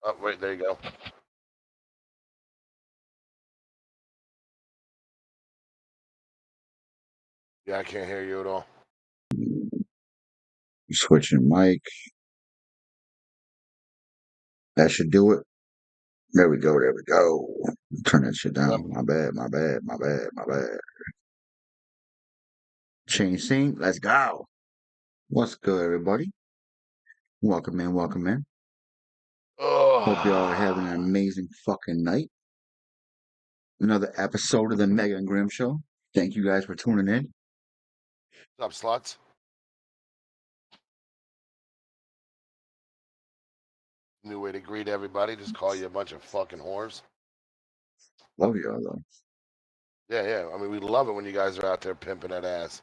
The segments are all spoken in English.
Oh, wait, there you go. Yeah, I can't hear you at all. Switching mic. That should do it. There we go. There we go. Turn that shit Yep. down. My bad. My bad. My bad. My bad. Change scene. Let's go. What's good, everybody? Welcome in. Welcome in. Hope y'all are having an Oh, amazing fucking night. Another episode of the Mega Grym Show. Thank you guys for tuning in. what's up, sluts? New way to greet everybody. Just call you a bunch of fucking whores. Love y'all though. Yeah, yeah. I mean, we love it when you guys are out there pimping that ass.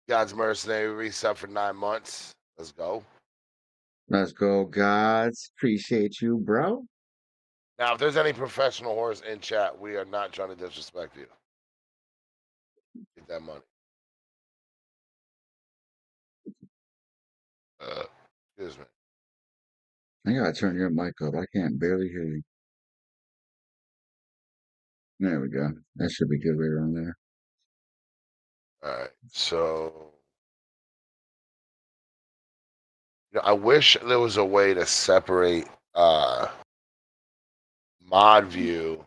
God's Mercenary reset for 9 months. Let's go. Let's go, guys. Appreciate you, bro. Now, if there's any professional whores in chat, we are not trying to disrespect you. Get that money. Excuse me. I gotta turn your mic up. I can't barely hear you. There we go. That should be good right on there. All right. So, I wish there was a way to separate mod view.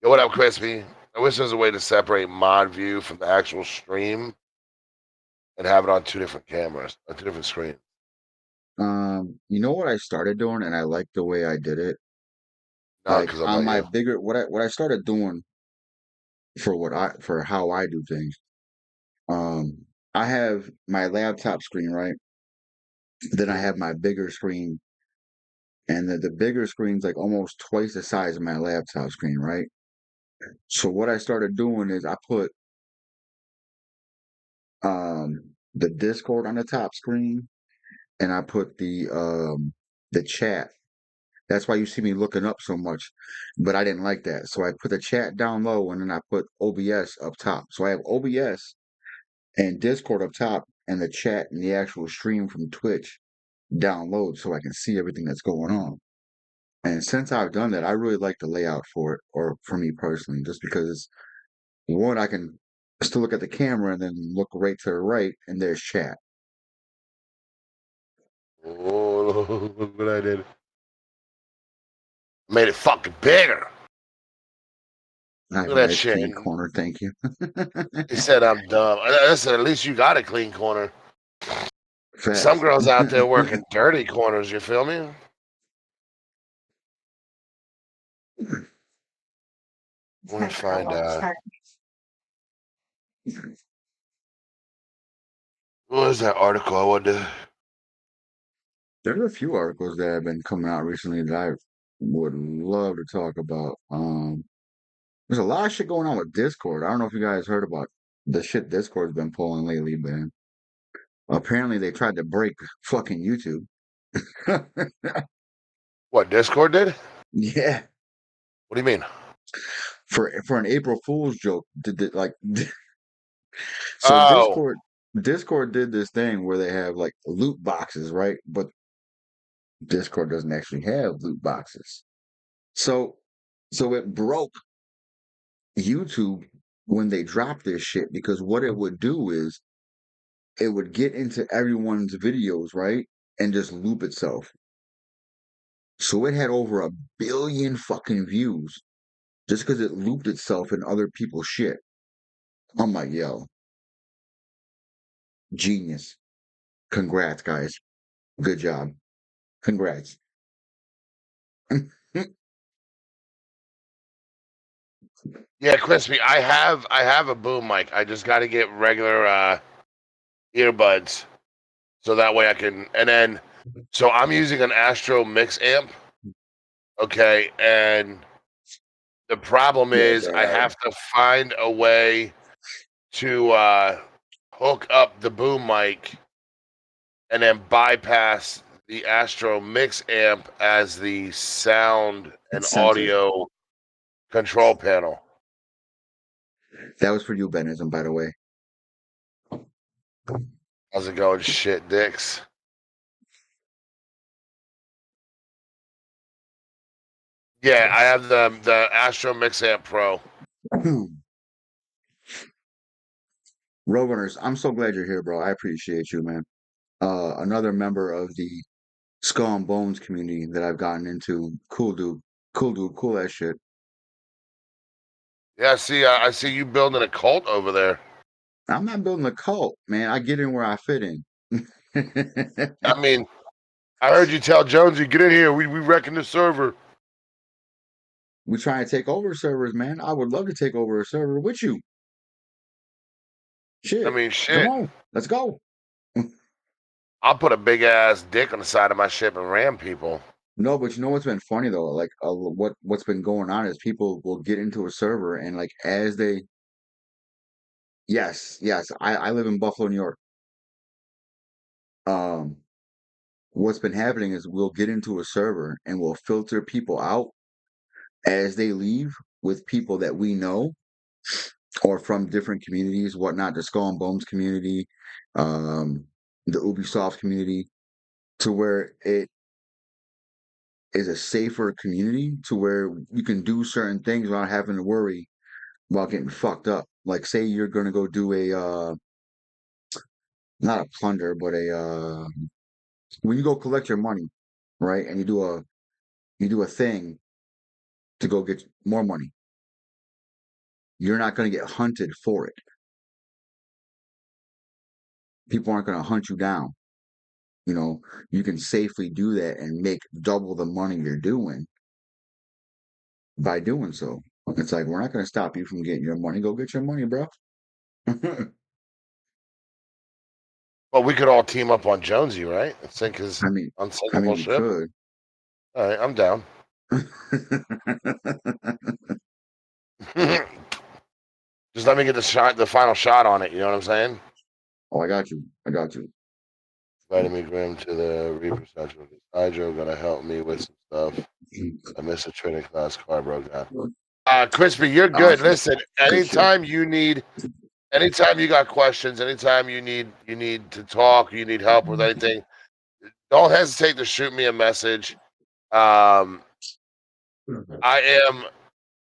Yo, what up, Crispy? I wish there was a way to separate mod view from the actual stream and have it on two different cameras, on two different screens. You know what I started doing, and I like the way I did it. No, Like because I'm on not my you. bigger, what I started doing for how I do things. Um, I have my laptop screen, right? Then I Mhm. have my bigger screen, and the bigger screen's like almost twice the size of my laptop screen, right? So what I started doing is I put the Discord on the top screen, and I put the chat. That's why you see me looking up so much. But I didn't like that. So I put the chat down low and then I put OBS up top. So I have OBS and Discord up top and the chat and the actual stream from Twitch download so I can see everything that's going on. And since I've done that, I really like the layout for it, or for me personally, just because one, I can still look at the camera and then look right to the right and there's chat. Oh, look what I did. Made it fucking bigger. I have Look a at that nice shit. clean And corner, thank you. he said I'm dumb. I said, at least you got a clean corner. Some Facts. girls out there working dirty corners, you feel me? Let me find what was that article I wanted to. There's a few articles that have been coming out recently that I would love to talk about. There's a lot of shit going on with Discord. I don't know if you guys heard about the shit Discord's been pulling lately, but apparently they tried to break fucking YouTube. What, Discord did? Yeah, What do you mean? for an April Fool's joke. Like so Oh, Discord did this thing where they have like loot boxes, right? But Discord doesn't actually have loot boxes. So so it broke YouTube when they dropped this shit, because what it would do is it would get into everyone's videos, right? And just loop itself. So it had over 1 billion fucking views just because it looped itself in other people's shit. I'm like, yo, genius. Congrats, guys. Good job. Congrats. yeah, Crispy. I have a boom mic. I just got to get regular earbuds so that way I can. And then, so I'm using an Astro Mix amp. Okay, and the problem Yeah, is I have to find a way to hook up the boom mic and then bypass the Astro Mix amp as the sound and center. audio control panel. That was for you, Benism, by the way. How's it going, shit dicks? Yeah, I have the Astro Mix Amp Pro. Roadrunners, I'm so glad you're here, bro. I appreciate you, man. Another member of the Skull and Bones community that I've gotten into. Cool dude. Cool dude. Cool as shit. Yeah, I see you building a cult over there. I'm not building a cult, man. I get in where I fit in. I mean, I heard you tell Jonesy, get in here. We wrecking the server. We trying to take over servers, man. I would love to take over a server with you. I Shit. mean, Come shit. on. Let's go. I'll put a big ass dick on the side of my ship and ram people. No, but you know what's been funny though? Like what's been going on is people will get into a server and like as they yes, I live in Buffalo, New York. Um, what's been happening is we'll get into a server and we'll filter people out as they leave with people that we know or from different communities, whatnot, the Skull and Bones community, um, the Ubisoft community, to where it is a safer community to where you can do certain things without having to worry about getting fucked up. Like say you're gonna go do a not a plunder, but a when you go collect your money, right? And you do a thing to go get more money. You're not gonna get hunted for it. People aren't gonna hunt you down. You know, you can safely do that and make double the money you're doing by doing so. It's like we're not gonna stop you from getting your money. Go get your money, bro. Well, we could all team up on Jonesy, right? Sink his I mean, unsinkable we ship. could. All right, I'm down. Just let me get the final shot on it. You know what I'm saying? Oh, I got you. I got you. Vitamin Grim to the Reaper Central. Hydro gonna help me with some stuff. I missed a training class. Car broke down. Crispy, you're good. Awesome. Listen, Good shit. anytime you got questions, anytime you need to talk, you need help with anything, don't hesitate to shoot me a message. Um, I am,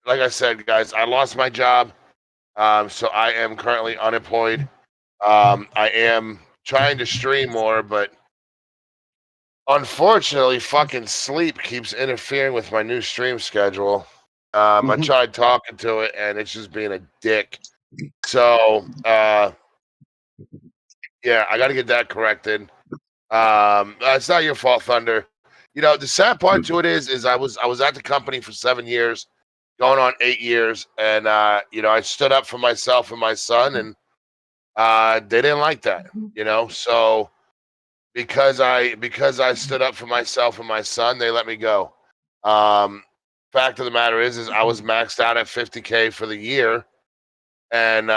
like I said, guys, I lost my job, so I am currently unemployed. I am trying to stream more, but unfortunately, fucking sleep keeps interfering with my new stream schedule. I tried talking to it, and it's just being a dick. So, yeah, I got to get that corrected. It's not your fault, Thunder. You know, the sad part to it is I was at the company for 7 years, going on 8 years, and you know, I stood up for myself and my son, and they didn't like that. You know, so because I stood up for myself and my son, they let me go. Um, fact of the matter is I was maxed out at 50K for the year, and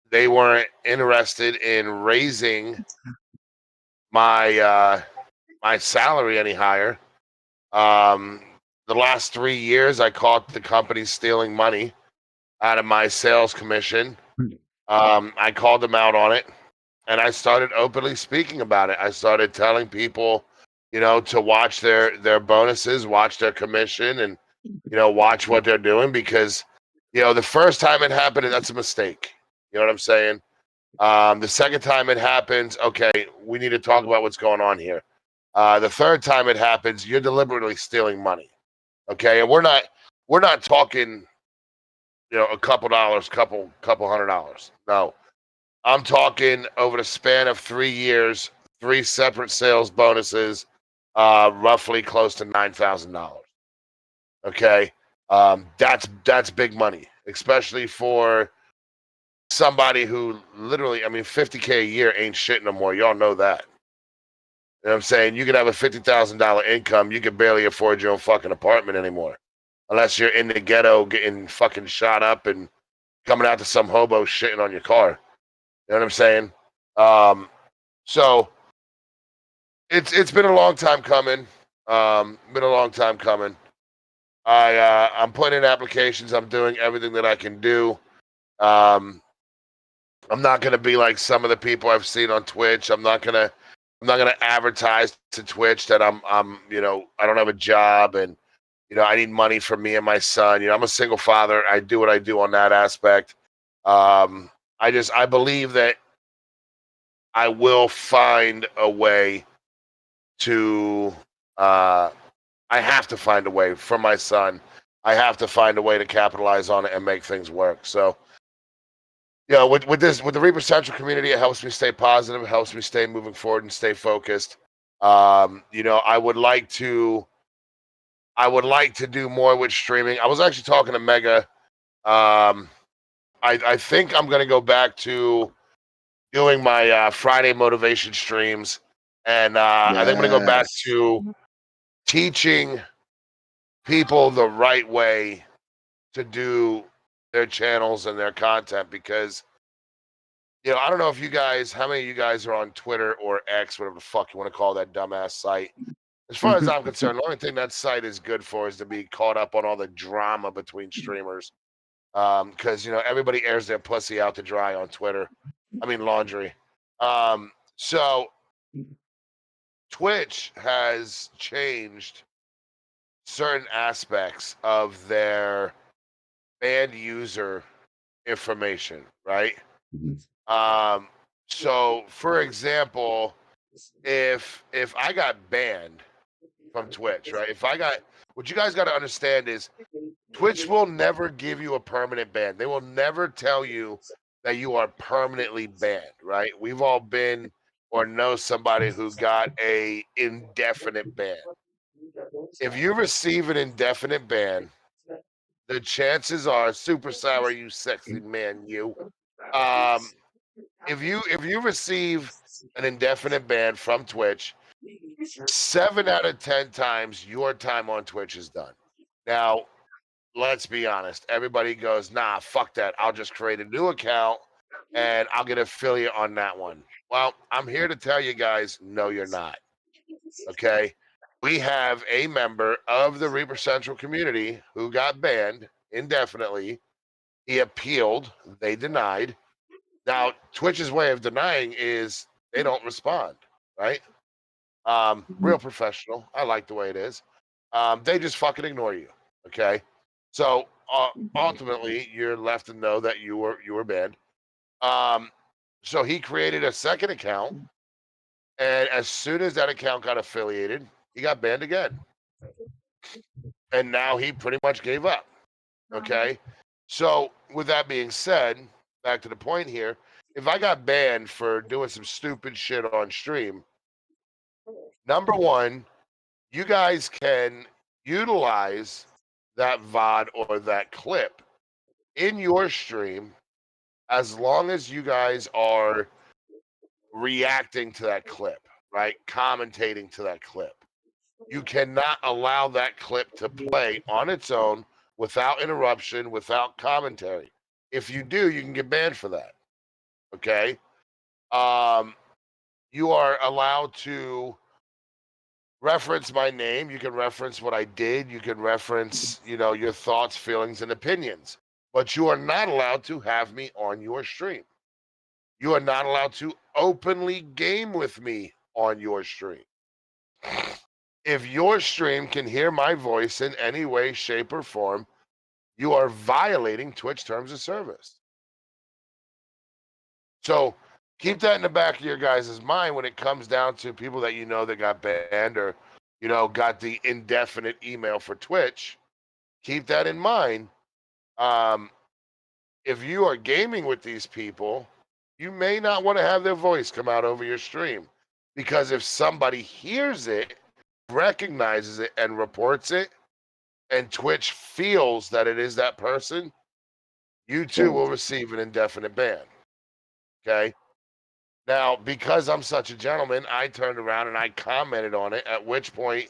they weren't interested in raising my my salary any higher. Um, the last 3 years, I caught the company stealing money out of my sales commission. I called them out on it, and I started openly speaking about it. I started telling people, you know, to watch their bonuses, watch their commission, and you know, watch what they're doing because, you know, the first time it happened, that's a mistake. You know what I'm saying? The second time it happens, okay, we need to talk about what's going on here. The third time it happens, you're deliberately stealing money. Okay, and we're not talking, you know, a couple dollars, couple $100. No, I'm talking over the span of 3 years, three separate sales bonuses, roughly close to $9,000. Okay, that's big money, especially for somebody who literally, I mean, 50K a year ain't shit no more. Y'all know that. You know what I'm saying? You could have a $50,000 income, you could barely afford your own fucking apartment anymore, unless you're in the ghetto getting fucking shot up and coming out to some hobo shitting on your car. You know what I'm saying? Um, so it's been a long time coming. Been a long time coming. I'm putting in applications. I'm doing everything that I can do. Um, I'm not gonna be like some of the people I've seen on Twitch. I'm not gonna I'm not gonna advertise to Twitch that I'm you know, I don't have a job and you know I need money for me and my son. You know, I'm a single father. I do what I do on that aspect. I believe that I will find a way to uh I have to find a way for my son. I have to find a way to capitalize on it and make things work. So, you know, with the Reaper Central community, it helps me stay positive, it helps me stay moving forward and stay focused. You know, I would like to do more with streaming. I was actually talking to Mega. I think I'm gonna go back to doing my Friday motivation streams, and I think I'm gonna go back Yes. to teaching people the right way to do their channels and their content because you know I don't know if you guys how many of you guys are on Twitter or X, whatever the fuck you want to call that dumbass site. As far as I'm concerned, the only thing that site is good for is to be caught up on all the drama between streamers. Because you know everybody airs their pussy out to dry on Twitter. I mean laundry. So Twitch has changed certain aspects of their banned user information, right? Mhm. Um, so for example, if I got banned from Twitch, right? If I got what you guys got to understand is Twitch will never give you a permanent ban. They will never tell you that you are permanently banned, right? We've all been or know somebody who got a indefinite ban. If you receive an indefinite ban, the chances are super sour, you sexy man, you. Um, if you receive an indefinite ban from Twitch, 7 out of 10 times your time on Twitch is done. Now, let's be honest. Everybody goes, nah, fuck that. I'll just create a new account and I'll get affiliate on that one. Well, I'm here to tell you guys, no, you're not. Okay. We have a member of the Reaper Central community who got banned indefinitely. He appealed, they denied. Now, Twitch's way of denying is they don't respond, right? Real professional. I like the way it is. They just fucking ignore you. Okay. So ultimately, you're left to know that you were banned. Um, so he created a second account, and as soon as that account got affiliated, he got banned again. And now he pretty much gave up. Okay. So with that being said, back to the point here, if I got banned for doing some stupid shit on stream, number one, you guys can utilize that VOD or that clip in your stream as long as you guys are reacting to that clip, right? Commentating to that clip. You cannot allow that clip to play on its own without interruption, without commentary. If you do, you can get banned for that. Okay. Um, you are allowed to reference my name. You can reference what I did. You can reference, you know, your thoughts, feelings, and opinions. But you are not allowed to have me on your stream. You are not allowed to openly game with me on your stream. If your stream can hear my voice in any way, shape, or form, you are violating Twitch terms of service. So keep that in the back of your guys' mind when it comes down to people that you know that got banned or, you know, got the indefinite email for Twitch. Keep that in mind. Um, if you are gaming with these people, you may not want to have their voice come out over your stream because if somebody hears it, recognizes it, and reports it, and Twitch feels that it is that person, you too will receive an indefinite ban. Okay. Now, because I'm such a gentleman, I turned around and I commented on it, at which point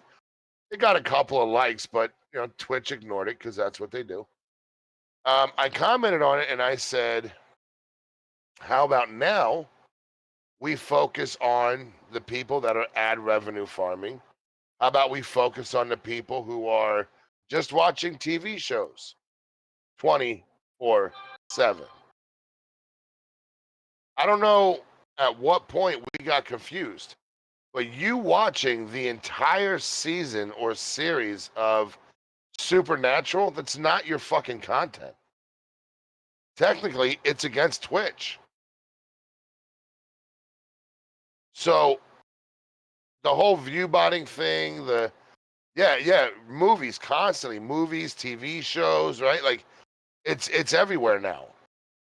it got a couple of likes, but you know, Twitch ignored it because that's what they do. I commented on it and I said, how about now we focus on the people that are ad revenue farming? How about we focus on the people who are just watching TV shows 24/7? I don't know at what point we got confused. But you watching the entire season or series of Supernatural, that's not your fucking content. Technically, it's against Twitch. So the whole view botting thing, movies constantly, movies, TV shows, right? Like it's everywhere now.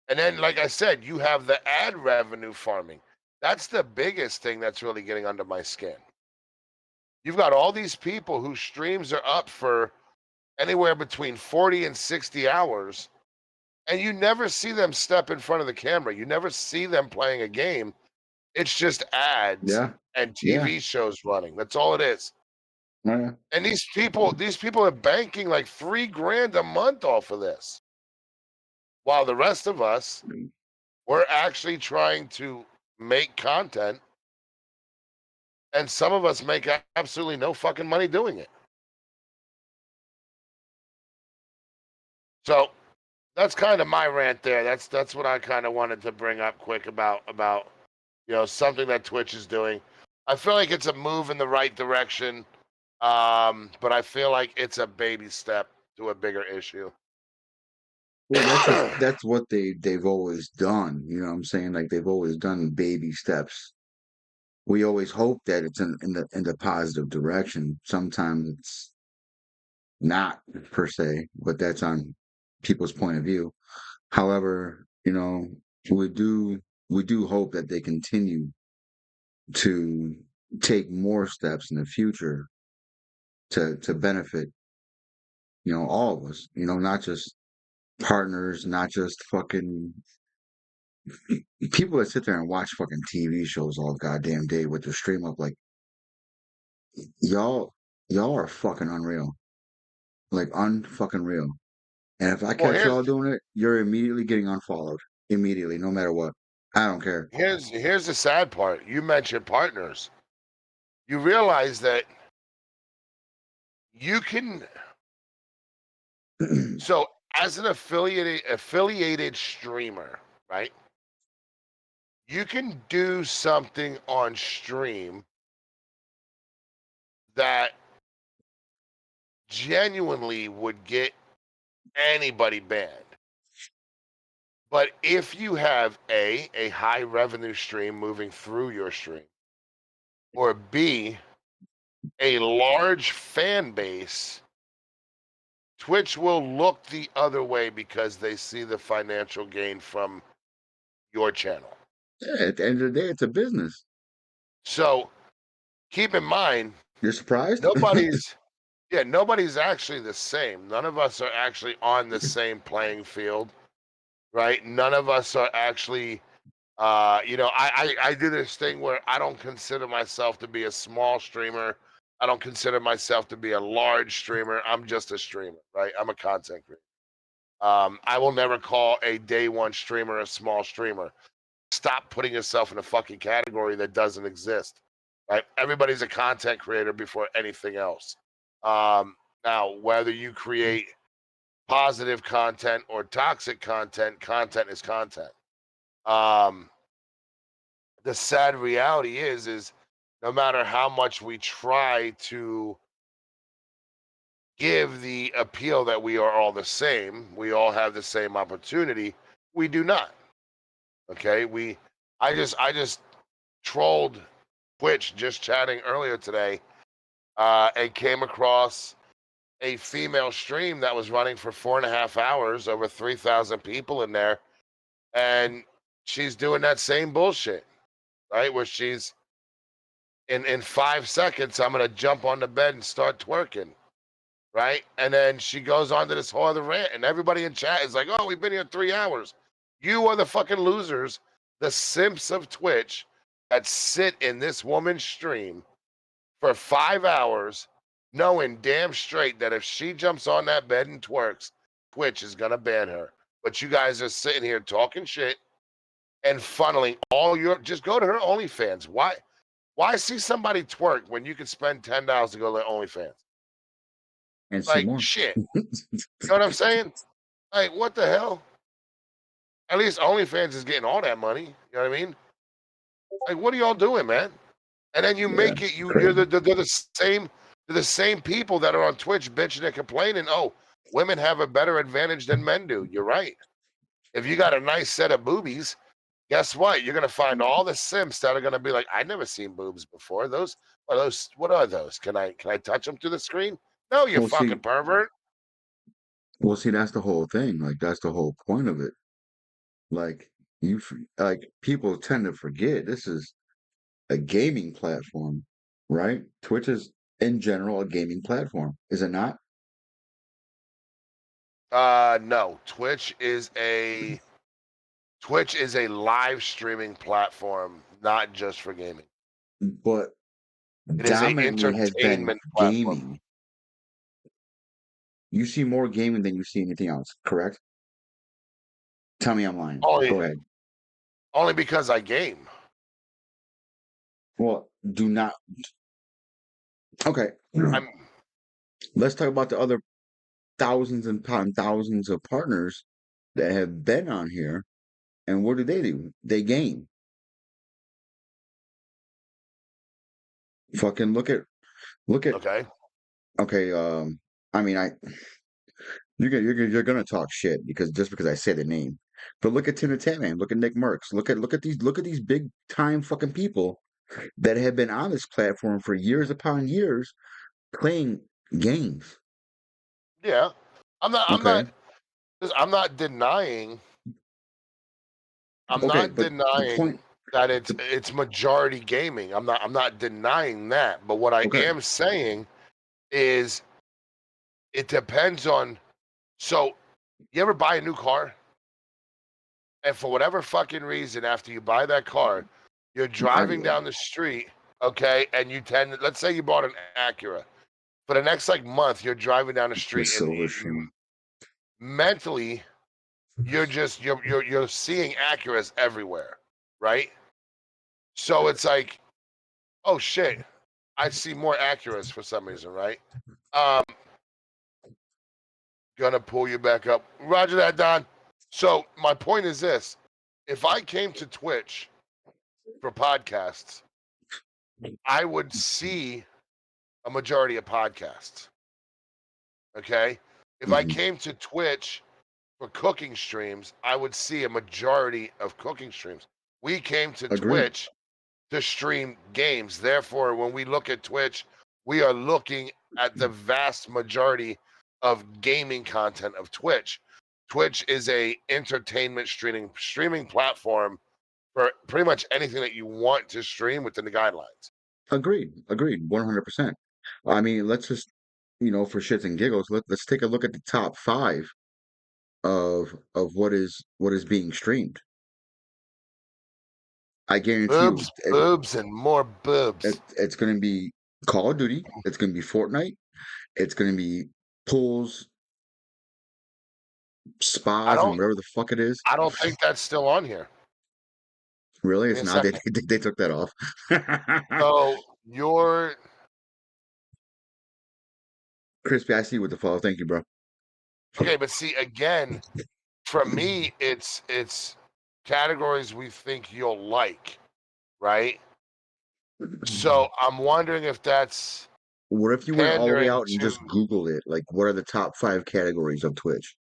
And then, like I said, you have the ad revenue farming. That's the biggest thing that's really getting under my skin. You've got all these people whose streams are up for anywhere between 40 and 60 hours, and you never see them step in front of the camera. You never see them playing a game. It's just ads Yeah. and Yeah. TV shows running. That's all it is. Yeah. And these people are banking like $3,000 a month off of this. While the rest of us, we're actually trying to make content, and some of us make absolutely no fucking money doing it. So that's kind of my rant there. That's what I kind of wanted to bring up quick about something that Twitch is doing. I feel like it's a move in the right direction, but I feel like it's a baby step to a bigger issue. Well, that's what they've always done. You know what I'm saying? Like they've always done baby steps. We always hope that it's in the positive direction. Sometimes it's not per se, but that's on people's point of view. However, we do we do hope that they continue to take more steps in the future to benefit, all of us, not just partners, not just fucking people that sit there and watch fucking TV shows all goddamn day with the stream up. Like y'all y'all are fucking unreal. Like unfucking real. And if I Well, catch y'all doing it, you're immediately getting unfollowed. Immediately, no matter what. I don't care. here's the sad part. You mentioned partners. You realize that you can. So as an affiliated streamer, right? You can do something on stream that genuinely would get anybody banned. But if you have a high revenue stream moving through your stream, or B, a large fan base, Twitch will look the other way because they see the financial gain from your channel. Yeah, at the end of the day, it's a business. So keep in mind, You're surprised? nobody's nobody's actually the same. None of us are actually on the same playing field, right? None of us are actually I do this thing where I don't consider myself to be a small streamer. I don't consider myself to be a large streamer. I'm just a streamer, right? I'm a content creator. I will never call a day one streamer a small streamer. Stop putting yourself in a fucking category that doesn't exist, right? Everybody's a content creator before anything else. Now, whether you create positive content or toxic content, content is content. Um, the sad reality is no matter how much we try to give the appeal that we are all the same, we all have the same opportunity, we do not. Okay? I just trolled Twitch just chatting earlier today, and came across a female stream that was running for 4.5 hours, over 3,000 people in there, and she's doing that same bullshit, right? Where she's in 5 seconds, I'm gonna jump on the bed and start twerking, right? And then she goes on to this whole other rant, and everybody in chat is like, "Oh, we've been here 3 hours." You are the fucking losers, the simps of Twitch that sit in this woman's stream for 5 hours, knowing damn straight that if she jumps on that bed and twerks, Twitch is gonna ban her. But you guys are sitting here talking shit and funneling all your. Just go to her OnlyFans. Why see somebody twerk when you could spend $10 to go to OnlyFans? And see Like more. shit. You know what I'm saying? Like what the hell? At least OnlyFans is getting all that money. You know what I mean? Like what are y'all doing, man? And then you Yeah, make it it's you're crazy. they're the same people that are on Twitch bitching and complaining. Oh, women have a better advantage than men do. You're right. If you got a nice set of boobies, guess what? You're gonna find all the simps that are gonna be like, I never seen boobs before. Those what are those? Can I touch them through the screen? No, you Well, see, fucking pervert. that's the whole thing. Like, that's the whole point of it. Like, like people tend to forget this is a gaming platform, right? Twitch is in general a gaming platform, is it not? No. Twitch is a live streaming platform, not just for gaming. But It is a dominantly has been entertainment platform. gaming. You see more gaming than you see anything else, correct? Tell me I'm lying. Only Go ahead. only because I game. Well, do not. Okay. I'm Let's talk about the other thousands and thousands of partners that have been on here. And what do? They game. Fucking look at. okay. Okay. I mean, you're gonna talk shit because just because I say the name. But look at Tina Tatman. Look at Nick Merckx. Look at these big time fucking people that have been on this platform for years upon years playing games. Yeah. I'm not I'm Okay. not I'm not denying I'm Okay. not But the point. denying that The, it's majority gaming. I'm not denying that. But what I okay. am saying is it depends on so you ever buy a new car? And for whatever fucking reason, after you buy that car, you're Not driving yet. down the street, okay, and let's say you bought an Acura. For the next like month, you're driving down the The street, and silver stream. mentally, you're seeing Acuras everywhere, right? So it's like, oh shit, I see more Acuras for some reason, right? Um, gonna pull you back up. Roger that, Don. So my point is this: if I came to Twitch for podcasts, I would see a majority of podcasts. Okay. If I Hmm. came to Twitch for cooking streams, I would see a majority of cooking streams. We came to Agreed. Twitch to stream games. Therefore, when we look at Twitch, we are looking at the vast majority of gaming content of Twitch. Twitch is a entertainment streaming platform for pretty much anything that you want to stream within the guidelines. Agreed. Agreed. 100%. I mean, let's just, for shits and giggles, let's take a look at the top five of what is being streamed. I guarantee you, Boobs, boobs, and more boobs. it's going to be Call of Duty. It's going to be Fortnite. It's going to be pools, I spas, and don't whatever the fuck it is. I don't think that's still on here. Really, Give me it's a not. They second. they, they took that off. So you're Crispy, I see what the follow. Thank you, bro. okay, but see again, for me, it's categories we think you'll like, right? So I'm wondering if that's What if you went all the way pandering out and to just Googled it? Like, what are the top five categories of Twitch?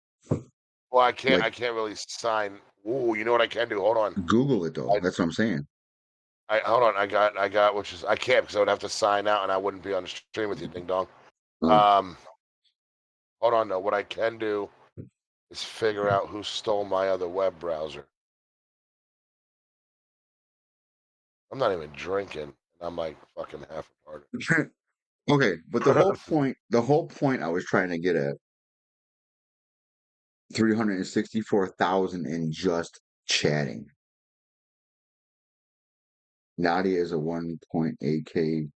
well, I can't Like, I can't really sign. Ooh, you know what I can do? Hold on. Google it though. I, That's what I'm saying. I hold on. I got which is I can't because I would have to sign out and I wouldn't be on the stream with you, ding dong. Oh, Um, hold on though. What I can do is figure out who stole my other web browser. I'm not even drinking, and I'm like fucking half okay, but the whole retarded. point, the whole point I was trying to get at 364,000 in just chatting. Nadia is a 1.8K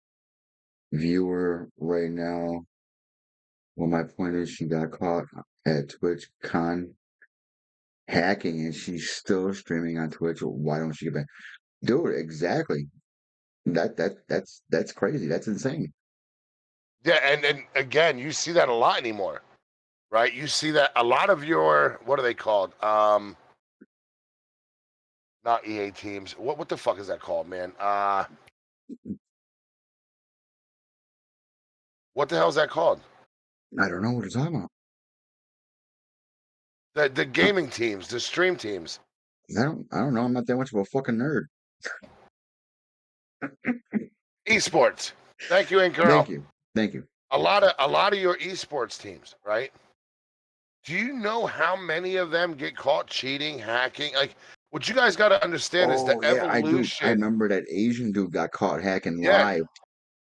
viewer right now. Well, my point is she got caught at TwitchCon hacking and she's still streaming on Twitch. Why don't she get back? Dude, exactly. That's crazy. That's insane. Yeah, and again, you see that a lot anymore, right? You see that a lot of your what are they called? Not EA teams. What the fuck is that called, man? What the hell is that called? I don't know what you're talking about. The gaming teams, the stream teams. I don't know. I'm not that much of a fucking nerd. Esports. Thank you, and Thank girl. you. Thank you. A lot of your esports teams, right? Do you know how many of them get caught cheating, hacking? Like, what you guys got to understand is Oh the yeah, I do. I evolution. remember that Asian dude got caught hacking Yeah, live.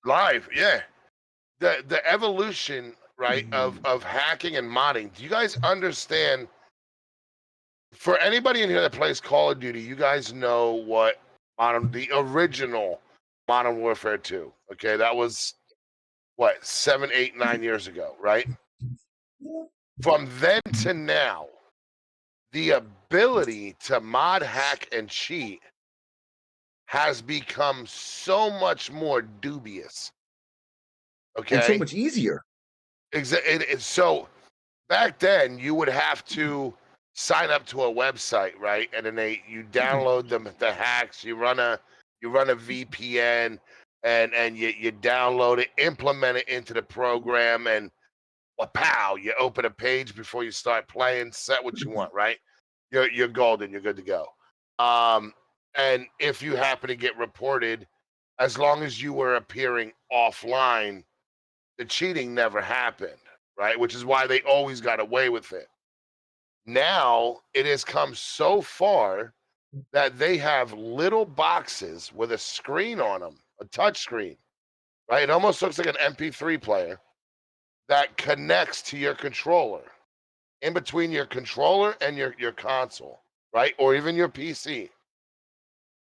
live. Yeah, the evolution, right, of hacking and modding. Do you guys understand? For anybody in here that plays Call of Duty, you guys know what the original Modern Warfare 2. Okay, that was what 7, 8, 9 years ago, right? From then to now, the ability to mod, hack, and cheat has become so much more dubious. And so Okay, much easier. so back then you would have to sign up to a website, right? And then you download the hacks, you run a VPN, and you download it, implement it into the program, and pow, you open a page before you start playing, set what you want, right? You're golden, you're good to go. Um, and if you happen to get reported, as long as you were appearing offline, the cheating never happened, right? Which is why they always got away with it. Now it has come so far that they have little boxes with a screen on them, a touch screen, right? It almost looks like an MP3 player that connects to your controller, in between your controller and your console, right? Or even your PC.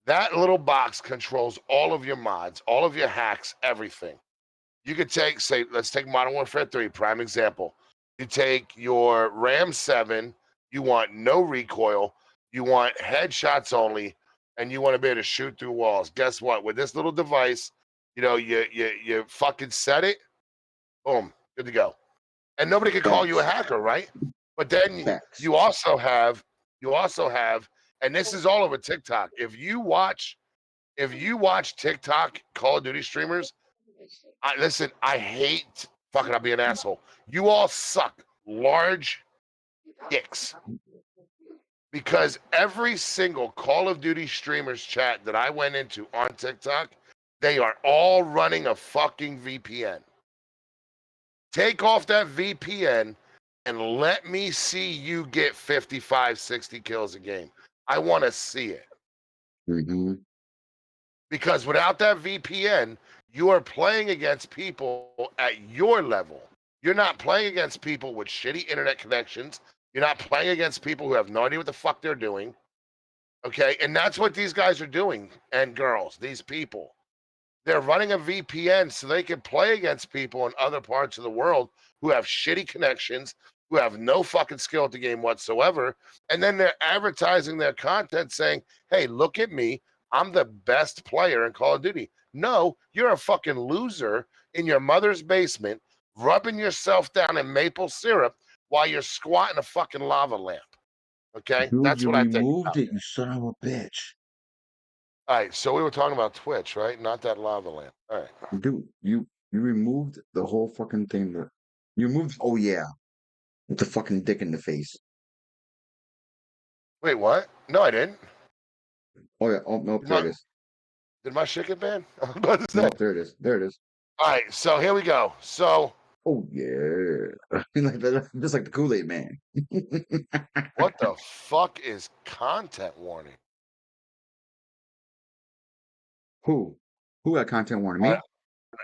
That little box controls all of your mods, all of your hacks, everything. You could take, say, let's take Modern Warfare 3, prime example. You take your Ram 7, you want no recoil, you want headshots only, and you want to be able to shoot through walls. Guess what? With this little device, you fucking set it, boom, good to go. And nobody can call you a Facts. hacker, right? But then Facts. you also have, and this is all over TikTok. If you watch TikTok Call of Duty streamers, listen, I hate fucking. I'll be an asshole. You all suck large dicks because every single Call of Duty streamers chat that I went into on TikTok, they are all running a fucking VPN. Take off that VPN and let me see you get 55, 60 kills a game. I want to see it. Hmm. Because without that VPN, you are playing against people at your level. You're not playing against people with shitty internet connections. You're not playing against people who have no idea what the fuck they're doing. Okay. And that's what these guys are doing. And girls, these people, they're running a VPN so they can play against people in other parts of the world who have shitty connections, who have no fucking skill at the game whatsoever. And then they're advertising their content saying, hey, look at me. I'm the best player in Call of Duty. No, you're a fucking loser in your mother's basement, rubbing yourself down in maple syrup while you're squatting a fucking lava lamp. Okay? Dude, That's you what I think removed about it, it. you son of a bitch. All right. So we were talking about Twitch, right? Not that lava lamp. All right. Dude, you removed the whole fucking thing. You moved. Oh yeah, with the fucking dick in the face. Wait, what? No, I didn't. Oh yeah. Oh nope, Did there my it is. did my shit get banned? I was about to say. Nope, there it is. There it is. All right, so here we go. So Oh yeah, like just like the Kool-Aid Man. what the fuck is content warning? Who? Who got content warning Uh, me?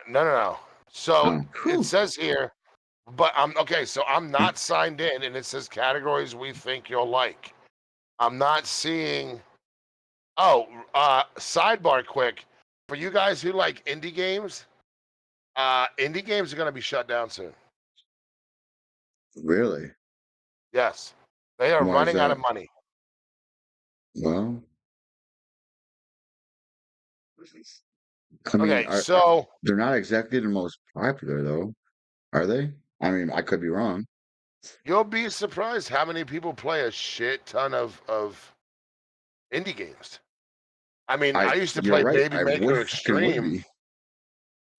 no, no, no. So Oh, it whew. says here, but I'm okay. So I'm not signed in, and it says categories we think you'll like. I'm not seeing. Oh, sidebar, quick for you guys who like indie games. Indie games are going to be shut down soon. Really? Yes, they are Why is running out of that? money. Well, I mean, Okay, so they're not exactly the most popular though, are they? I mean, I could be wrong. you'll be surprised how many people play a shit ton of indie games. I mean, I used to You're play right. Baby I would Maker fucking would Extreme. be.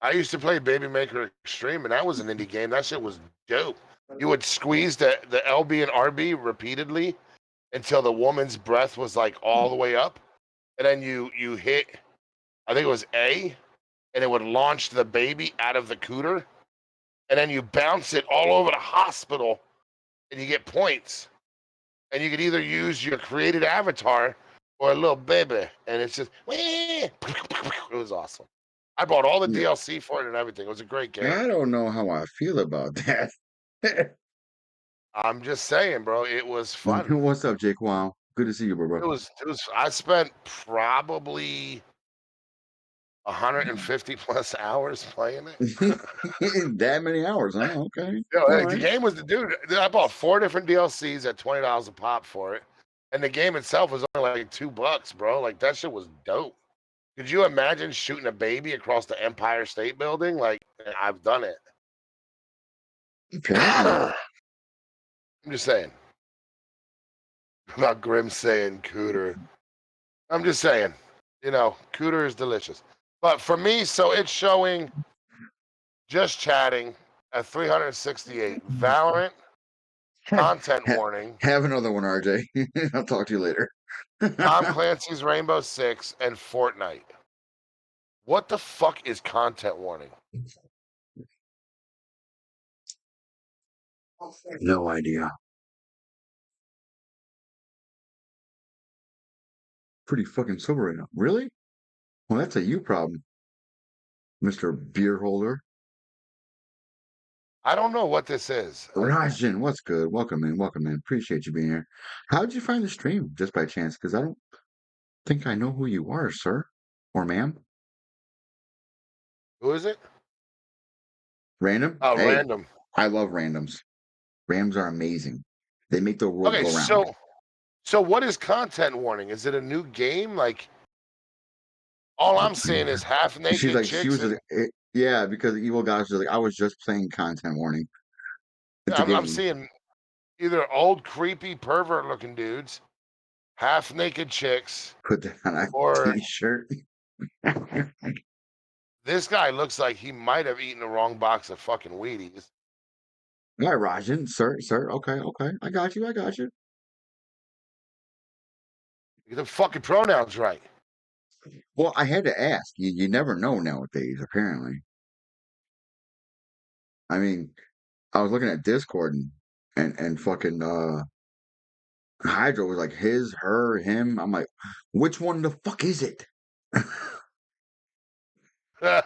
I used to play Baby Maker Extreme, and that was an indie game. That shit was dope. You would squeeze the LB and RB repeatedly until the woman's breath was like all the way up, and then you hit, I think it was A, and it would launch the baby out of the cooter, and then you bounce it all over the hospital, and you get points, and you could either use your created avatar or a little baby, and it's just it was awesome. I bought all the Yeah. DLC for it and everything. It was a great game. I don't know how I feel about that. I'm just saying, bro, it was fun. What's up, Jake? Wow. Good to see you, bro. It was I spent probably 150 plus hours playing it. That many hours, huh? Okay. Yo, All hey, the right. game was the dude. I bought 4 different DLCs at $20 a pop for it, and the game itself was only like $2, bro. Like that shit was dope. Could you imagine shooting a baby across the Empire State Building? Like I've done it. Apparently. I'm just saying. Not Grim saying cooter. I'm just saying. Cooter is delicious. But for me, so it's showing just chatting at 368. Valorant content Ha- warning. Have another one, RJ. I'll talk to you later. Tom Clancy's Rainbow Six and Fortnite. What the fuck is content warning? No idea. Pretty fucking sober right now. Really? Well, that's a you problem, Mr. Beer Holder. I don't know what this is. Rajan, what's good? Welcome in, welcome in. Appreciate you being here. How'd you find the stream? Just by chance? Because I don't think I know who you are, sir or ma'am. Who is it? Random? Oh, Hey, random. I love randoms. Randoms are amazing. They make the world Okay, go round. so what is content warning? Is it a new game? Like all I'm seeing is half She's naked like, she chicks was, and yeah, because Evil Gods was like, I was just playing content warning. It's a I'm game. seeing either old creepy pervert looking dudes, half naked chicks, Put that on a or t-shirt. this guy looks like he might have eaten the wrong box of fucking Wheaties. Yeah, Rajan, sir. Okay, okay. I got you. I got you. Get the fucking pronouns right. Well, I had to ask. You never know nowadays, apparently. I mean, I was looking at Discord and fucking Hydra was like his, her, him. I'm like, which one the fuck is it? Nah,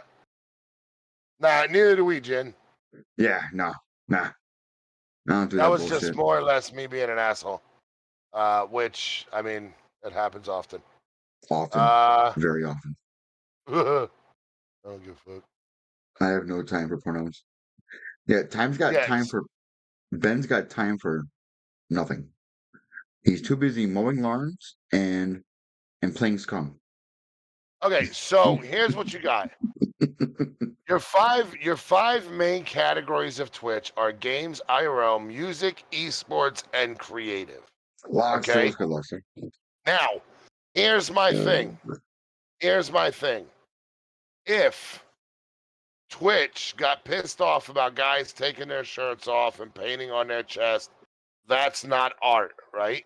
neither do we, Jen. Yeah, no, nah. I don't do That that was just bullshit more or less me being an asshole. Which I mean, it happens often. often, Uh, very often. I don't give a fuck. I have no time for pronouns. Yeah, time's got time Yes. for Ben's got time for nothing. He's too busy mowing lawns and playing scum. Okay, so here's what you got. Your five main categories of Twitch are games, IRL, music, esports, and creative. Lobster, what's Okay? good, Lobster? Now, here's my thing. Uh, Here's my thing. If Twitch got pissed off about guys taking their shirts off and painting on their chest, that's not art, right?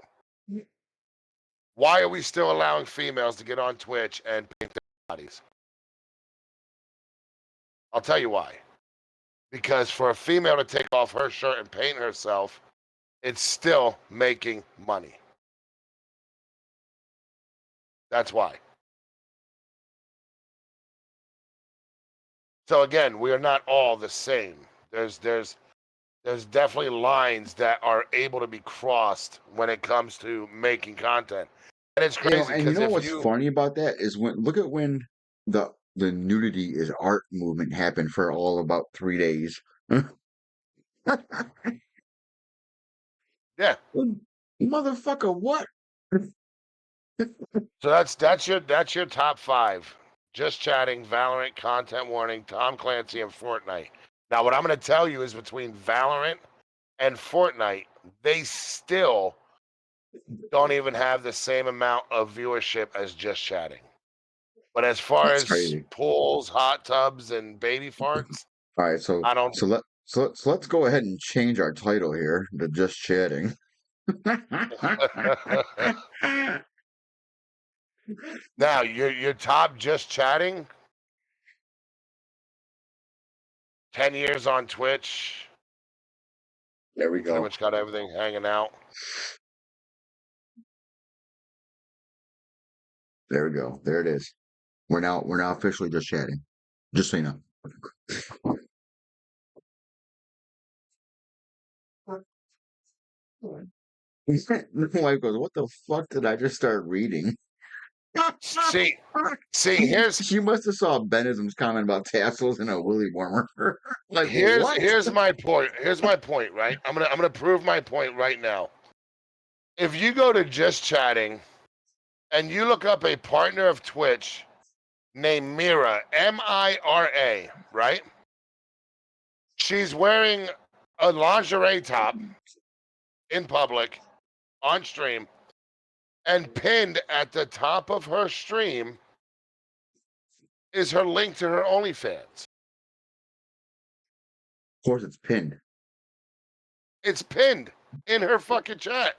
Why are we still allowing females to get on Twitch and paint their bodies? I'll tell you why. Because for a female to take off her shirt and paint herself, it's still making money. That's why. So again, we are not all the same. There's definitely lines that are able to be crossed when it comes to making content. And it's crazy and you because know if what's you funny about that is when look at when the nudity is art movement happened for all about 3 days. yeah, Motherfucker, what? so that's your top five. Just chatting, Valorant, content warning, Tom Clancy, and Fortnite. Now what I'm gonna tell you is between Valorant and Fortnite, they still don't even have the same amount of viewership as just chatting. But as far That's as crazy. pools, hot tubs, and baby farts, All right, so I don't. let's go ahead and change our title here to just chatting. Now you're top just chatting. 10 years on Twitch. There we You pretty go. much got everything hanging out. There we go. There it is. We're now officially just chatting. Just so you know. My wife goes, "What the fuck did I just start reading?" See, here's She must have saw Benism's comment about tassels and a willy warmer. Like here's what? here's my point. Here's my point. Right, I'm gonna prove my point right now. If you go to just chatting and you look up a partner of Twitch named Mira, Mira, right? She's wearing a lingerie top in public on stream, and pinned at the top of her stream is her link to her OnlyFans. Of course, it's pinned. It's pinned in her fucking chat.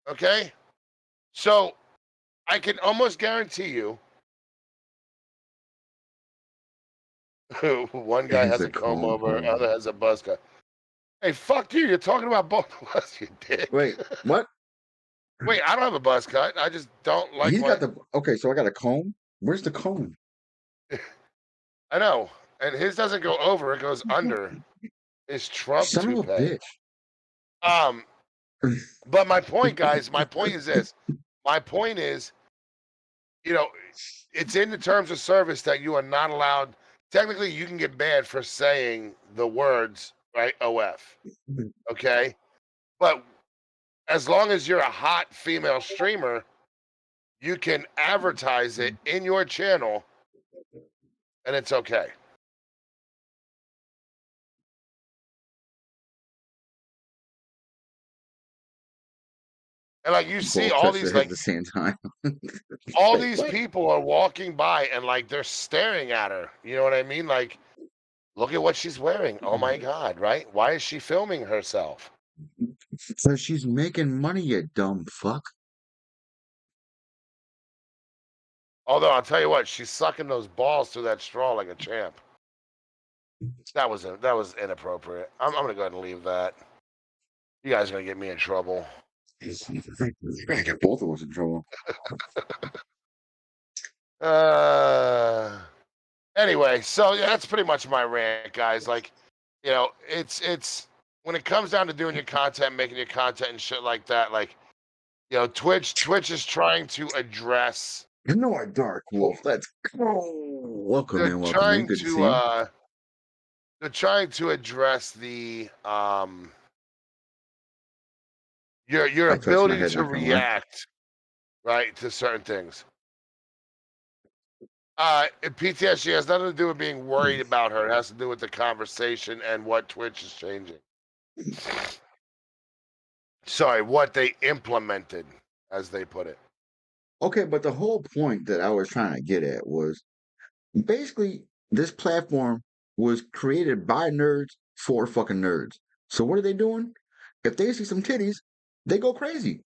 Okay? So I can almost guarantee you one guy It's has a a comb comb over, over. other has a buzz cut. Hey, fuck you. You're talking about both of us, you dick. Wait, what? Wait, I don't have a buzz cut. I just don't like He's got my. the okay. So I got a comb. Where's the comb? I know. And his doesn't go over, it goes under his Trump Son of a toupee. bitch. Um, but my point, guys, my point is this. My point is, you know, it's in the terms of service that you are not allowed. Technically, you can get banned for saying the words, right? OF. Okay. But as long as you're a hot female streamer, you can advertise it in your channel and it's okay. And like you see Both all touched their these heads at like the same time. all Wait, these what? people are walking by and like they're staring at her. You know what I mean? Like, look at what she's wearing. Oh my God, right? Why is she filming herself? So she's making money, you dumb fuck. Although I'll tell you what, she's sucking those balls through that straw like a champ. That was inappropriate. I'm gonna go ahead and leave that. You guys are gonna get me in trouble. You're gonna get both of us in trouble. Uh anyway, so yeah, that's pretty much my rant, guys. Like, it's when it comes down to doing your content, making your content and shit like that, like, Twitch is trying to address You know our dark wolf. Let's go. Welcome they're in, welcome in. trying Good to see to you. they're trying to address the your I touched my ability head, to not gonna lie. react, right, to certain things. PTSD has nothing to do with being worried about her. It has to do with the conversation and what Twitch is changing. Sorry, what they implemented, as they put it. Okay, but the whole point that I was trying to get at was basically this platform was created by nerds for fucking nerds. So what are they doing? If they see some titties, they go crazy.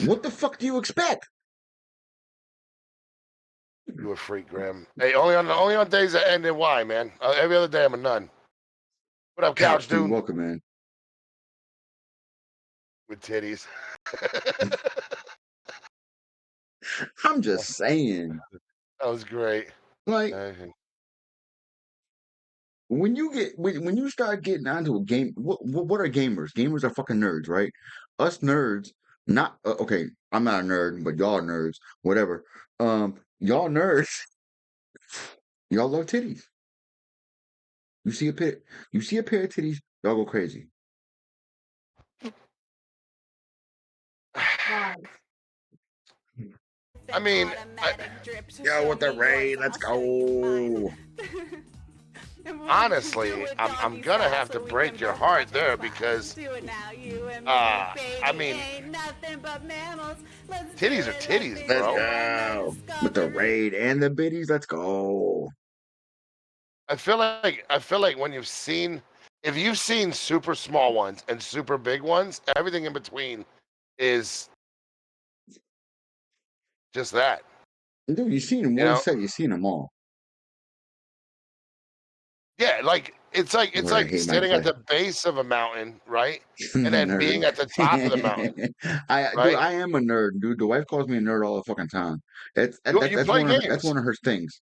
What the fuck do you expect? You a freak, Graham. Hey, only on days that end in Y, man. Every other day I'm a nun. What up, couch Couch dude, dude? welcome in. With titties. I'm just saying, That was great. like Uh, when you start getting onto a game, what are gamers? Gamers are fucking nerds, right? Us nerds, not okay. I'm not a nerd, but y'all nerds, whatever. Y'all nerds, y'all love titties. You see a pair of titties, y'all go crazy. I mean, Yeah, with the rain, let's go. Won't you do honestly, it, I'm doggy gonna style, have to so we break can your both watch heart and there smile? because, Do it now, you and me, I baby, mean, ain't nothing but mammals. Let's do titties are it like titties, we Let's did bro. on the go with the Discovery. raid and the biddies. Let's go. I feel like when if you've seen super small ones and super big ones, everything in between is just that. Dude, you seen You one know? set, you seen them all. Yeah, like it's Lord, I like hate my sitting at class. the base of a mountain, right? And then Nerd. being at the top of the mountain, Dude, right? I am a nerd, dude. The wife calls me a nerd all the fucking time. You play That's games. one of her things.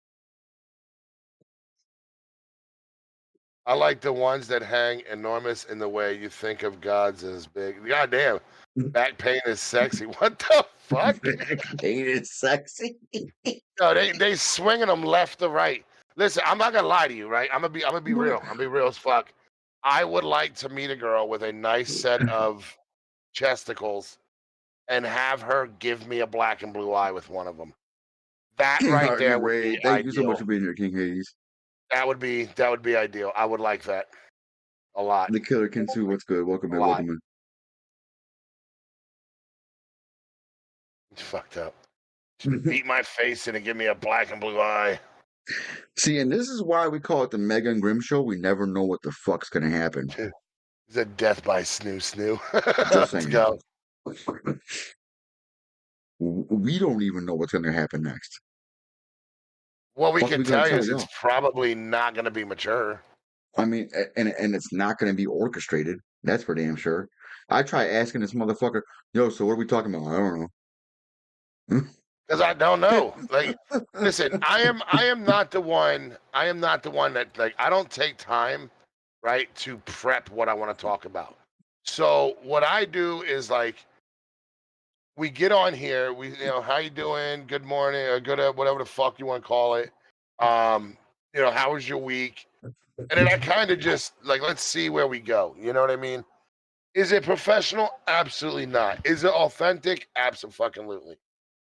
I like the ones that hang enormous in the way you think of gods as big. Goddamn, back pain is sexy. What the fuck? Ain't it sexy? No, they swinging them left to right. Listen, I'm not gonna lie to you, right? I'm gonna be real. I'm gonna be real as fuck. I would like to meet a girl with a nice set of chesticles and have her give me a black and blue eye with one of them. That King right Hardy there would Ray, be thank you so much ideal. for being here, King Hades. That would be ideal. I would like that a lot. The Killer Kinsu, what's good? Welcome A in, lot. welcome in. It's fucked up. Beat my face in and give me a black and blue eye. See, and this is why we call it the Mega Grym Show. We never know what the fuck's gonna happen. It's a death by snoo snoo. Just Let's saying. go. We don't even know what's gonna happen next. What we Fuck, can we gonna tell you tell is it's y'all. probably not going to be mature. I mean, and it's not gonna be orchestrated. That's for damn sure. I try asking this motherfucker, yo, so what are we talking about? I don't know. Because I don't know. Like, listen, I am not the one. I am not the one that like. I don't take time, right, to prep what I want to talk about. So what I do is like we get on here. How you doing? Good morning or good whatever the fuck you want to call it. Um, how was your week? And then I kind of just like let's see where we go. You know what I mean? Is it professional? Absolutely not. Is it authentic? Absolutely.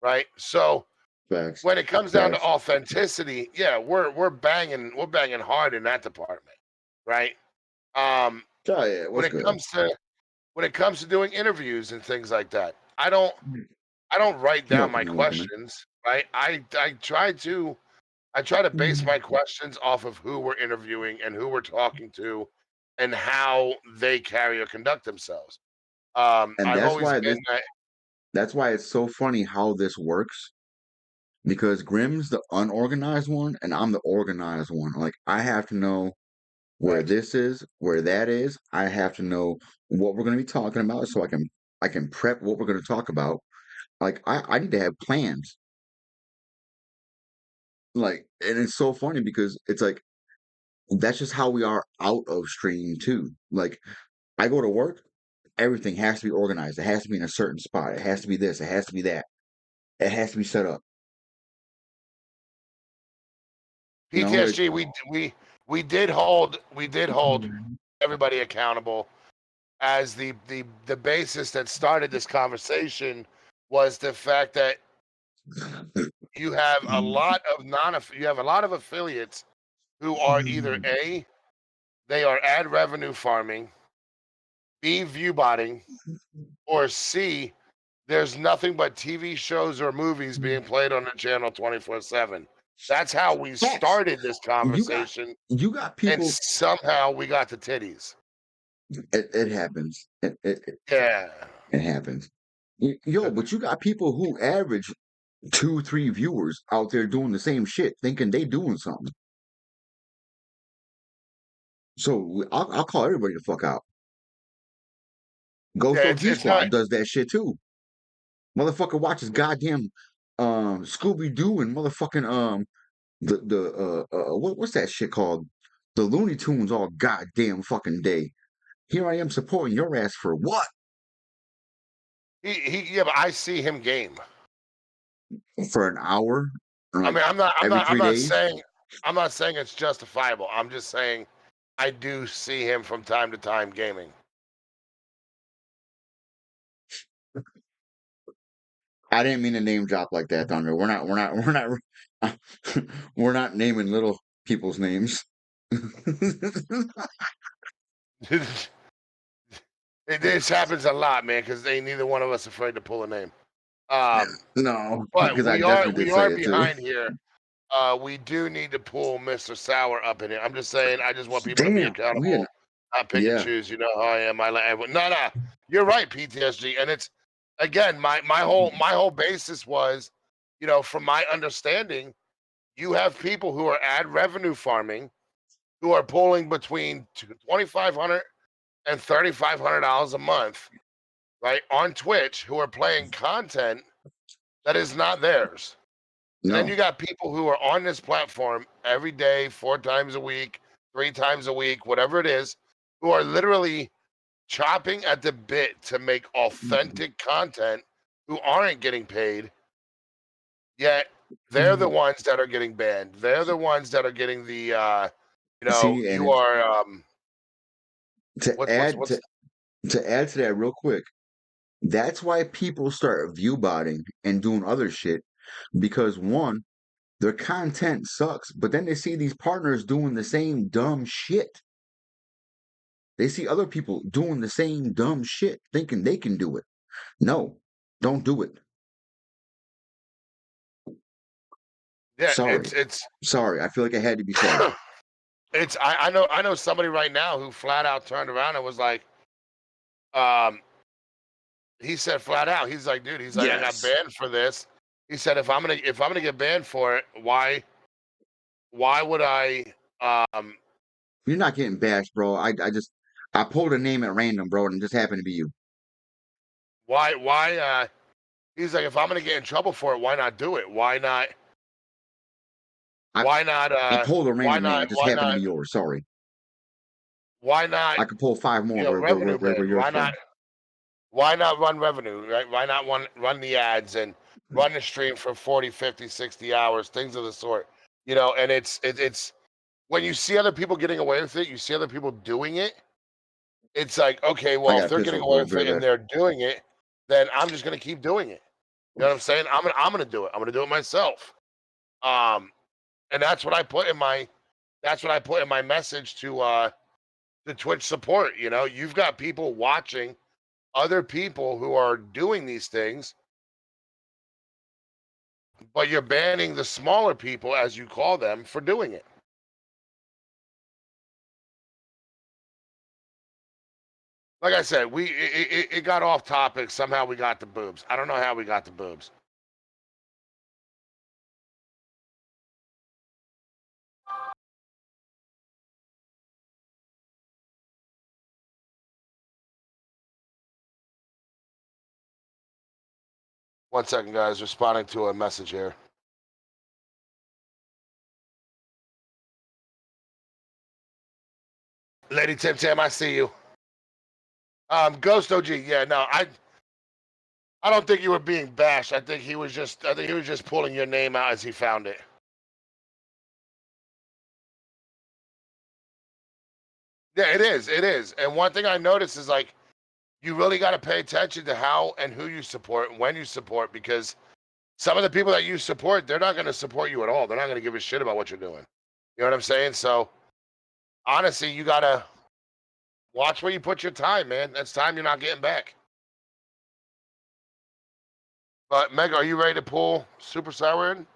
Right. So Facts. when it comes down to Facts. authenticity, yeah, we're banging hard in that department, right? Um, Oh yeah, when what's it good? comes to doing interviews and things like that, I don't write down my Welcome in, welcome in. questions, right? I try to base my questions off of who we're interviewing and who we're talking to, and how they carry or conduct themselves. And I've always been that. that's why it's so funny how this works. Because Grimm's the unorganized one and I'm the organized one. Like I have to know where Right. this is, where that is. I have to know what we're gonna be talking about so I can prep what we're gonna talk about. Like I need to have plans. Like, and it's so funny because it's like that's just how we are out of stream too. Like I go to work, everything has to be organized. It has to be in a certain spot. It has to be this. It has to be that. It has to be set up. You know, like PTSG. We did hold everybody accountable, as the basis that started this conversation was the fact that you have a lot of affiliates who are either A, they are ad revenue farming, B, view botting, or C, there's nothing but TV shows or movies being played on the channel 24/7. That's how we facts. started this You got conversation, you got and people. somehow we got the titties. It happens. Yeah. It happens. Yo, but you got people who average two, three viewers out there doing the same shit, thinking they doing something. So I'll call everybody the fuck out. Ghost Yeah, OG it's not. Squad does that shit too. Motherfucker watches goddamn Scooby Doo and motherfucking what's that shit called? The Looney Tunes all goddamn fucking day. Here I am supporting your ass for what? Yeah, but I see him game. For an hour? I Like mean, I'm not I'm every not I'm three not days? saying I'm not saying it's justifiable. I'm just saying I do see him from time to time gaming. I didn't mean to name drop like that, Thunder. We're not we're not naming little people's names. This happens a lot, man, because ain't neither one of us afraid to pull a name. No, But because I definitely did say we are it too. behind here. We do need to pull Mr. Sour up in here. I'm just saying, I just want people to be Damn. Oh, yeah. accountable. Not pick and Yeah. choose. You know how I am. I let everyone. No. You're right, PTSG. And it's again, my whole basis was, from my understanding, you have people who are ad revenue farming, who are pulling between $2,500 and $3,500 a month, right, on Twitch, who are playing content that is not theirs. And then No. you got people who are on this platform every day, 4 times a week, 3 times a week, whatever it is, who are literally chopping at the bit to make authentic content, who aren't getting paid, yet they're the ones that are getting banned. They're the ones that are getting the See, and you are to add what's to that real quick, that's why people start view botting and doing other shit because one, their content sucks, but then they see these partners doing the same dumb shit. They see other people doing the same dumb shit, thinking they can do it. No, don't do it. yeah, Sorry. it's Sorry. I feel like it had to be said. it's I know somebody right now who flat out turned around and was like, um, he said flat out, he's like, dude, he's like, I got Yes. banned for this. He said, if I'm gonna get banned for it, why would I um You're not getting bashed, bro. I pulled a name at random, bro, and it just happened to be you. why he's like, if I'm gonna get in trouble for it, why not do it? I Why not I pulled a random name. It just happened to be yours. Sorry. why not I could pull five more revenue where band? yours from. Why not run revenue, right? Why not run the ads and run the stream for 40, 50, 60 hours, things of the sort. And it's when you see other people getting away with it, you see other people doing it, it's like, okay, I well, if got they're pissed getting off a away little with bit it of and that. they're doing it, then I'm just gonna keep doing it. You know what I'm saying? I'm gonna do it. I'm gonna do it myself. Um, and that's what I put in my message to the Twitch support. You've got people watching other people who are doing these things, but you're banning the smaller people, as you call them, for doing it. Like I said, it got off topic. Somehow we got the boobs. I don't know how we got the boobs. One second, guys. Responding to a message here. Lady Tim Tam, I see you. Ghost OG. Yeah, no, I don't think you were being bashed. I think he was just pulling your name out as he found it. Yeah, it is. It is. And one thing I noticed is like you really got to pay attention to how and who you support and when you support, because some of the people that you support, they're not going to support you at all. They're not going to give a shit about what you're doing. You know what I'm saying? So honestly, you got to watch where you put your time, man. That's time you're not getting back. But Mega, are you ready to pull Super Sour in?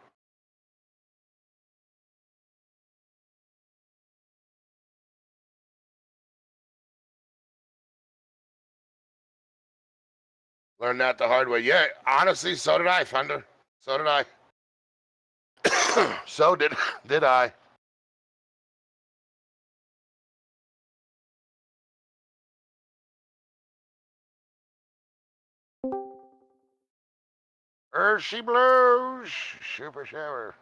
Learned that the hard way. Yeah, honestly, so did I, Thunder. So did I. So did I. She blows. Super shower.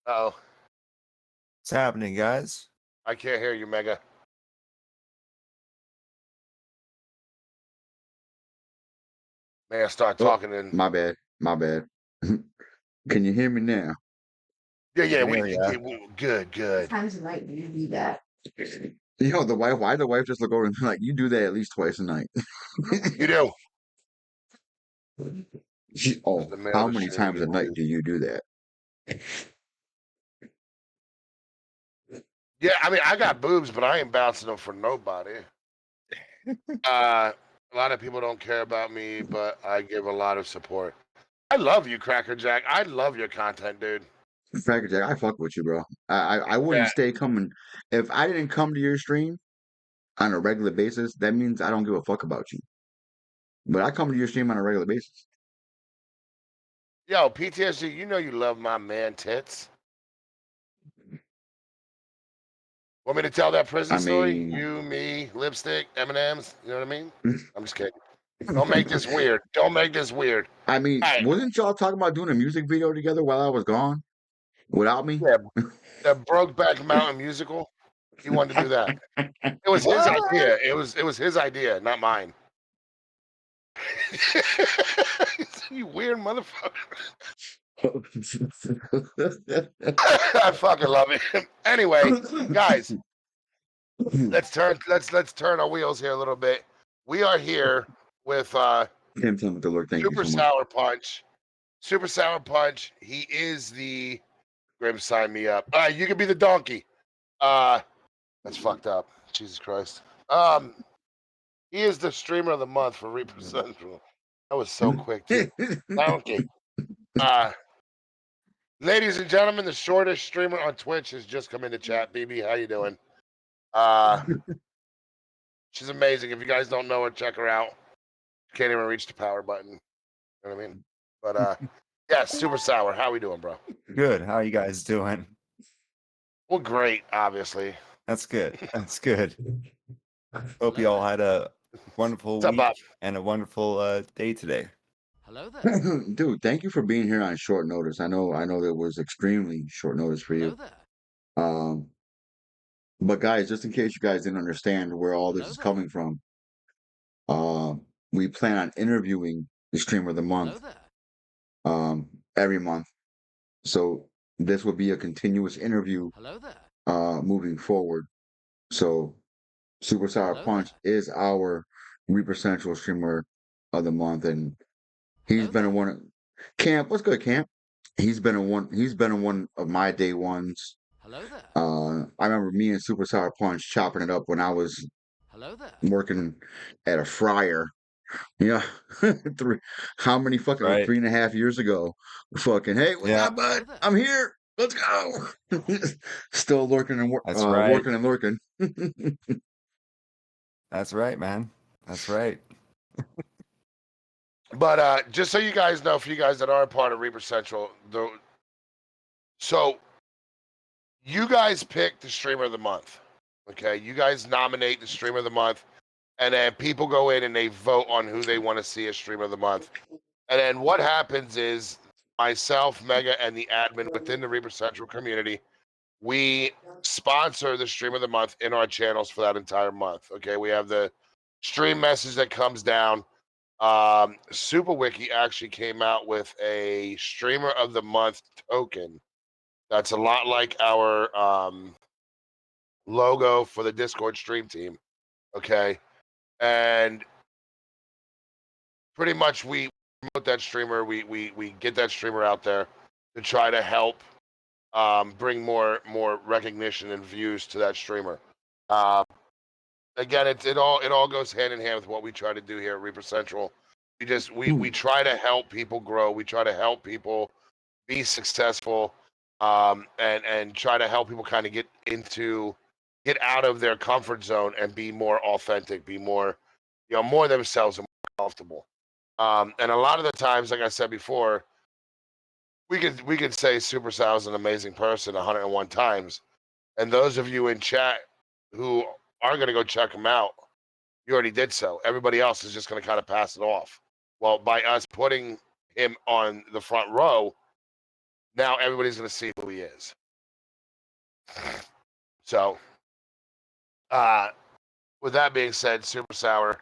Oh, What's happening, guys? I can't hear you, Mega. May I start Oh, talking in? my bad. My bad. Can you hear me now? Yeah, can hear ya. Good. Times a night do you do that? Yo, why the wife just look over and be like, you do that at least twice a night. You do. Oh, The male how to many stream times a you night use. do you do that? Yeah, I mean, I got boobs, but I ain't bouncing them for nobody. A lot of people don't care about me, but I give a lot of support. I love you, Cracker Jack. I love your content, dude. Cracker Jack, I fuck with you, bro. I wouldn't Yeah, stay coming if I didn't come to your stream on a regular basis. That means I don't give a fuck about you. But I come to your stream on a regular basis. yo, PTSD, you know you love my man tits. Want me to tell that prison I story? mean, You, me, lipstick, M&Ms. You know what I mean? I'm just kidding. Don't make this weird. Don't make this weird. All right. wasn't y'all talking about doing a music video together while I was gone without me? Yeah, the Brokeback Mountain musical. He wanted to do that. It was his What? idea. It was his idea, not mine. You weird motherfucker. I fucking love it. Anyway, guys, let's turn our wheels here a little bit. We are here with Tim with the Lord, thank you Super so much. Sour Punch. Super Sour Punch. He is the Grim. Sign me up. You can be the donkey. That's fucked up. Jesus Christ. He is the streamer of the month for Reaper Central. That was so quick too. Donkey. Ladies and gentlemen, the shortest streamer on Twitch has just come into chat. BB, how you doing? She's amazing. If you guys don't know her, check her out. Can't even reach the power button. You know what I mean? But yeah, Super Sour. How we doing, bro? Good. How you guys doing? Well, great, obviously. That's good. That's good. Hope you all had a wonderful What's up, week Bob? and a wonderful day today. Hello there. Dude, thank you for being here on short notice. I know that was extremely short notice for Hello you. there. But guys, just in case you guys didn't understand where all this Hello is there. coming from, we plan on interviewing the streamer of the Hello month there. every month. So this will be a continuous interview Hello there. moving forward. So Super Sour Hello Punch is our Reaper Central streamer of the month, and he's Hello been in there. one. Camp, what's good, Camp? He's been in one. He's been in one of my day ones. Hello there. I remember me and Super Sour Punch chopping it up when I was Hello there. working at a fryer. Yeah, how many fucking Right. 3.5 years ago? Fucking hey, what's Yeah. up, bud? Hello there. I'm here. Let's go. Still lurking and That's right. working and lurking. That's right, man. That's right. But just so you guys know, for you guys that are a part of Reaper Central, so you guys pick the streamer of the month. Okay, you guys nominate the streamer of the month, and then people go in and they vote on who they want to see as streamer of the month. And then what happens is myself, Mega, and the admin within the Reaper Central community, we sponsor the stream of the month in our channels for that entire month. Okay, we have the stream message that comes down. Super Wiki actually came out with a streamer of the month token that's a lot like our logo for the Discord stream team. Okay, and pretty much we promote that streamer. We get that streamer out there to try to help bring more recognition and views to that streamer. Again, it all goes hand in hand with what we try to do here at Reaper Central. We try to help people grow. We try to help people be successful, and try to help people kind of get out of their comfort zone and be more authentic, be more, more themselves and more comfortable. And a lot of the times, like I said before, we could say Super Sal is an amazing person 101 times, and those of you in chat who are going to go check him out, you already did so. Everybody else is just going to kind of pass it off. Well, by us putting him on the front row, now everybody's going to see who he is. So, with that being said, Super Sour,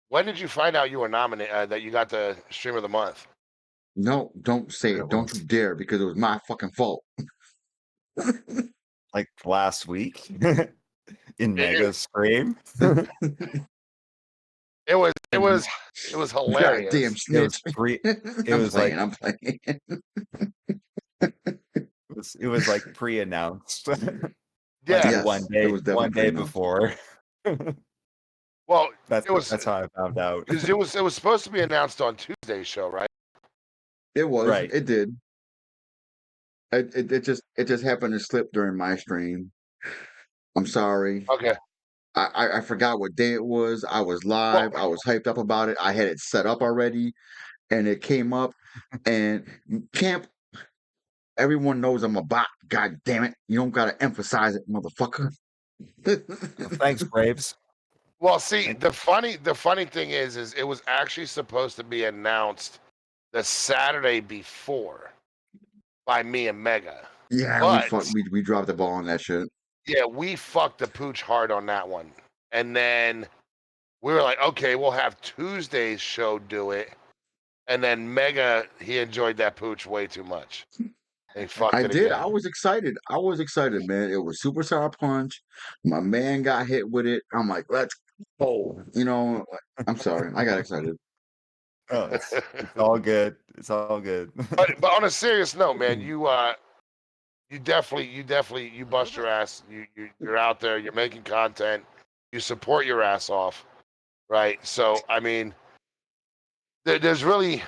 when did you find out you were nominated, that you got the stream of the month? No, don't say it. Don't you dare, because it was my fucking fault. Like last week in Mega Scream. It was It was hilarious. Goddamn It snitch. was pre. It I'm was playing. like I'm playing. it was like pre-announced. Like Yeah. Yes, it was definitely one day pre-announced. before. Well, That's how I found out. because it was supposed to be announced on Tuesday's show, right? It was. Right. It did. It just happened to slip during my stream. I'm sorry. Okay. I forgot what day it was. I was Well, live. I was hyped up about it. I had it set up already, and it came up. And Camp, everyone knows I'm a bot. God damn it! You don't gotta emphasize it, motherfucker. Well, thanks, Braves. well, see, Thank- the funny thing is it was actually supposed to be announced the Saturday before by me and Mega. Yeah, But we dropped the ball on that shit. yeah, we fucked the pooch hard on that one. And then we were like, okay, we'll have Tuesday's show do it. And then Mega, he enjoyed that pooch way too much. And he fucked I it did. again. I was excited. I was excited, man. It was Super Sour Punch. My man got hit with it. I'm like, let's go. You know, I'm sorry. I got excited. Oh, it's all good. It's all good. but on a serious note, man, you definitely you bust your ass. You're out there, you're making content, you support your ass off, right? So I mean, there's really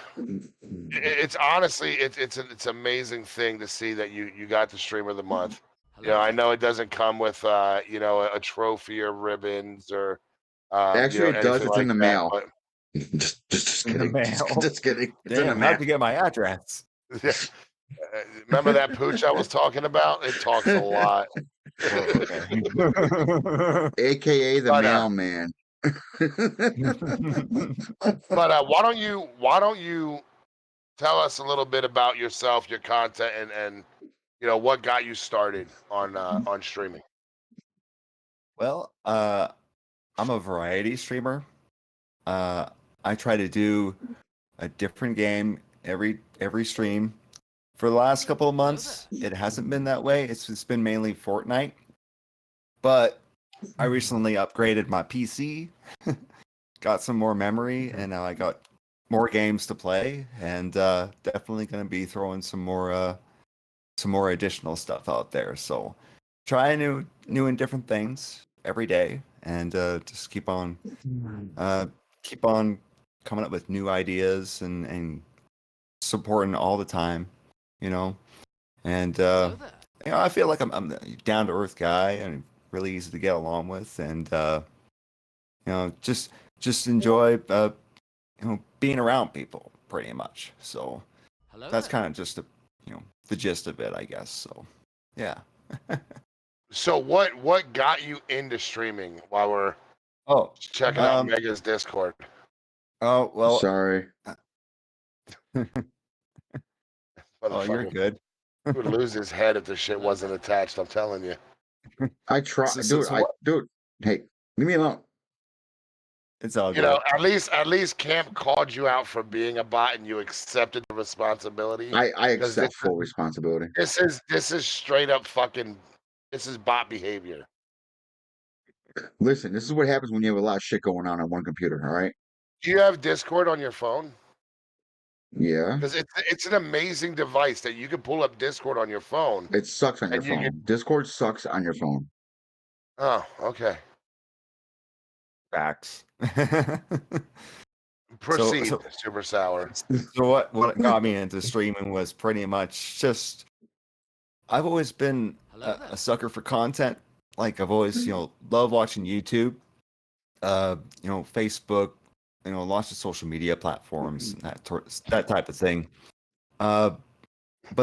it's honestly it's an amazing thing to see that you got the streamer of the month. You know, I know it doesn't come with you know, a trophy or ribbons or you Actually, know, it does. anything It's in like the that, mail. but Just In the kidding. mail. Just kidding. It's in the Damn, mail. how'd you get my address? remember that pooch I was talking about? It talks a lot. Oh, okay. AKA the But, mailman. but why don't you tell us a little bit about yourself, your content, and you know what got you started on streaming? Well, I'm a variety streamer. I try to do a different game every stream. For the last couple of months, it hasn't been that way. It's been mainly Fortnite. But I recently upgraded my PC, got some more memory, and now I got more games to play, and definitely going to be throwing some more additional stuff out there. So try new and different things every day, and just keep on coming up with new ideas and supporting all the time, you know. And you know, I feel like I'm a down to earth guy and really easy to get along with, and you know, just enjoy you know, being around people pretty much. So that's kind of just the gist of it, I guess. So yeah. So what got you into streaming while we're checking out Mega's Discord? Oh well. Sorry. Oh, you're good. He would lose his head if the shit wasn't attached. I'm telling you. I try, dude. Dude. Hey, leave me alone. It's all You good. know, at least Camp called you out for being a bot and you accepted the responsibility. I accept full responsibility. This is straight up fucking. This is bot behavior. Listen, this is what happens when you have a lot of shit going on one computer. All right. Do you have Discord on your phone? Yeah. Because it's an amazing device that you can pull up Discord on your phone. It sucks on your phone. Discord sucks on your phone. Oh, okay. Facts. Proceed, Super Sour. So what got me into streaming was pretty much just I've always been a sucker for content. Like I've always, you know, love watching YouTube, you know, Facebook, you know, lots of social media platforms, that type of thing. But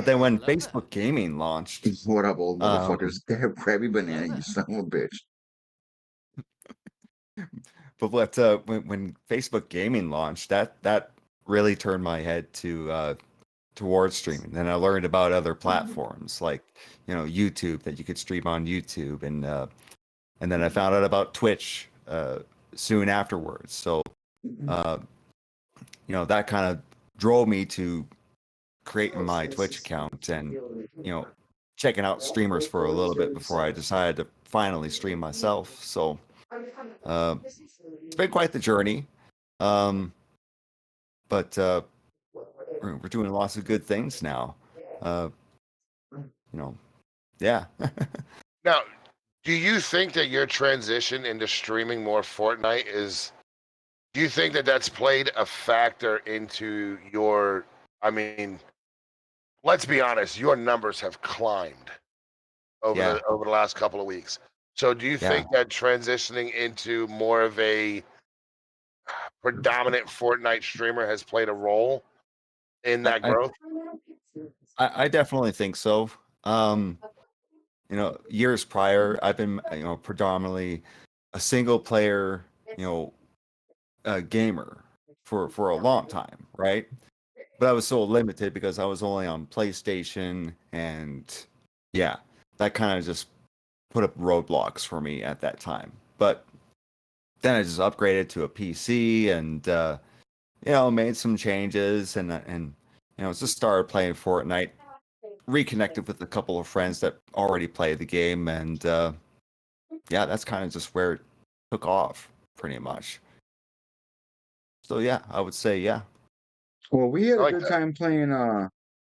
then when Facebook Gaming launched, what up, old motherfuckers? Damn, crabby banana, you son of a bitch. But when Facebook Gaming launched, that really turned my head to towards streaming. Then I learned about other platforms like, you know, YouTube, that you could stream on YouTube, and then I found out about Twitch soon afterwards. So you know, that kind of drove me to creating my Twitch account and, you know, checking out streamers for a little bit before I decided to finally stream myself. So it's been quite the journey. Um, but we're doing lots of good things now. You know, yeah. Now, do you think that your transition into streaming more Fortnite is? Do you think that that's played a factor into your? I mean, let's be honest. Your numbers have climbed Yeah. over the last couple of weeks. So, do you Yeah. think that transitioning into more of a predominant Fortnite streamer has played a role in I, that I growth? I definitely think so. Years prior, I've been, predominantly a single player, gamer for a long time, right? But I was so limited because I was only on PlayStation, and yeah, that kind of just put up roadblocks for me at that time. But then I just upgraded to a PC and made some changes and just started playing Fortnite, reconnected with a couple of friends that already play the game, and yeah, that's kind of just where it took off pretty much. So yeah, I would say yeah. Well, we had I a like good that. time playing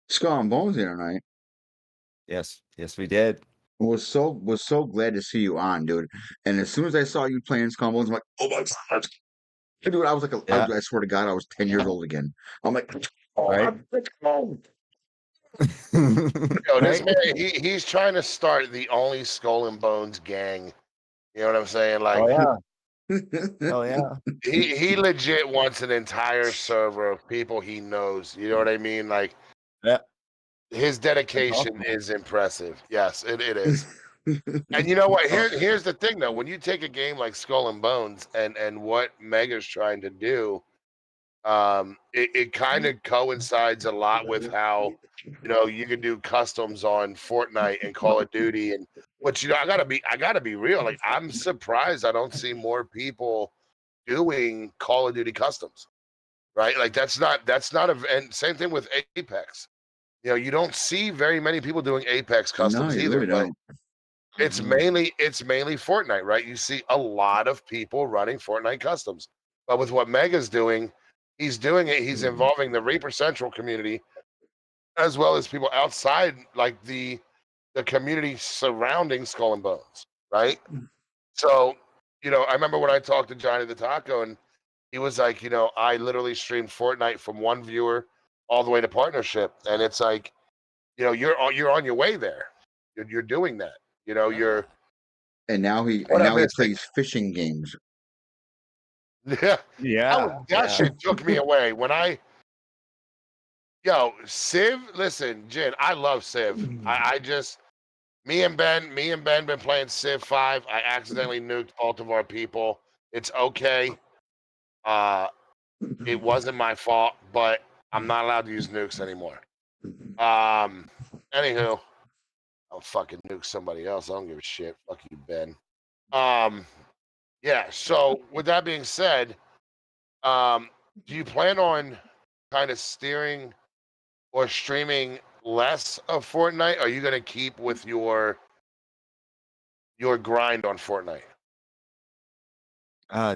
Skull and Bones the other night. Yes, we did. Was so glad to see you on, dude. And as soon as I saw you playing Skull and Bones, I'm like, oh my god, dude! I was like, Yeah, I swear to God, I was 10 years old again. I'm like, oh, right. let's go. Yo, this Right? man, he's trying to start the only Skull and Bones gang. You know what I'm saying? Oh Like yeah. Oh yeah. he legit wants an entire server of people he knows. You know what I mean? Like Yeah. his That's dedication awesome. is impressive. Yes, it is. And you know what? Oh, Here's the thing though. When you take a game like Skull and Bones and what Mega's trying to do, it kind of coincides a lot with how you can do customs on Fortnite and Call of Duty. And but I gotta be real. Like I'm surprised I don't see more people doing Call of Duty customs, right? Like that's not a, and same thing with Apex. You don't see very many people doing Apex No, customs you either, really but don't. it's mainly Fortnite, right? You see a lot of people running Fortnite customs. But with what Mega's doing, he's doing it, he's involving the Reaper Central community as well as people outside like the community surrounding Skull and Bones, right? So, I remember when I talked to Johnny the Taco and he was like, I literally streamed Fortnite from one viewer all the way to partnership. And it's like, you're on your way there. You're doing that. You're And now he what I'm missing. plays fishing games. Yeah, yeah. that Yeah. shit took me away when Civ. Listen, Jin, I love Civ. I just me and Ben been playing Civ 5. I accidentally nuked both of our people. It's okay. Uh, it wasn't my fault, but I'm not allowed to use nukes anymore. Um, Anywho, I'll fucking nuke somebody else. I don't give a shit. Fuck you, Ben. Um, yeah. So with that being said, do you plan on kind of steering or streaming less of Fortnite? Are you going to keep with your grind on Fortnite?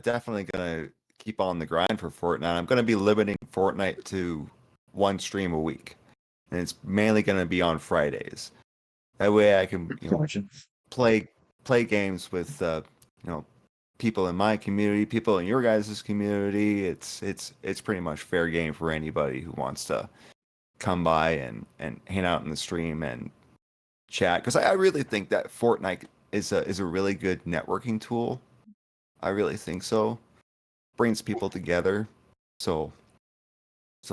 Definitely gonna keep on the grind for Fortnite. I'm gonna be limiting Fortnite to one stream a week, and it's mainly gonna be on Fridays. That way, I can play games with people in my community, people in your guys' community. It's pretty much fair game for anybody who wants to come by and hang out in the stream and chat. Because I really think that Fortnite is a really good networking tool. I really think so. Brings people together. So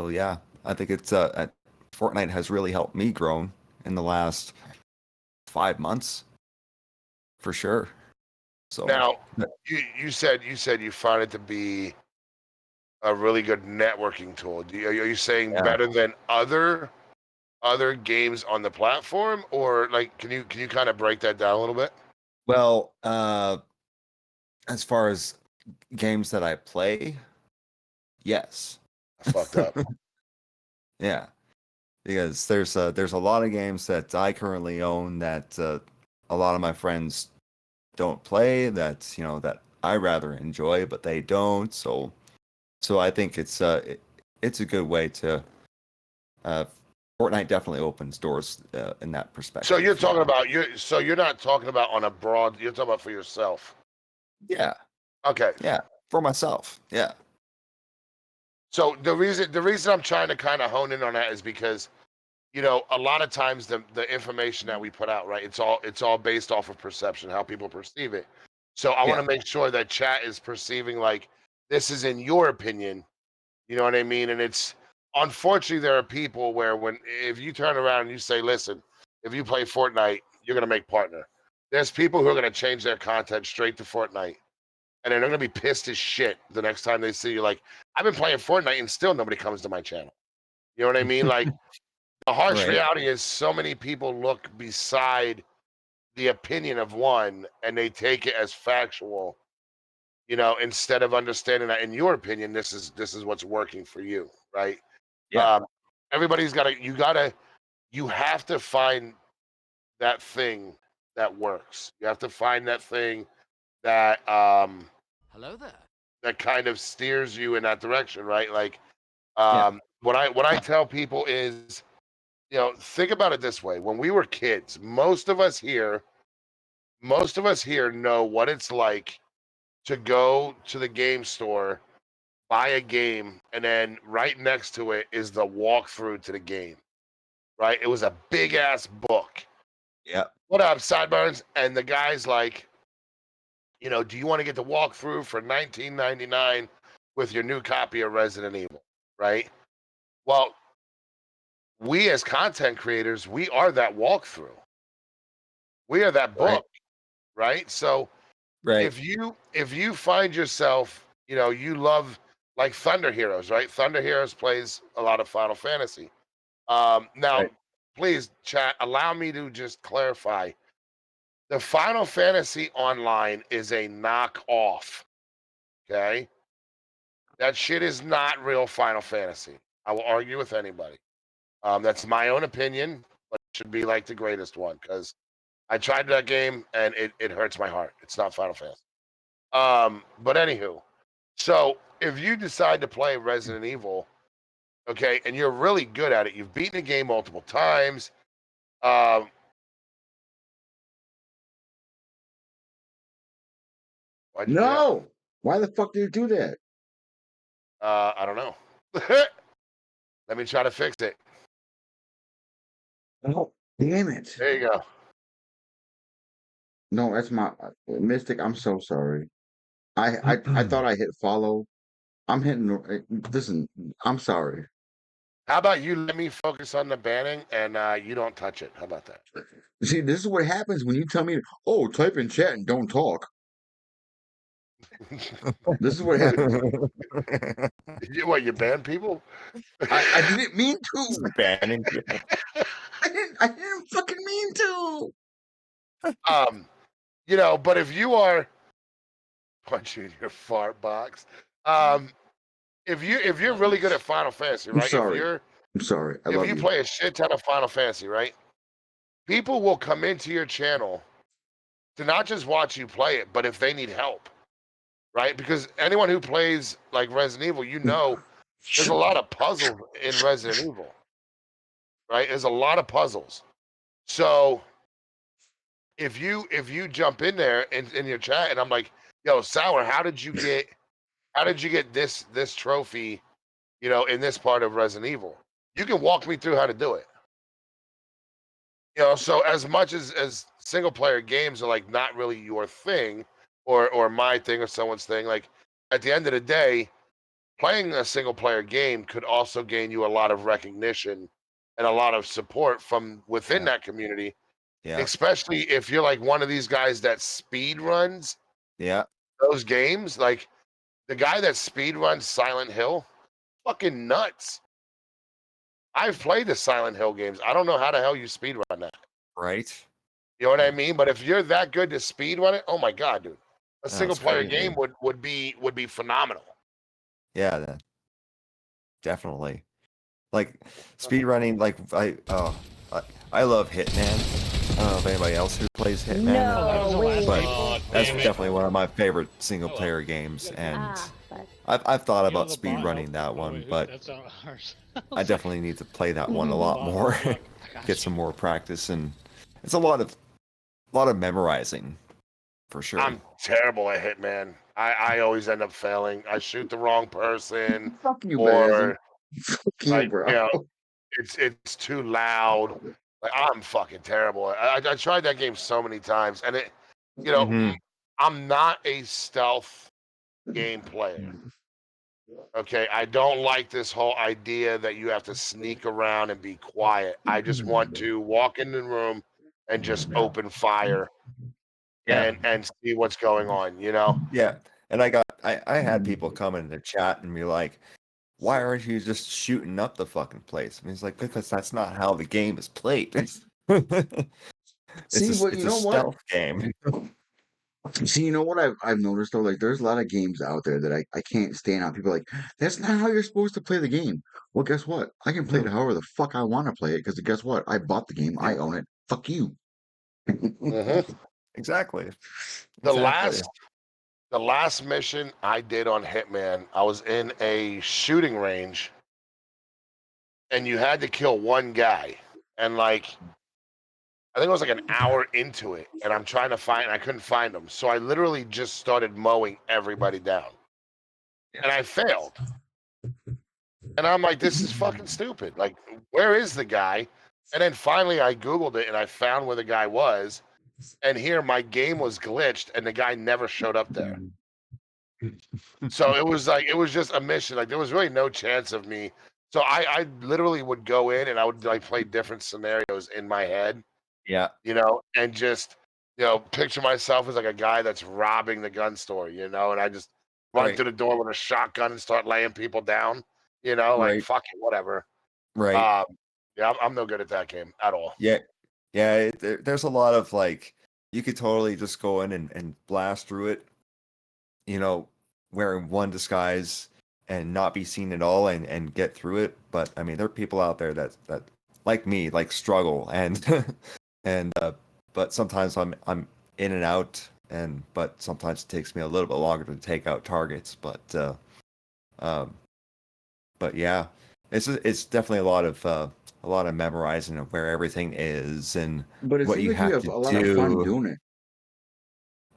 yeah, I think Fortnite has really helped me grow in the last 5 months for sure. So Now, you said you find it to be a really good networking tool. Are you saying yeah. better than other games on the platform, or like can you kind of break that down a little bit? Well, as far as games that I play, yes. I fucked up. Yeah, because there's a lot of games that I currently own that a lot of my friends don't play, that that I rather enjoy but they don't. So So I think it's a good way to. Fortnite definitely opens doors in that perspective. So you're talking about you're not talking about on a broad. You're talking about for yourself. Yeah. Okay. Yeah. For myself. Yeah. So the reason I'm trying to kind of hone in on that is because, a lot of times the information that we put out, right? It's all based off of perception, how people perceive it. So I want to make sure that chat is perceiving like this is in your opinion. You know what I mean? And it's unfortunately there are people where if you turn around and you say, listen, if you play Fortnite, you're gonna make partner. There's people who are gonna change their content straight to Fortnite. And they're gonna be pissed as shit the next time they see you. Like, I've been playing Fortnite and still nobody comes to my channel. You know what I mean? Like the harsh Right. reality is so many people look beside the opinion of one and they take it as factual, instead of understanding that in your opinion, this is what's working for you, right? Yeah. Everybody's you have to find that thing that works. You have to find that thing that Hello there. that kind of steers you in that direction, right? Like Yeah. what I tell people is, think about it this way. When we were kids, most of us here know what it's like to go to the game store, buy a game, and then right next to it is the walkthrough to the game. Right? It was a big ass book. Yeah. What up, Sideburns? And the guy's like, do you want to get the walkthrough for $19.99 with your new copy of Resident Evil? Right? Well, we as content creators, we are that walkthrough. We are that book, right? So Right. if you find yourself, you love like Thunder Heroes, right? Thunder Heroes plays a lot of Final Fantasy. Now, Right. please, chat, allow me to just clarify. The Final Fantasy Online is a knockoff. Okay? That shit is not real Final Fantasy. I will argue with anybody. That's my own opinion, but it should be like the greatest one because I tried that game and it hurts my heart. It's not Final Fantasy. But anywho, so if you decide to play Resident Evil, okay, and you're really good at it, you've beaten the game multiple times. Why'd you do that? No. Why the fuck did you do that? I don't know. Let me try to fix it. Oh, damn it. There you go. No, that's my Mystic. I'm so sorry. I thought I hit follow. I'm hitting. Listen, I'm sorry. How about you let me focus on the banning and you don't touch it? How about that? See, this is what happens when you tell me, "Oh, type in chat and don't talk." This is what happens. What, you ban people? I didn't mean to. Banning people. I didn't fucking mean to. But if you are punch you in your fart box, if you're really good at Final Fantasy, I'm right? sorry. I'm sorry. I love If you you. play a shit ton of Final Fantasy, right? People will come into your channel to not just watch you play it, but if they need help, right? Because anyone who plays like Resident Evil, there's a lot of puzzles in Resident Evil, right? There's a lot of puzzles. So if you jump in there in your chat and I'm like, yo, Sour, how did you get this trophy, in this part of Resident Evil? You can walk me through how to do it. So as much as single player games are like not really your thing or my thing or someone's thing, like at the end of the day, playing a single player game could also gain you a lot of recognition and a lot of support from within that community. Yeah. Especially if you're like one of these guys that speed runs Yeah. those games. Like the guy that speed runs Silent Hill, fucking nuts. I've played the Silent Hill games. I don't know how the hell you speed run that. Right. You know what I mean? But if you're that good to speed run it, oh my god, dude. A single That's player crazy. game would be phenomenal. Yeah. Definitely. Like speedrunning. Like I love Hitman. I don't know if anybody else who plays Hitman. No, wait. But that's definitely one of my favorite single player games, and I've thought You know, about the speed bot- running that oh, one, wait, but that's not ours. I definitely need to play that one a The lot bot- more, look, I got get you. some more practice, and it's a lot of memorizing for sure. I'm terrible at Hitman. I always end up failing. I shoot the wrong person, Fuck you, Bazzy. or Fuck you, like bro. you know, it's too loud. Like I'm fucking terrible. I tried that game so many times, and it, you know, Mhm. I'm not a stealth game player. Okay, I don't like this whole idea that you have to sneak around and be quiet. I just want to walk in the room and just open fire Yeah, and see what's going on, you know? yeah. And I had people come in the chat and be like, "Why aren't you just shooting up the fucking place?" And he's like, "Because that's not how the game is played. See, but It's you a know what? stealth game." See, you know what I've noticed though? Like, there's a lot of games out there that I can't stand out. People are like, that's not how you're supposed to play the game. Well, guess what? I can play it however the fuck I want to play it because guess what? I bought the game. I Yeah, own it. Fuck you. Mhm. exactly. The Exactly. last mission I did on Hitman, I was in a shooting range and you had to kill one guy. And like I think it was like an hour into it, and I couldn't find him. So I literally just started mowing everybody down. And I failed. And I'm like, this is fucking stupid. Like, where is the guy? And then finally I Googled it and I found where the guy was. And here my game was glitched and the guy never showed up there. So it was like it was just a mission. Like there was really no chance of me. So I literally would go in and I would like play different scenarios in my head, Yeah. you know, and just picture myself as like a guy that's robbing the gun store, you know, and I just run Right. through the door with a shotgun and start laying people down, you know, like Right. fuck it, whatever. Right. Um, yeah, I'm no good at that game at all. Yeah. Yeah. There's a lot of like you could totally just go in and blast through it, wearing one disguise and not be seen at all and get through it. But I mean, there are people out there that like me, like struggle and and but sometimes I'm in and out but sometimes it takes me a little bit longer to take out targets. Um but yeah, it's definitely a lot of memorizing of where everything is and But it what seems you like you have have to a lot of fun do. doing it.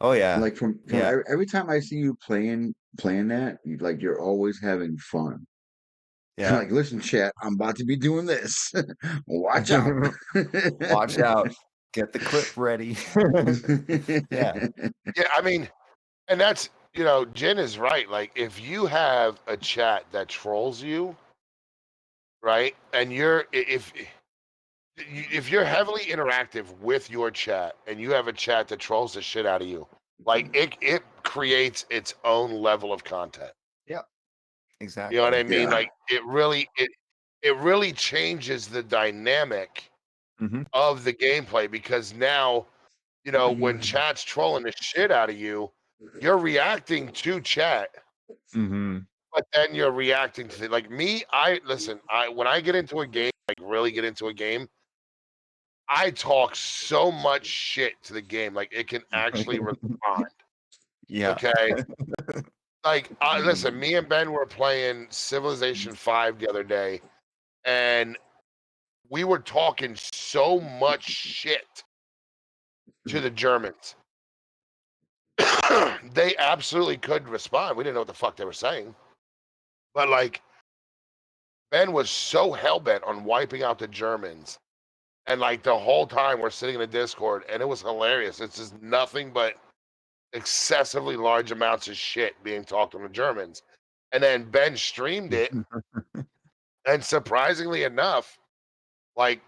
Oh yeah. Like from Yeah. every time I see you playing that, like you're always having fun. Yeah. Like, listen, chat, I'm about to be doing this. Watch out. Watch out. Get the clip ready. Yeah. Yeah, I mean, and that's Jen is right. Like if you have a chat that trolls you, right, and if you're heavily interactive with your chat and you have a chat that trolls the shit out of you, like it creates its own level of content. Yep. You know what Exactly. I mean? Yeah. Like it really changes the dynamic Mm-hmm. of the gameplay because now, when chat's trolling the shit out of you, you're reacting to chat, Mm-hmm. but then you're reacting to like me. I listen. When I get into a game, like really get into a game, I talk so much shit to the game, like it can actually respond. Yeah. Okay, like listen. Me and Ben were playing Civilization 5 the other day, and we were talking so much shit to the Germans. They absolutely couldn't respond. We didn't know what the fuck they were saying. But like Ben was so hell bent on wiping out the Germans. And like the whole time we're sitting in a Discord and it was hilarious. It's just nothing but excessively large amounts of shit being talked to the Germans. And then Ben streamed it, and surprisingly enough, like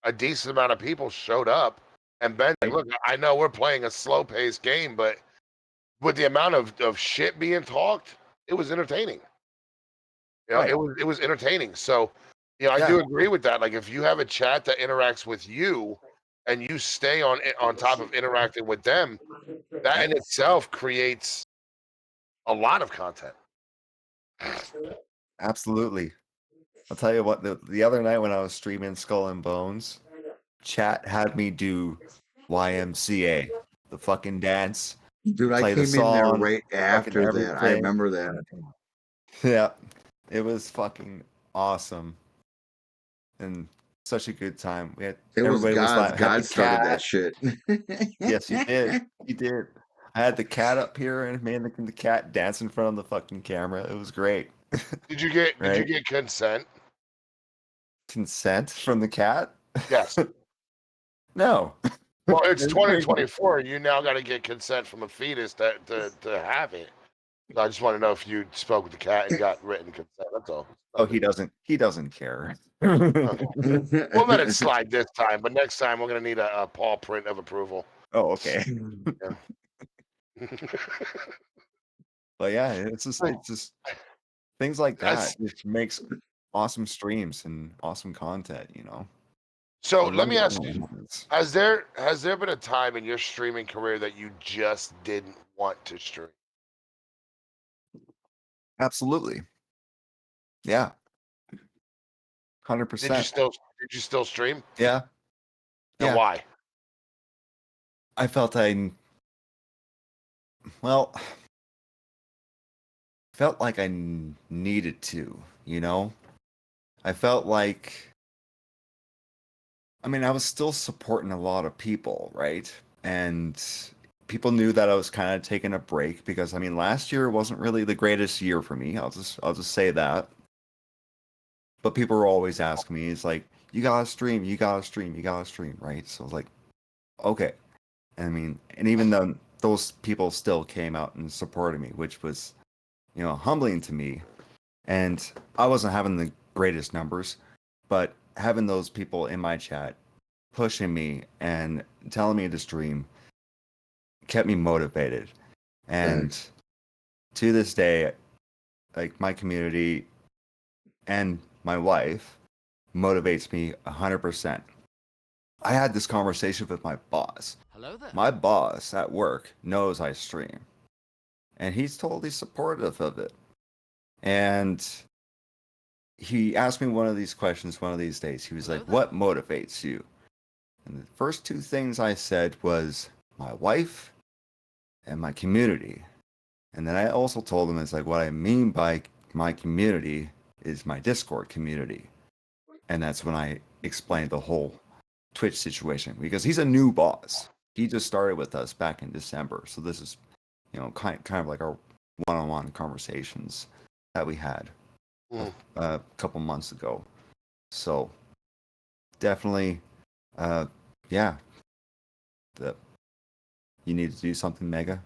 a decent amount of people showed up. And Ben's like, look, I know we're playing a slow paced game, but with the amount of shit being talked, it was entertaining. Right. It was entertaining. So, I Yeah. do agree with that. Like if you have a chat that interacts with you and you stay on top of interacting with them, that in itself creates a lot of content. Absolutely. I'll tell you what, the other night when I was streaming Skull and Bones, chat had me do YMCA, the fucking dance. Dude, I play the came in there song, right fucking after that. I everything. remember that. Yeah, it was fucking awesome and such a good time. We had It was everybody was God. like had the God started that cat. shit. Yes, you did. You did. I had the cat up here and made the cat dance in front of the fucking camera. It was great, Did you get right? consent? Consent from the cat? Yes. No. Well, it's It's very- 2024. You now got to get consent from a fetus to have it. So I just want to know if you spoke with the cat and got written consent. That's all. Oh, he doesn't. He doesn't care. We'll let it slide this time, but next time we're gonna need a paw print of approval. Oh, okay. Yeah. But yeah, it's just things like that. That's- It makes awesome streams and awesome content. so I let love me it ask when it you: happens. has there been a time in your streaming career that you just didn't want to stream? Absolutely. Yeah. Did you 100%. still stream? Yeah. And Yeah. why? I felt well, felt like needed to. I felt like, I mean, I was still supporting a lot of people, right? And people knew that I was kind of taking a break because, I mean, last year wasn't really the greatest year for me. I'll just say that. But people were always asking me, it's like, you gotta stream, you gotta stream, you gotta stream, right? So I was like, okay. I mean, and even though those people still came out and supported me, which was, humbling to me. And I wasn't having the greatest numbers, but having those people in my chat pushing me and telling me to stream kept me motivated. And to this day, like my community and my wife motivates me 100%. I had this conversation with my boss. Hello there. My boss at work knows I stream, and he's totally supportive of it. And he asked me one of these questions one of these days. He was Hello like, there. "What motivates you?" And the first two things I said was my wife and my community. And then I also told him, it's like, what I mean by my community is my Discord community. And that's when I explained the whole Twitch situation, because he's a new boss. He just started with us back in December. So this is, kind of like our one-on-one conversations that we had Mm. a couple months ago. So definitely, yeah, you need to do something, Mega.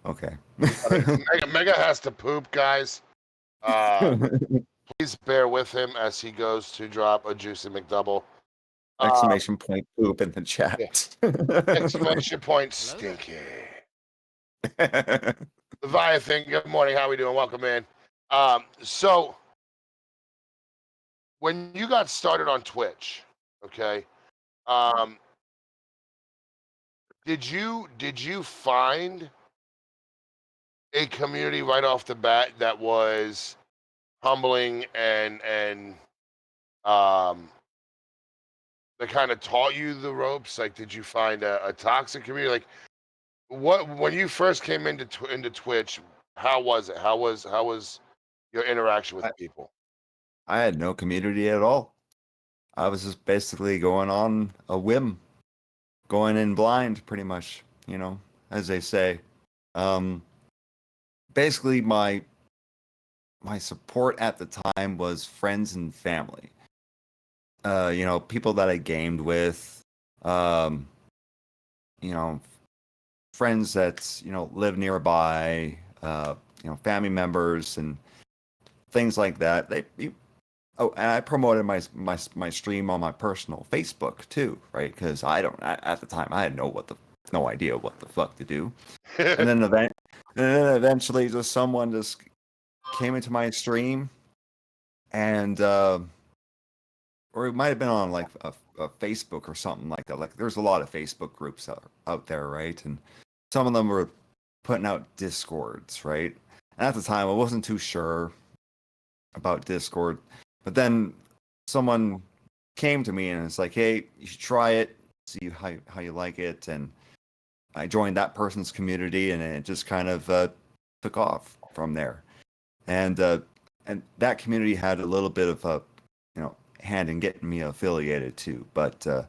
Okay. Mega has to poop, guys. Please bear with him as he goes to drop a juicy McDouble. Exclamation point poop in the chat. Exclamation point Hello there. stinky. Leviathan, good morning. How we doing? Welcome in. So when you got started on Twitch, okay, um, did you find a community right off the bat that was humbling and um that kind of taught you the ropes? Like, did you find a toxic community? Like, what when you first came into Twitch? How was it? How was your interaction with I, people? I had no community at all. I was just basically going on a whim, going in blind, pretty much, as they say. Um, Basically, my support at the time was friends and family. People that I gamed with, um, you know, friends that live nearby, family members and things like that. Oh, and I promoted my stream on my personal Facebook too, right? Because at the time I had no idea what the fuck to do. And then eventually just someone just came into my stream, and or it might have been on like a Facebook or something like that. Like there's a lot of Facebook groups out there, right? And some of them were putting out Discords, right? And at the time I wasn't too sure about Discord, but then someone came to me and it's like, hey, you should try it, see how you like it. And I joined that person's community, and it just kind of took off from there. And that community had a little bit of a hand in getting me affiliated too. But a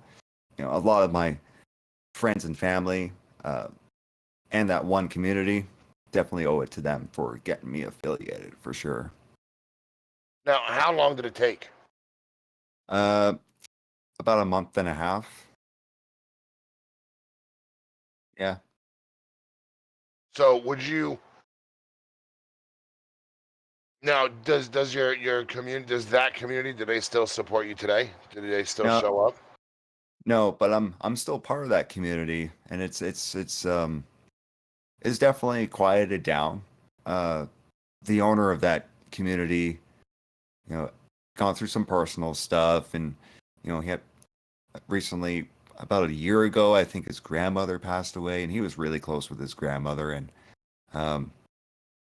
lot of my friends and family and that one community definitely owe it to them for getting me affiliated for sure. Now, how long did it take? About a month and a half. Yeah. So would you now does your community, does that community, do they still support you today? Do they still No, show up? no, but I'm still part of that community, and it's definitely quieted down. The owner of that community, gone through some personal stuff, and he had recently, about a year ago, I think his grandmother passed away, and he was really close with his grandmother, and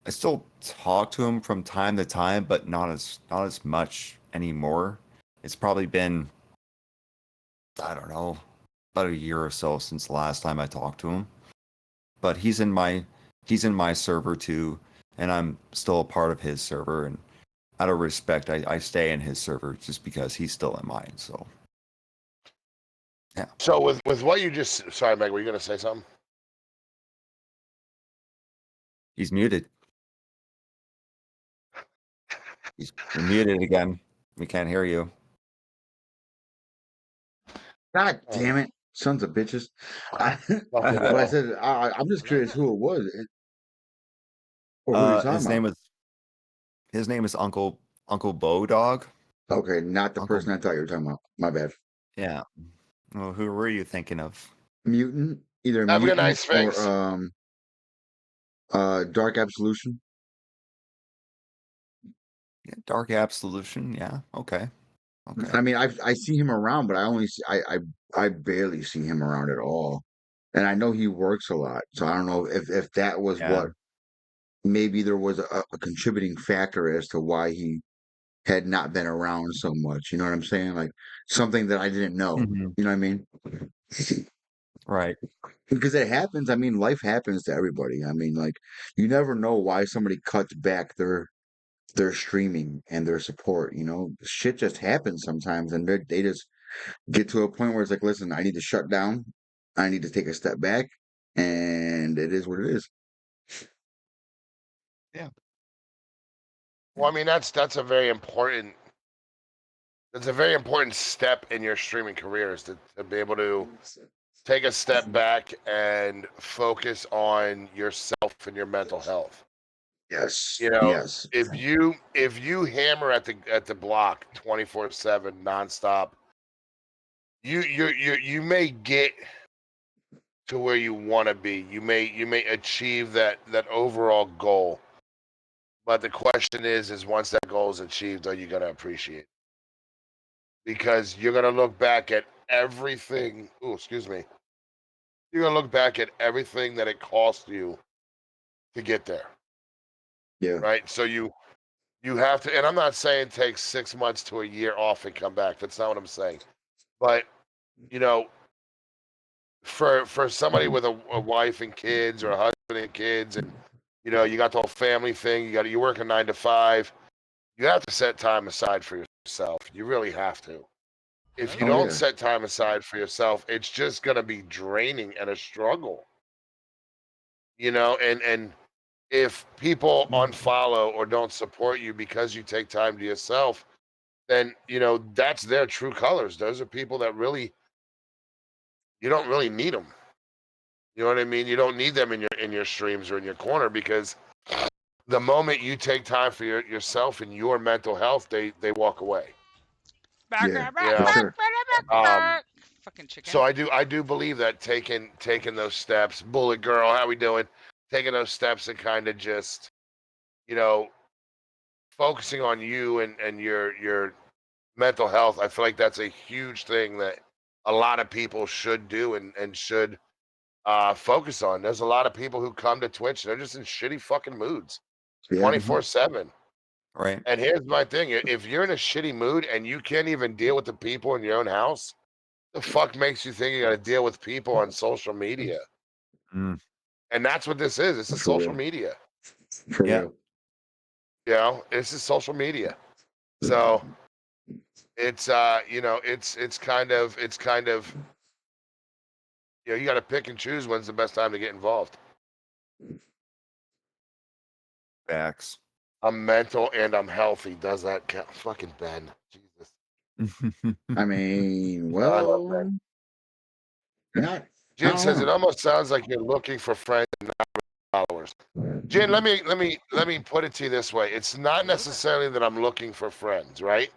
I still talk to him from time to time, but not as much anymore. It's probably been, I don't know, about a year or so since the last time I talked to him. But he's in my server too, and I'm still a part of his server. And out of respect, I stay in his server just because he's still in mine. So yeah. So with what you just, sorry, Meg, were you gonna say something? He's muted. You're muted again. We can't hear you. God damn it, sons of bitches! But I said I'm just curious who it was, or who you're talking about. His name is Uncle Bo Dog. Okay, not the Uncle. person I thought you were talking about. My bad. Yeah. Well, who were you thinking of? Mutant, either Have a good mutant night, Sphinx. or Dark Absolution. Yeah, Dark Absolution. Yeah. Okay. I mean, I see him around, but I barely see him around at all. And I know he works a lot, so I don't know if that was Yeah. what, maybe there was a contributing factor as to why he had not been around so much. You know what I'm saying? Like something that I didn't know. Mhm. You know what I mean? Right. Because it happens. I mean, life happens to everybody. I mean, like you never know why somebody cuts back their streaming and their support. Shit just happens sometimes, and they just get to a point where it's like, listen, I need to shut down. I need to take a step back, and it is what it is. Yeah. Well, I mean, that's a very important step in your streaming career, is to be able to take a step back and focus on yourself and your mental health. Yes. If Yes. you hammer at the block 24/7 nonstop, you may get to where you want to be. You may achieve that overall goal. But the question is once that goal is achieved, are you going to appreciate it? Because you're going to look back at everything. Oh, excuse me. You're going to look back at everything that it cost you to get there. Yeah. Right? So you have to, and I'm not saying take 6 months to a year off and come back. That's not what I'm saying. But, for somebody with a wife and kids, or a husband and kids, and, you got the whole family thing, you work a 9 to 5, you have to set time aside for yourself. You really have to. If you Oh don't yeah. set time aside for yourself, it's just going to be draining and a struggle. And if people unfollow or don't support you because you take time to yourself, then, that's their true colors. Those are people that really, you don't really need them. You know what I mean? You don't need them in your streams or in your corner, because the moment you take time for yourself and your mental health, they walk away. Yeah. You For know? sure. Fucking chicken. So I do believe that taking those steps, Bullet Girl, how we doing? Taking those steps and kind of just, focusing on you and your mental health. I feel like that's a huge thing that a lot of people should do and should focus on. There's a lot of people who come to Twitch, they're just in shitty fucking moods, Yeah. 24/7. Right. And here's my thing: if you're in a shitty mood and you can't even deal with the people in your own house, the fuck makes you think you got to deal with people on social media? Mm. And that's what this is. This is For social real. media. For Yeah. real. You know, this is social media. So it's it's kind of you got to pick and choose when's the best time to get involved. Facts. I'm mental and I'm healthy. Does that count? Fucking Ben. Jesus. I mean, I love Ben. not. I Jin says it don't almost sounds like you're looking for friends and not followers. Jin, let me put it to you this way. It's not necessarily that I'm looking for friends, right?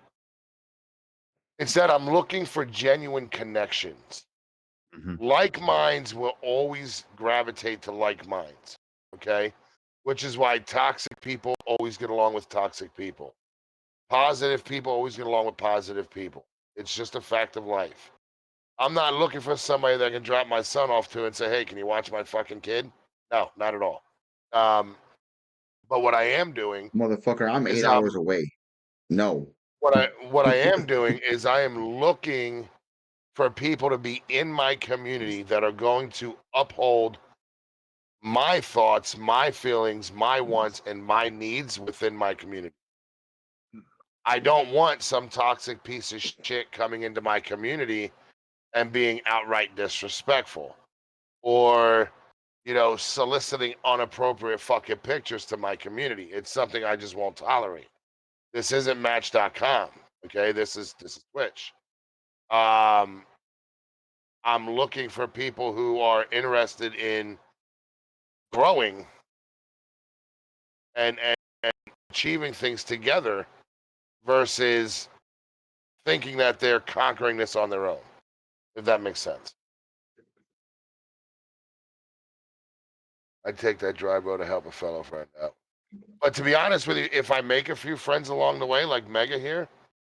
It's that I'm looking for genuine connections. Mhm. Like minds will always gravitate to like minds. Okay? Which is why toxic people always get along with toxic people. Positive people always get along with positive people. It's just a fact of life. I'm not looking for somebody that I can drop my son off to and say, "Hey, can you watch my fucking kid?" No, not at all. But what I am doing motherfucker, I'm is 8 hours away. No. what I am doing is I am looking for people to be in my community that are going to uphold my thoughts, my feelings, my wants, and my needs within my community. I don't want some toxic piece of shit coming into my community and being outright disrespectful or, soliciting inappropriate fucking pictures to my community. It's something I just won't tolerate. This isn't Match.com. Okay, this is Twitch. Um, I'm looking for people who are interested in growing and achieving things together versus thinking that they're conquering this on their own, if that makes sense. I'd take that drive road to help a fellow friend out. But to be honest with you, if I make a few friends along the way, like Mega here,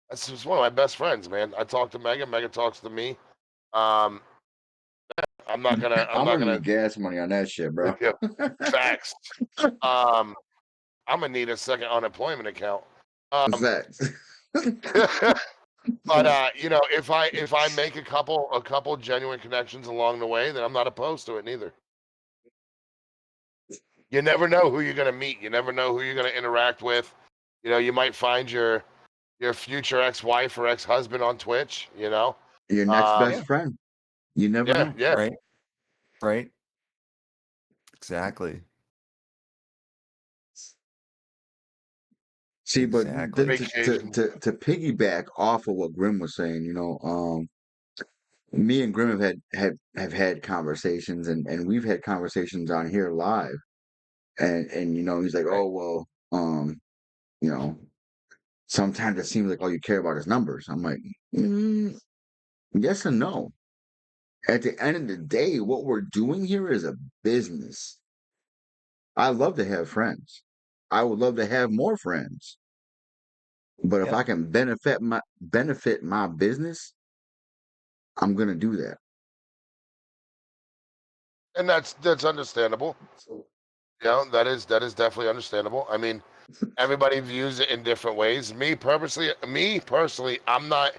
that's just one of my best friends, man. I talk to Mega, Mega talks to me. Um, I'm I'm not gonna gonna need gas money on that shit, bro. yeah, facts. I'm gonna need a second unemployment account. Facts. But if I make a couple genuine connections along the way, then I'm not opposed to it neither. You never know who you're gonna meet. You never know who you're gonna interact with. You might find your future ex-wife or ex-husband on Twitch. Your next best Um, friend. You never yeah, know. yeah. Right. Right. Exactly. See, but then Exactly. Vacation. to piggyback off of what Grim was saying, me and Grim have had conversations, and we've had conversations on here live, and he's like, Right. oh well, you know, sometimes it seems like all you care about is numbers. I'm like, yes and no. At the end of the day, what we're doing here is a business. I love to have friends. I would love to have more friends. But if Yep. I can benefit my business, I'm gonna do that. And that's understandable. That is definitely understandable. I mean, everybody views it in different ways. Me personally, I'm not.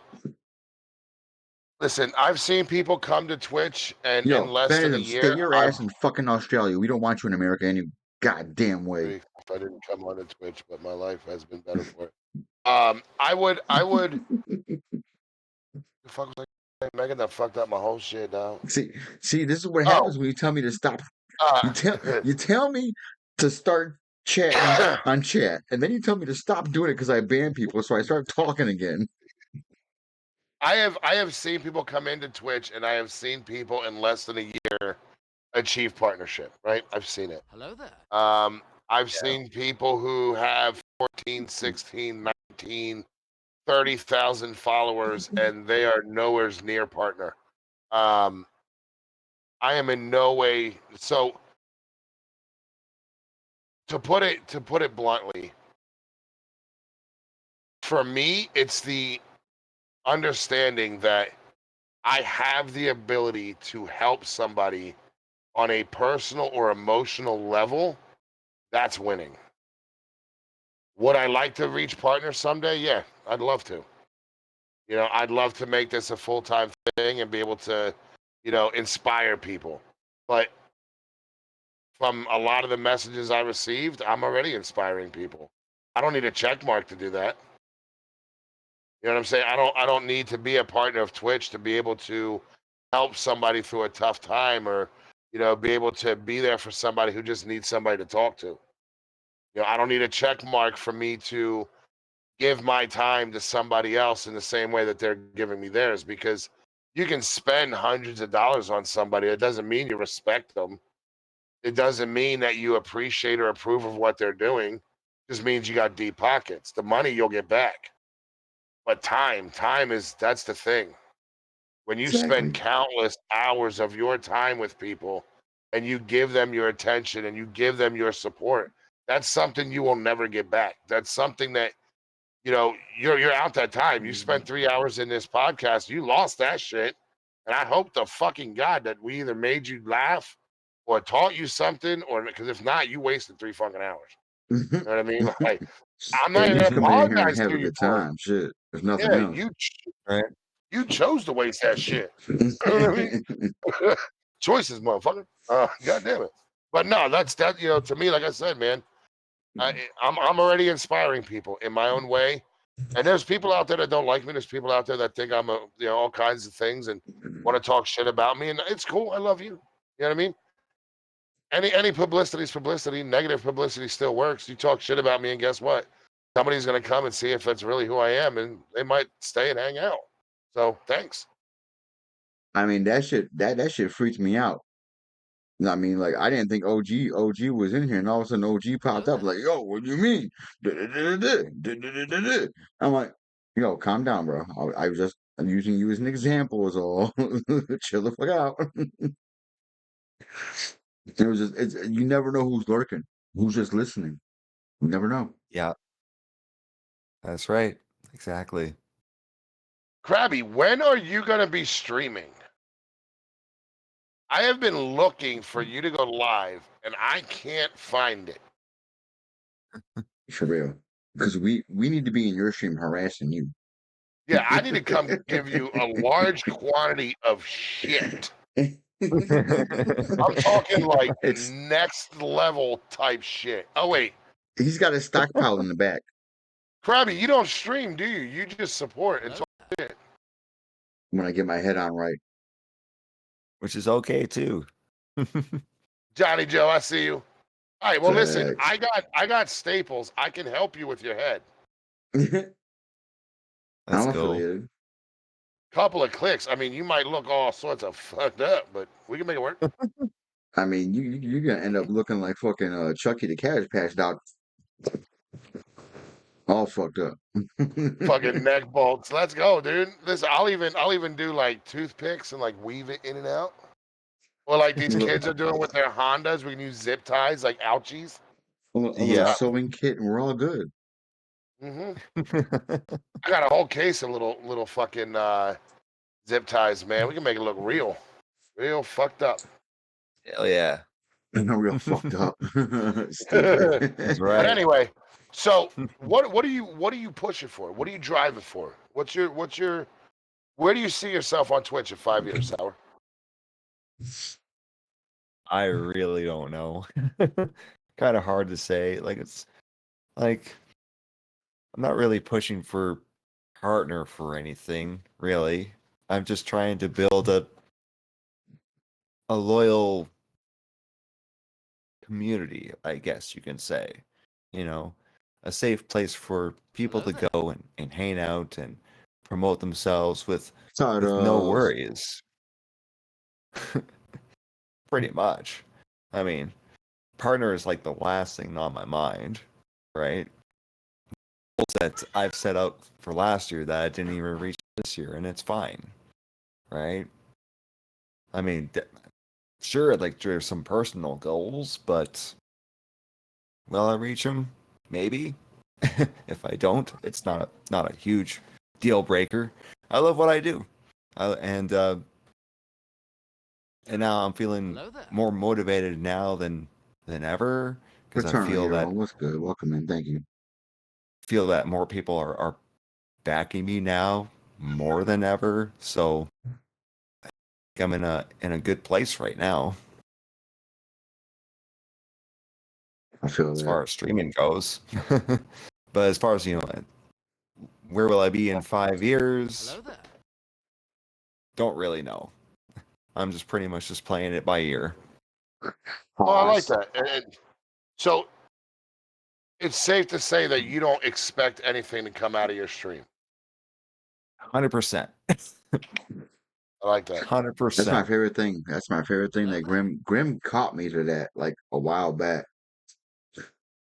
Listen, I've seen people come to Twitch and in Yo, less than a Benjamin, stay year, your I've ass in fucking Australia. We don't want you in America any goddamn way. if I didn't come on to Twitch, but my life has been better for it. I would. The fuck was I saying? Megan that fucked up my whole shit now. See, this is what Oh, happens when you tell me to stop. You uh, tell you tell me to start chatting on chat, and then you tell me to stop doing it because I ban people, so I start talking again. I have seen people come into Twitch, and I have seen people in less than a year achieve partnership. Right, I've seen it. Hello there. I've seen people who have 14, 16, 19, 30,000 followers, and they are nowhere near partner. Um, I am in no way. So to put it bluntly, for me, it's the understanding that I have the ability to help somebody on a personal or emotional level. That's winning. Would I like to reach partners someday? Yeah, I'd love to. I'd love to make this a full-time thing and be able to, inspire people. But from a lot of the messages I received, I'm already inspiring people. I don't need a check mark to do that. You know what I'm saying? I don't need to be a partner of Twitch to be able to help somebody through a tough time, or be able to be there for somebody who just needs somebody to talk to. I don't need a check mark for me to give my time to somebody else in the same way that they're giving me theirs, because you can spend hundreds of dollars on somebody. It doesn't mean you respect them. It doesn't mean that you appreciate or approve of what they're doing. It just means you got deep pockets. The money you'll get back. But that's the thing. When you spend Exactly. countless hours of your time with people and you give them your attention and you give them your support, that's something you will never get back. That's something that, you're out that time. You spent 3 hours in this podcast, you lost that shit. And I hope to fucking God that we either made you laugh or taught you something, or because if not, you wasted 3 fucking hours. You know what I mean? Like, I'm At not even least gonna come in here and apologize have to a you good for it. time. Shit, if nothing Yeah, else. Right. you chose to waste that shit. You know what I mean? Choices, motherfucker. God damn it. But no, that's that. To me, like I said, man, I'm already inspiring people in my own way. And there's people out there that don't like me. There's people out there that think I'm all kinds of things and want to talk shit about me. And it's cool. I love you. You know what I mean? Any publicity is publicity. Negative publicity still works. You talk shit about me, and guess what? Somebody's gonna come and see if it's really who I am, and they might stay and hang out. So thanks. I mean, that shit freaks me out. I mean, like, I didn't think OG was in here, and all of a sudden OG Hello popped up there. like, "Yo, what do you mean?" Da-da-da-da-da, I'm like, "Yo, calm down, bro. I'm using you as an example, is all. Chill the fuck out." You never know who's lurking, who's just listening. You never know. Yeah, that's right. Exactly. Krabby, when are you gonna be streaming? I have been looking for you to go live, and I can't find it. For real. Because we need to be in your stream harassing you. Yeah, I need to come give you a large quantity of shit. I'm talking like It's next level type shit. Oh wait, he's got a stockpile in the back. Krabby, you don't stream, do you? You just support and Hello talk there. shit. When I get my head on right. Which is okay too. Johnny Joe, I see you. All right, well listen, Facts. I got staples. I can help you with your head. Let's I'm go. affiliated. Couple of clicks. I mean, you might look all sorts of fucked up, but we can make it work. I mean, you're gonna end up looking like fucking Chucky the Cabbage Patch Doc, all fucked up. Fucking neck bolts. Let's go, dude. Listen, I'll even do like toothpicks and like weave it in and out. Or like these Look, kids are doing with their Hondas. We can use zip ties like ouchies. a little Yeah. sewing kit, and we're all good. hmm I got a whole case of little fucking zip ties, man. We can make it look real fucked up. Hell yeah. And I'm real fucked up. Stupid. That's But right. anyway, so what are you pushing for? What are you driving for? What's your where do you see yourself on Twitch in 5 years, Sour? I really don't know. Kind of hard to say. Like it's like I'm not really pushing for partner for anything, really. I'm just trying to build a loyal community, I guess you can say. You know, a safe place for people Hello to there. go and hang out and promote themselves with no Titles. worries. Pretty much. I mean, partner is like the last thing on my mind, right? Goals that I've set out for last year that I didn't even reach this year, and it's fine, right? I mean, sure, like there's some personal goals, but will I reach them? Maybe. If I don't, it's not a huge deal breaker. I love what I do, and now I'm feeling Hello there. more motivated now than ever because I Return Hero. What's good? Welcome in. Thank you. feel that more people are backing me now more than ever. So I think I'm in a good place right now. I feel as that. far as streaming goes. But as far as, where will I be in 5 years? Hello there. Don't really know. I'm just pretty much just playing it by ear. Oh, I like that. And so it's safe to say that you don't expect anything to come out of your stream. 100%. I like that. 100%. That's my favorite thing. That's my favorite thing that Grim caught me to that like a while back.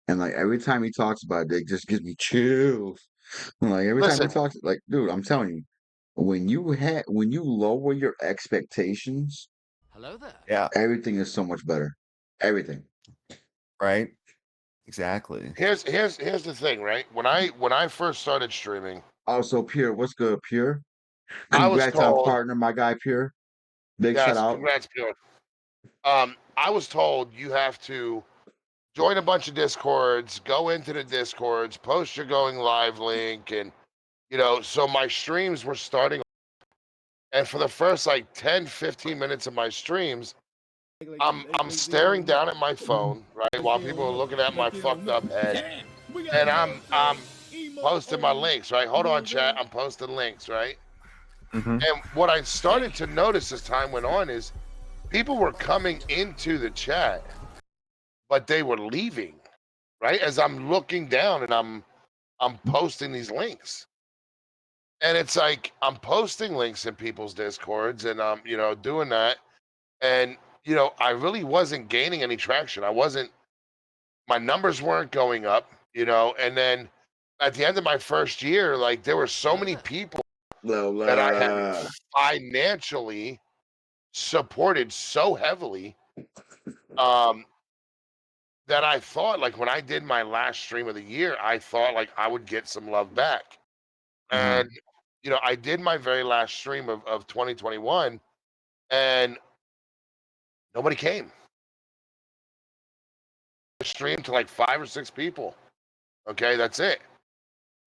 And like every time he talks about it just gives me chills. Like every time he Listen, talks, like, dude, I'm telling you, when you lower your expectations, Hello there. Yeah, everything is so much better. Everything. right? Exactly. here's the thing, right? When I first started streaming, Also, Pure, what's good, Pure? I was Congrats on told, partner, my guy, Pure. Big shout yes, out. congrats, Bjorn. I was told you have to join a bunch of discords, go into the discords, post your going live link, and so my streams were starting, and for the first like 10 15 minutes of my streams, I'm staring down at my phone, right, while people are looking at my fucked up head, and I'm posting my links, right? Hold on, chat, I'm posting links, right? Mm-hmm. And what I started to notice as time went on is people were coming into the chat, but they were leaving, right? As I'm looking down and I'm posting these links. And it's like I'm posting links in people's discords and I'm, doing that. And, I really wasn't gaining any traction. My numbers weren't going up, and then at the end of my first year, like there were so many people that I had Lola. financially supported so heavily, um, that I thought, like, when I did my last stream of the year, I thought like I would get some love back. Uh-huh. And I did my very last stream of 2021, and nobody came. I streamed to like 5 or 6 people. Okay, that's it.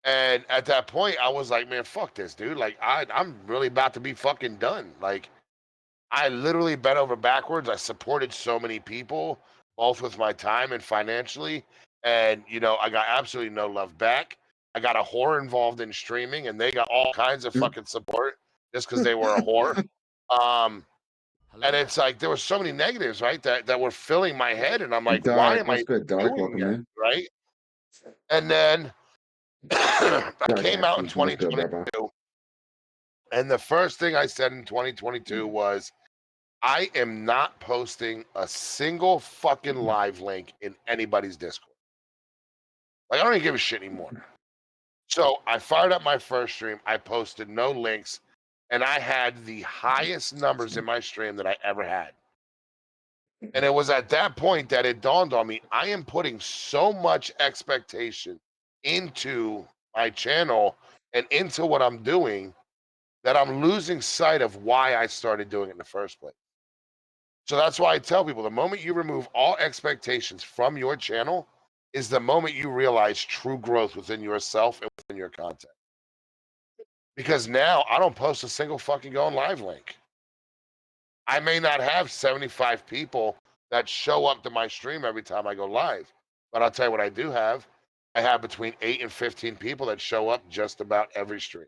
And at that point, I was like, man, fuck this, dude. Like, I'm really about to be fucking done. Like, I literally bent over backwards. I supported so many people, both with my time and financially. And, I got absolutely no love back. I got a whore involved in streaming, and they got all kinds of fucking support just because they were a whore. Hello And there. it's like there were so many negatives, right, that were filling my head. And I'm like, why Dark, am I what's good, Dark? doing Welcome it? in. Right. And then I Dark came out in Absolution, what's good, 2022. Baba? And the first thing I said in 2022 was, I am not posting a single fucking live link in anybody's Discord. Like, I don't even give a shit anymore. So I fired up my first stream. I posted no links, and I had the highest numbers in my stream that I ever had. And it was at that point that it dawned on me, I am putting so much expectation into my channel and into what I'm doing that I'm losing sight of why I started doing it in the first place. So that's why I tell people, the moment you remove all expectations from your channel is the moment you realize true growth within yourself and within your content. Because now I don't post a single fucking going live link. I may not have 75 people that show up to my stream every time I go live, but I'll tell you what I do have. I have between 8 and 15 people that show up just about every stream.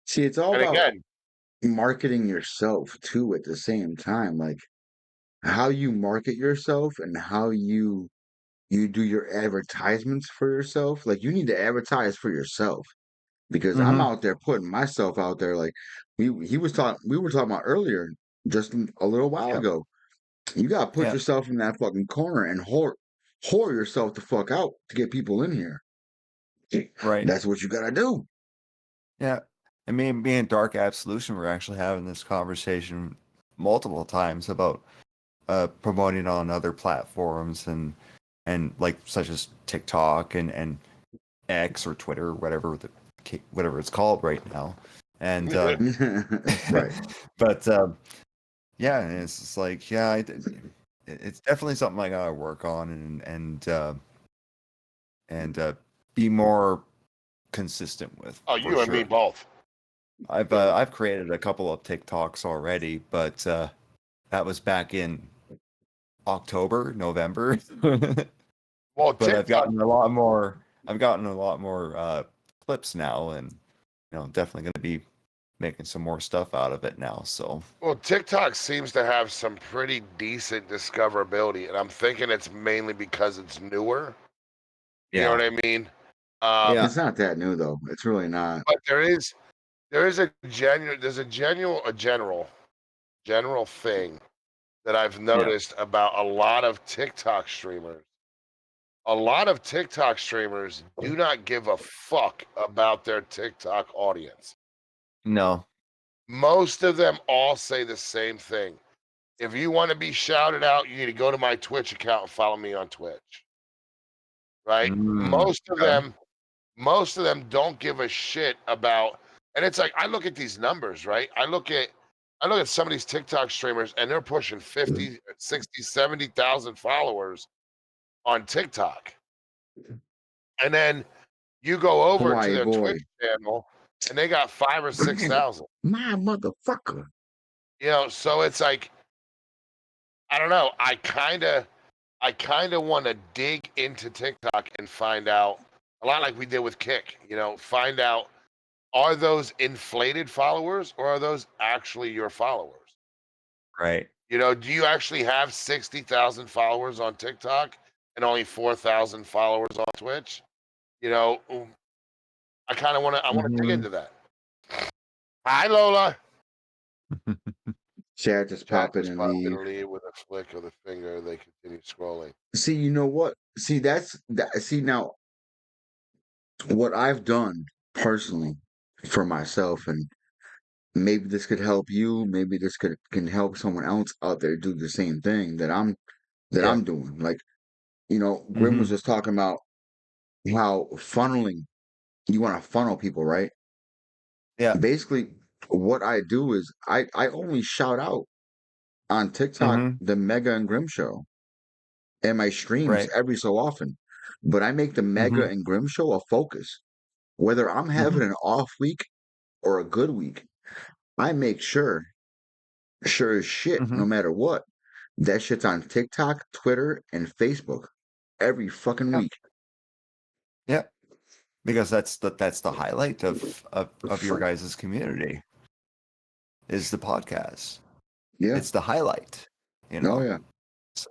See, it's all And about again, marketing yourself too at the same time. Like how you market yourself and how you do your advertisements for yourself. Like you need to advertise for yourself because I'm Mm-hmm. out there putting myself out there. Like we were talking about earlier, just a little while Yeah. ago. You gotta put Yeah. yourself in that fucking corner and whore yourself the fuck out to get people in here. Right. That's what you gotta do. Yeah. I mean, me and Dark Absolution were actually having this conversation multiple times about promoting on other platforms and like such as TikTok and X or Twitter, whatever it's called right now. And Right. but yeah, and it's just like it's definitely something I gotta work on and be more consistent with. oh, For you and me sure. both. I've created a couple of TikToks already, but that was back in October, November. Well, But I've TikTok. gotten a lot more. I've gotten a lot more clips now, and definitely going to be making some more stuff out of it now. So Well, TikTok seems to have some pretty decent discoverability, and I'm thinking it's mainly because it's newer. You know what I mean? Yeah. It's not that new though. It's really not. But there's a general thing that I've noticed about a lot of TikTok streamers. A lot of TikTok streamers do not give a fuck about their TikTok audience. No. Most of them all say the same thing. If you want to be shouted out, you need to go to my Twitch account and follow me on Twitch. Right? Okay. Most of them don't give a shit about, and it's like I look at these numbers, right? I look at some of these TikTok streamers and they're pushing 50, 60, 70,000 followers on TikTok. And then you go over to Hawaii their boy. Twitch channel and they got 5 or 6,000. My motherfucker. So it's like I don't know. I kind of want to dig into TikTok and find out a lot like we did with Kick, find out, are those inflated followers or are those actually your followers? Right. Do you actually have 60,000 followers on TikTok and only 4,000 followers on Twitch? I kind of want to dig into that. Hi, Lola. Chat just Chat pop in just and popped in leave. and leave with a flick of the finger. They continue scrolling. See, you know what? See, see now what I've done personally for myself, and maybe this could help you, maybe this can help someone else out there do the same thing that Yeah. I'm doing. Like, Grim was Mm-hmm. just talking about how funneling, you want to funnel people, right? Yeah. Basically, what I do is I only shout out on TikTok Mm-hmm. the Mega and Grim Show and my streams Right. every so often. But I make the Mega Mm-hmm. and Grim Show a focus. Whether I'm Mm-hmm. having an off week or a good week, I make sure as shit, Mm-hmm. no matter what, that shit's on TikTok, Twitter, and Facebook every fucking Yeah. week. Yeah. Because that's the highlight of your Fuck. guys' community is the podcast. Yeah. It's the highlight. Oh yeah. So,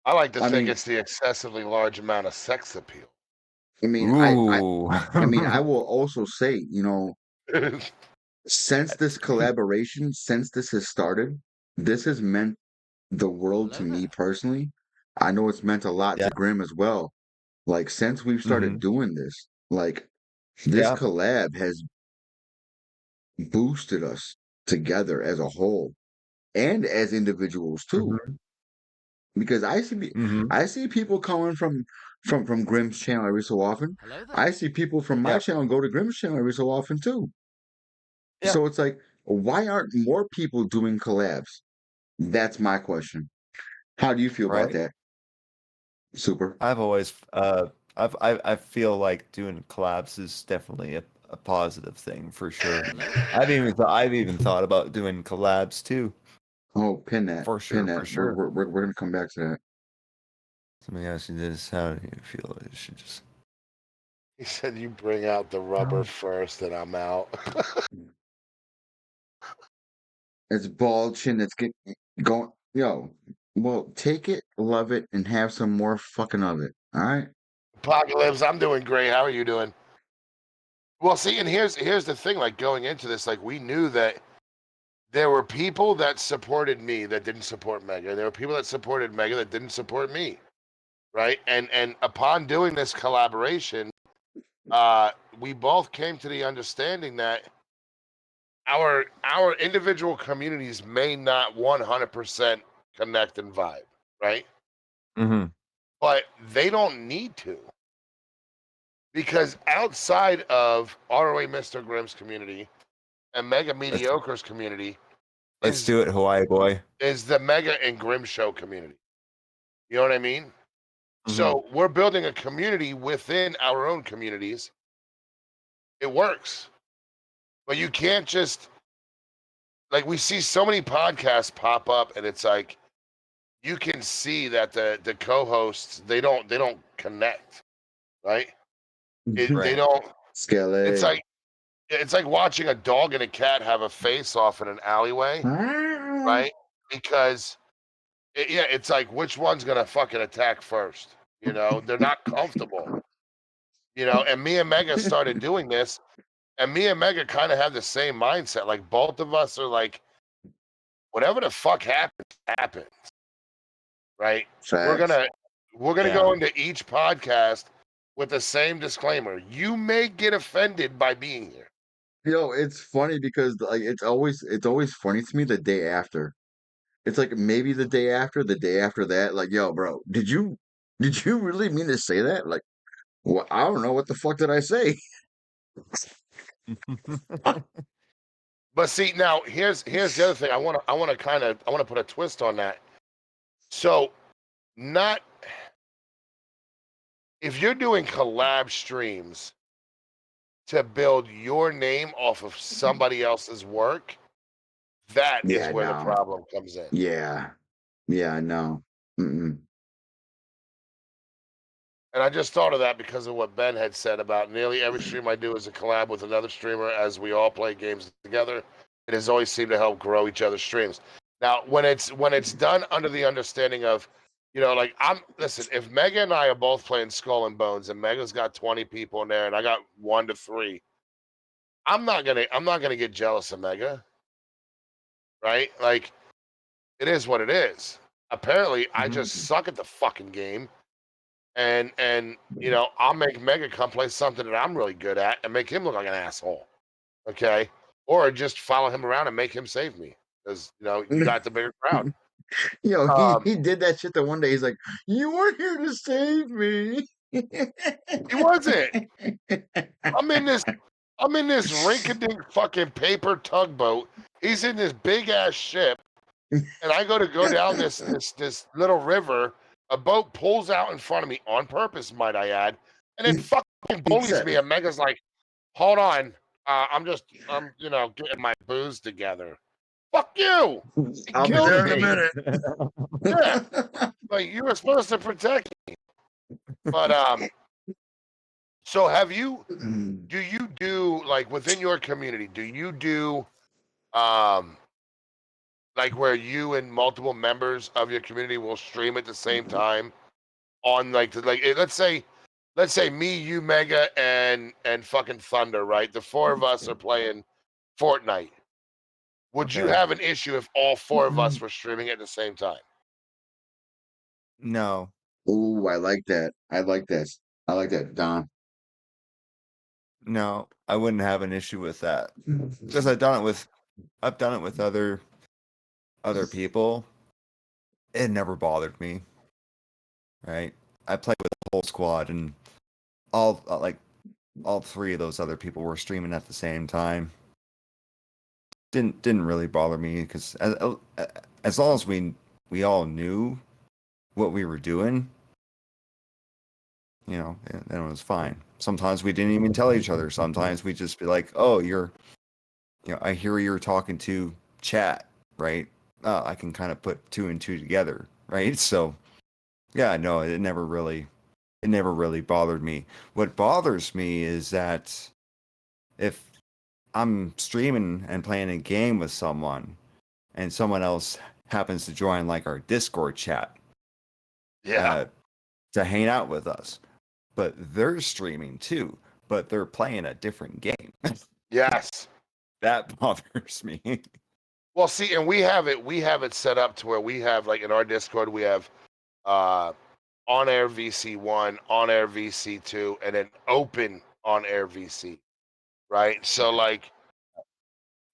I like to I think mean, it's the excessively large amount of sex appeal. I mean, ooh. I will also say, since this collaboration, since this has started, this has meant the world to Hello me there. personally. I know it's meant a lot Yeah. to Grim as well. Like since we've Mm-hmm. started doing this, like this Yeah. collab has boosted us together as a whole and as individuals too. Mm-hmm. Because Mm-hmm. I see people coming from Grim's channel every so often. Hello there. I see people from my Yeah. channel go to Grim's channel every so often too. Yeah. So it's like, why aren't more people doing collabs? That's my question. How do you feel about Right. that? Super. I've always I feel like doing collabs is definitely a positive thing for sure. Hello there. I've even thought about doing collabs too. Oh, pin that. For Pin sure, that. for sure. We're gonna come back to that. Somebody asked you this, how do you feel? You should just He said, "You bring out the rubber first, and I'm out." It's bald chin that's going. Yo, well, take it, love it, and have some more fucking of it. All right. Apocalypse, I'm doing great. How are you doing? Well, see, and here's the thing. Like going into this, like we knew that there were people that supported me that didn't support Mega. There were people that supported Mega that didn't support me, right? And upon doing this collaboration, we both came to the understanding that our individual communities may not 100% connect and vibe, right? Mm-hmm. But they don't need to, because outside of ROA Mr. Grimm's community and Mega Mediocre's community Let's is do it, Hawaii boy. the Mega and Grim Show community. You know what I mean? Mm-hmm. So we're building a community within our own communities. It works, but you can't just, like, we see so many podcasts pop up, and it's like you can see that the co-hosts they don't connect, right? They Right. don't. Skele. It's like watching a dog and a cat have a face off in an alleyway, right? Because it's like which one's gonna fucking attack first? You know, they're not comfortable. You know, and me and Mega started doing this, and me and Mega kind of have the same mindset. Like both of us are like, whatever the fuck happens, right? We're Facts. gonna Yeah. go into each podcast with the same disclaimer. You may get offended by being here. Yo, it's funny because like it's always funny to me the day after. It's like maybe the day after that. Like, yo, bro, did you really mean to say that? Like, well, I don't know what the fuck did I say. But see, now here's the other thing. I want to put a twist on that. So, not if you're doing collab streams to build your name off of somebody else's work, that is Yeah, where the no. problem comes in. Yeah, no. Mm-mm. And I just thought of that because of what Ben had said about nearly every stream I do is a collab with another streamer as we all play games together. It has always seemed to help grow each other's streams. Now, when it's done under the understanding of, you know, like listen, if Mega and I are both playing Skull and Bones and Mega's got 20 people in there and I got 1 to 3, I'm not gonna get jealous of Mega, right? Like it is what it is. Apparently, I just suck at the fucking game. And you know, I'll make Mega come play something that I'm really good at and make him look like an asshole. Okay. Or just follow him around and make him save me. Because you know, you got the bigger crowd. Yo, Um, he did that shit the one day. He's like, "You weren't here to save me." he wasn't. I'm in this rink-a-dink fucking paper tugboat. He's in this big ass ship, and I go down this little river. A boat pulls out in front of me on purpose, might I add, and it fucking bullies me. And Mega's like, "Hold on, I'm you know getting my booze together." Fuck you! He I'll be killed there in a me. minute. Yeah, like you were supposed to protect me. But so do you do like within your community? Do you do um like where you and multiple members of your community will stream at the same time on let's say me, you, Mega, and fucking Thunder, right? The 4 of us are playing Fortnite. Would you Okay. have an issue if all 4 of us were streaming at the same time? No. Ooh, I like that. I like that, Don. No, I wouldn't have an issue with that because I've done it with other people. It never bothered me. Right? I played with the whole squad, and all 3 of those other people were streaming at the same time. Didn't really bother me because as long as we all knew what we were doing, you know, then it was fine. Sometimes we didn't even tell each other. Sometimes we just be like, "Oh, you know, I hear you're talking to chat, right? I can kind of put 2 and 2 together, right?" So, yeah, no, it never really bothered me. What bothers me is that if I'm streaming and playing a game with someone and someone else happens to join like our Discord chat, Yeah. to hang out with us, but they're streaming too, but they're playing a different game. Yes. That bothers me. Well, see, and we have it set up to where we have like in our Discord we have on air VC1, on air VC2, and then open on air VC, right? So like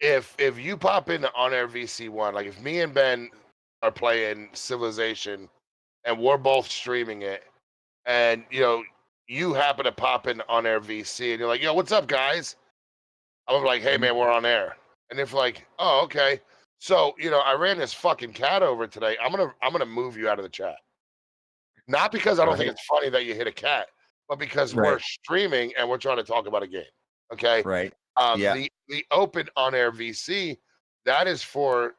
if you pop into on air VC1, like if me and Ben are playing Civilization and we're both streaming it, and you know you happen to pop in on air VC and you're like, "Yo, what's up, guys?" I'm like, "Hey, man, we're on air," and if like, "Oh, okay." So you know, I ran this fucking cat over today. I'm gonna move you out of the chat. Not because I don't think Right. it's funny that you hit a cat, but because we're Right. streaming and we're trying to talk about a game. Okay. Right. Yeah. The open on air VC, that is for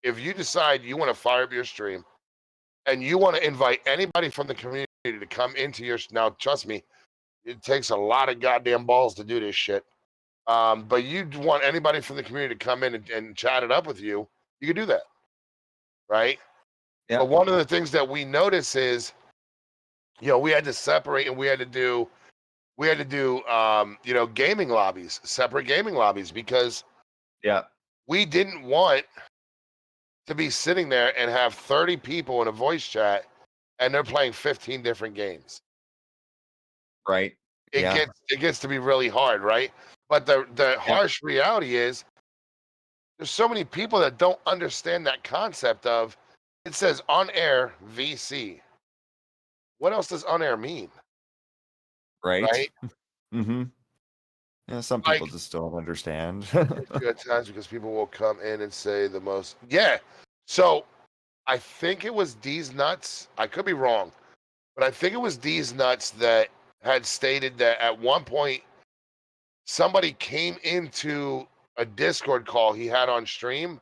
if you decide you want to fire up your stream and you want to invite anybody from the community to come into your now, trust me, it takes a lot of goddamn balls to do this shit. But you want anybody from the community to come in and chat it up with you, you can do that, right? Yeah. But one of the things that we notice is, we had to separate and we had to do gaming lobbies, separate gaming lobbies, because Yeah. we didn't want to be sitting there and have 30 people in a voice chat and they're playing 15 different games. Right. It gets to be really hard, right? But the harsh reality is there's so many people that don't understand that concept of it says on air VC. What else does on air mean? Right. Right? Mm-hmm. Yeah, some Like, people just don't understand. at times because people will come in and say the most. Yeah. So I think it was D's Nuts. I could be wrong, but I think it was D's Nuts that had stated that at one point somebody came into a Discord call he had on stream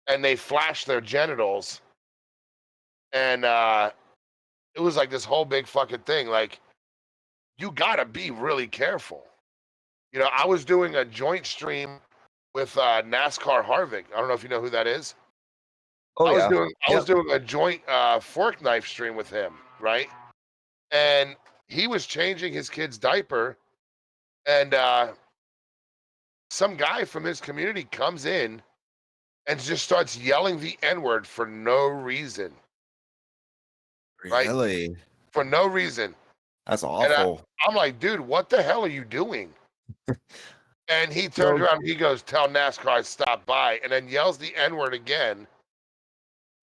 and they flashed their genitals and it was like this whole big fucking thing. Like, you gotta be really careful. I was doing a joint stream with NASCAR Harvick. I don't know if you know who that is. Oh I was yeah. doing I was doing a joint fork knife stream with him, right? And he was changing his kid's diaper, and some guy from his community comes in and just starts yelling the N-word for no reason, right? Really? For no reason. That's And awful. I'm like, dude, what the hell are you doing? And he turns So around and he goes, tell NASCAR I stopped by, and then yells the N-word again,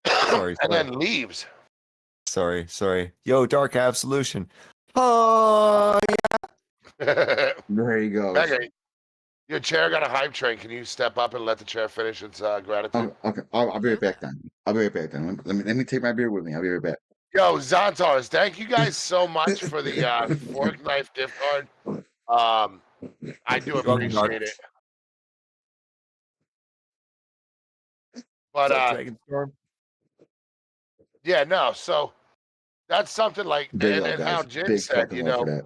sorry, and sorry. then leaves. Sorry. Yo, Dark Absolution. Oh Mega, There he goes. your chair got a hype train. Can you step up and let the chair finish its gratitude? Okay, I'll be Hello right back there. then. I'll be right back then. Let me take my beer with me. I'll be right back. Yo, Zontars, thank you guys so much for the fork knife gift card. I do You're welcome, Dark. appreciate it. What's But up, Dragon Storm? yeah, no. So that's something like, Big and up, how guys. Jin Big said, fucking love for that.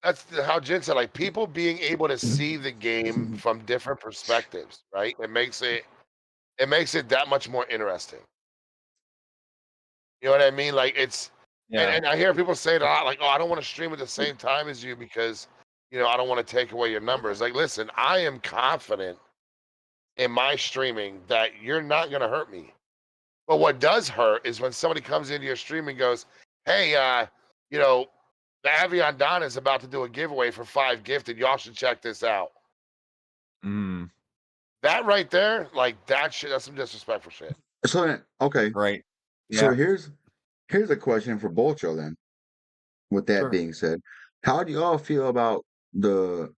that's how Jin said, like, people being able to see the game from different perspectives, right? It makes it that much more interesting. You know what I mean? Like, it's Yeah. and I hear people say it a lot, like, oh, I don't want to stream at the same time as you because I don't want to take away your numbers. Like, listen, I am confident in my streaming that you're not gonna hurt me. But what does hurt is when somebody comes into your stream and goes, hey, you know, the Avion Don is about to do a giveaway for 5 gifted. Y'all should check this out. Mm, That right there, like that shit, that's some disrespectful shit. So then, okay. right. So Yeah. here's a question for both y'all then. With that Sure. being said, how do y'all feel about the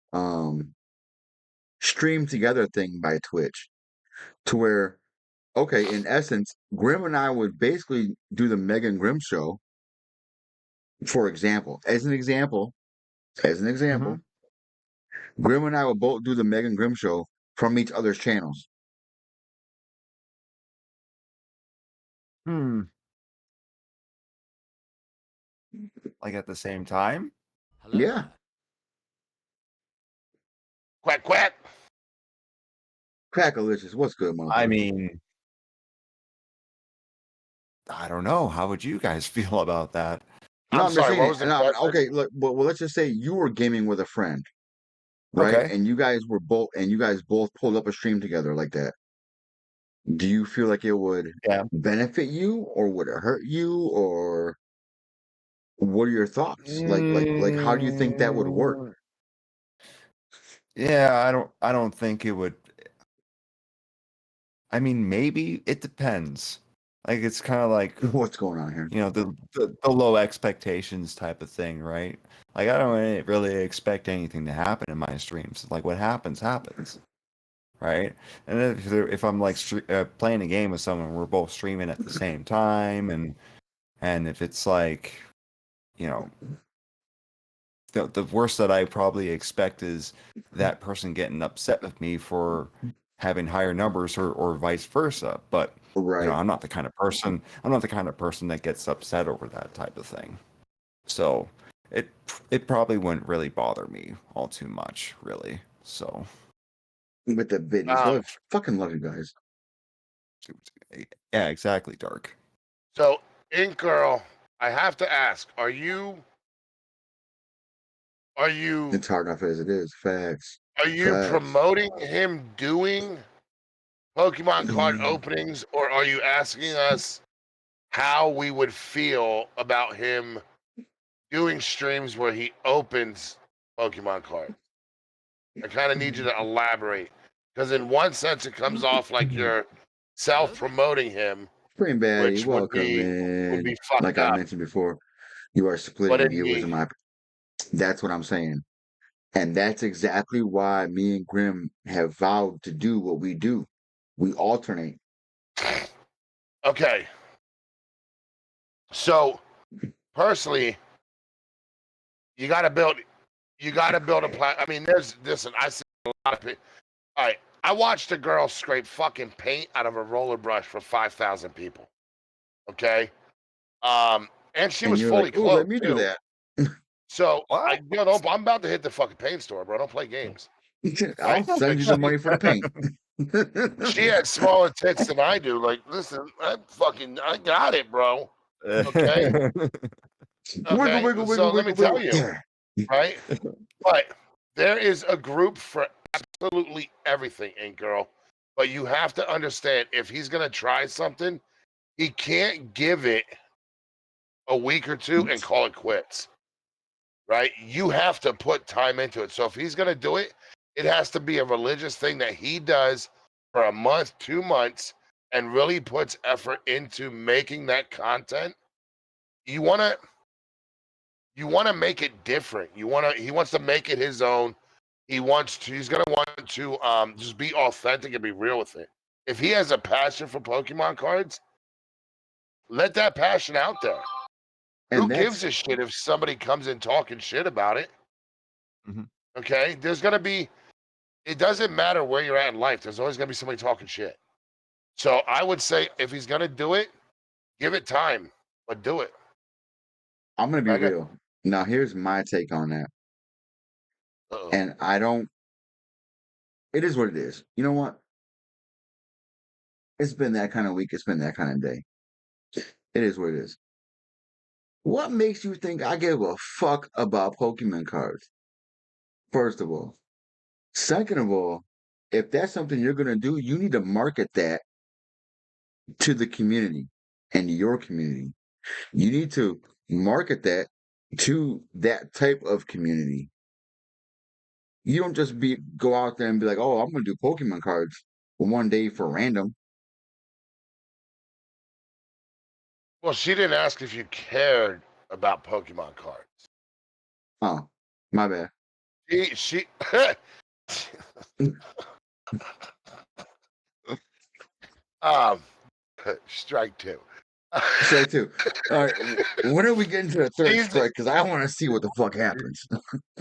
stream together thing by Twitch? To where, okay, in essence, Grim and I would basically do the Mega Grym Show, for example. As an Mm-hmm. example, Grim and I would both do the Mega Grym Show from each other's channels. Hmm. Like at the same time? Hello Yeah. there. Quack quack. Crackalicious, what's good, I motherfucker? mean, I don't know. How would you guys feel about that? No, I'm I'm just sorry, saying what it. was the And question? okay, look, well, let's just say you were gaming with a friend, right? Okay. And you guys both pulled up a stream together like that. Do you feel like it would Yeah. benefit you, or would it hurt you, or what are your thoughts? Like, how do you think that would work? Mm, yeah, I don't think it would. I mean, maybe it depends. Like it's kind of like, What's going on here? the low expectations type of thing, right? Like I don't really expect anything to happen in my streams. Like what happens, right? And if I'm like playing a game with someone, we're both streaming at the same time, and if it's like, you know, the worst that I probably expect is that person getting upset with me for having higher numbers or vice versa. But Right. I'm not the kind of person that gets upset over that type of thing. So it probably wouldn't really bother me all too much, really. So With the videos, I fucking love you guys. yeah, exactly, Dark. So, Ink Girl, I have to ask: Are you? It's hard enough as it is. Facts. Are you Facts. promoting him doing Pokemon card Mm. openings, or are you asking us how we would feel about him doing streams where he opens Pokemon cards? I kind of need you to elaborate, because in one sense it comes off like you're self-promoting him, Spring Baddie, which would welcome be in. fucked Like I up. mentioned before, you are But splitting in viewers in my. That's what I'm saying. And that's exactly why me and Grim have vowed to do what we do. We alternate. Okay. So personally, you got to build a plan. I mean, listen, I see a lot of people. All right, I watched a girl scrape fucking paint out of a roller brush for 5,000 people. Okay, and she And was you're fully like, oh, let clothed me do too. that. So What? I'm about to hit the fucking paint store, bro. I don't play games. I'll Right? send you the money for the paint. She had smaller tits than I do. Like, listen, I got it, bro. Okay. Wiggle, Okay. wiggle, So wiggle, let me wiggle, tell wiggle. you, right? But there is a group for absolutely everything, Ink Girl. But you have to understand, if he's gonna try something, he can't give it a week or two and call it quits. Right? You have to put time into it. So if he's gonna do it, it has to be a religious thing that he does for a month, 2 months, and really puts effort into making that content. You wanna make it different. He wants to make it his own. He's gonna want to just be authentic and be real with it. If he has a passion for Pokemon cards, let that passion out there. Who And gives that's a shit if somebody comes in talking shit about it? Mhm. Okay, there's gonna be. It doesn't matter where you're at in life. There's always gonna be somebody talking shit. So I would say if he's gonna do it, give it time, but do it. I'm gonna be Mega. real. Now here's my take on that. Uh-oh. And I don't it is what it is. You know what? It's been that kind of week, it's been that kind of day. It is what it is. What makes you think I give a fuck about Pokemon cards? First of all. Second of all, if that's something you're gonna do, you need to market that to the community and your community. You need to market that to that type of community. You don't just go out there and be like, "Oh, I'm gonna do Pokemon cards one day for random." Well, she didn't ask if you cared about Pokemon cards. Oh, my bad. She um strike two. Strike two. All right. When are we getting to the third She's- strike? Because I want to see what the fuck happens.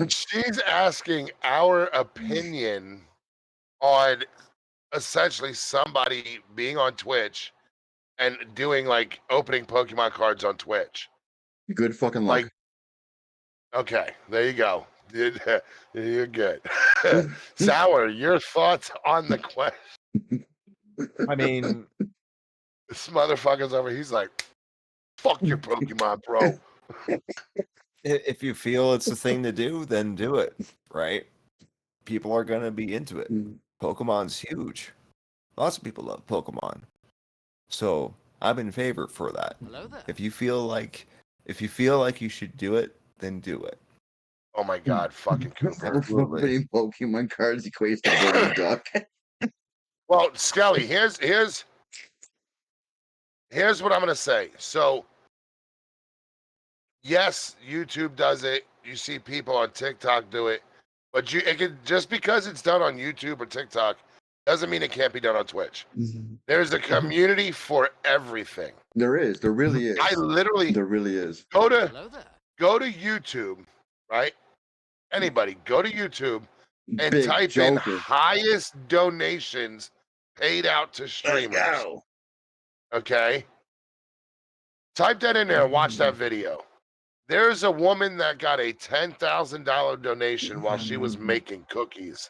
She's asking our opinion on essentially somebody being on Twitch and doing like opening Pokemon cards on Twitch. Good fucking luck. Like, okay, there you go. You're good. Sour, your thoughts on the question? I mean, This motherfucker's over. He's like, fuck your Pokemon, bro. if you feel it's the thing to do, then do it, right? People are going to be into it. Pokemon's huge. Lots of people love Pokemon. So I'm in favor for that. Hello there. If you feel like you should do it, then do it. Oh my god, fucking Cooper. Opening Pokemon cards equates to voting duck. Well, Skelly, here's what I'm gonna say. So yes, YouTube does it. You see people on TikTok do it, but it can, just because it's done on YouTube or TikTok doesn't mean it can't be done on Twitch. There's a community for everything. There is. There really is. I literally There really is. go to Hello there. YouTube, right? Anybody go to YouTube, and Big type in Joker. highest donations paid out to Let's streamers. go. Okay? Type that in there and watch that video. There's a woman that got a $10,000 donation while she was making cookies.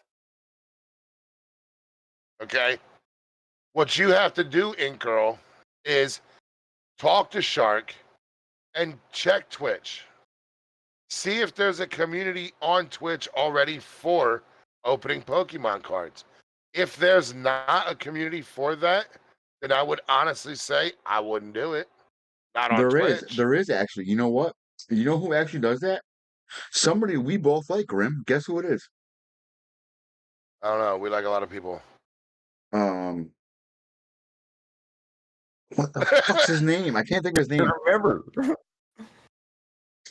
Okay? What you have to do, Ink Girl, is talk to Shark and check Twitch. See if there's a community on Twitch already for opening Pokemon cards. If there's not a community for that, then I would honestly say I wouldn't do it. Not on Twitch. There is actually. You know what? You know who actually does that? Somebody we both like, Grim. Guess who it is? I don't know. We like a lot of people. What the fuck's his name? I can't think of his I name. remember.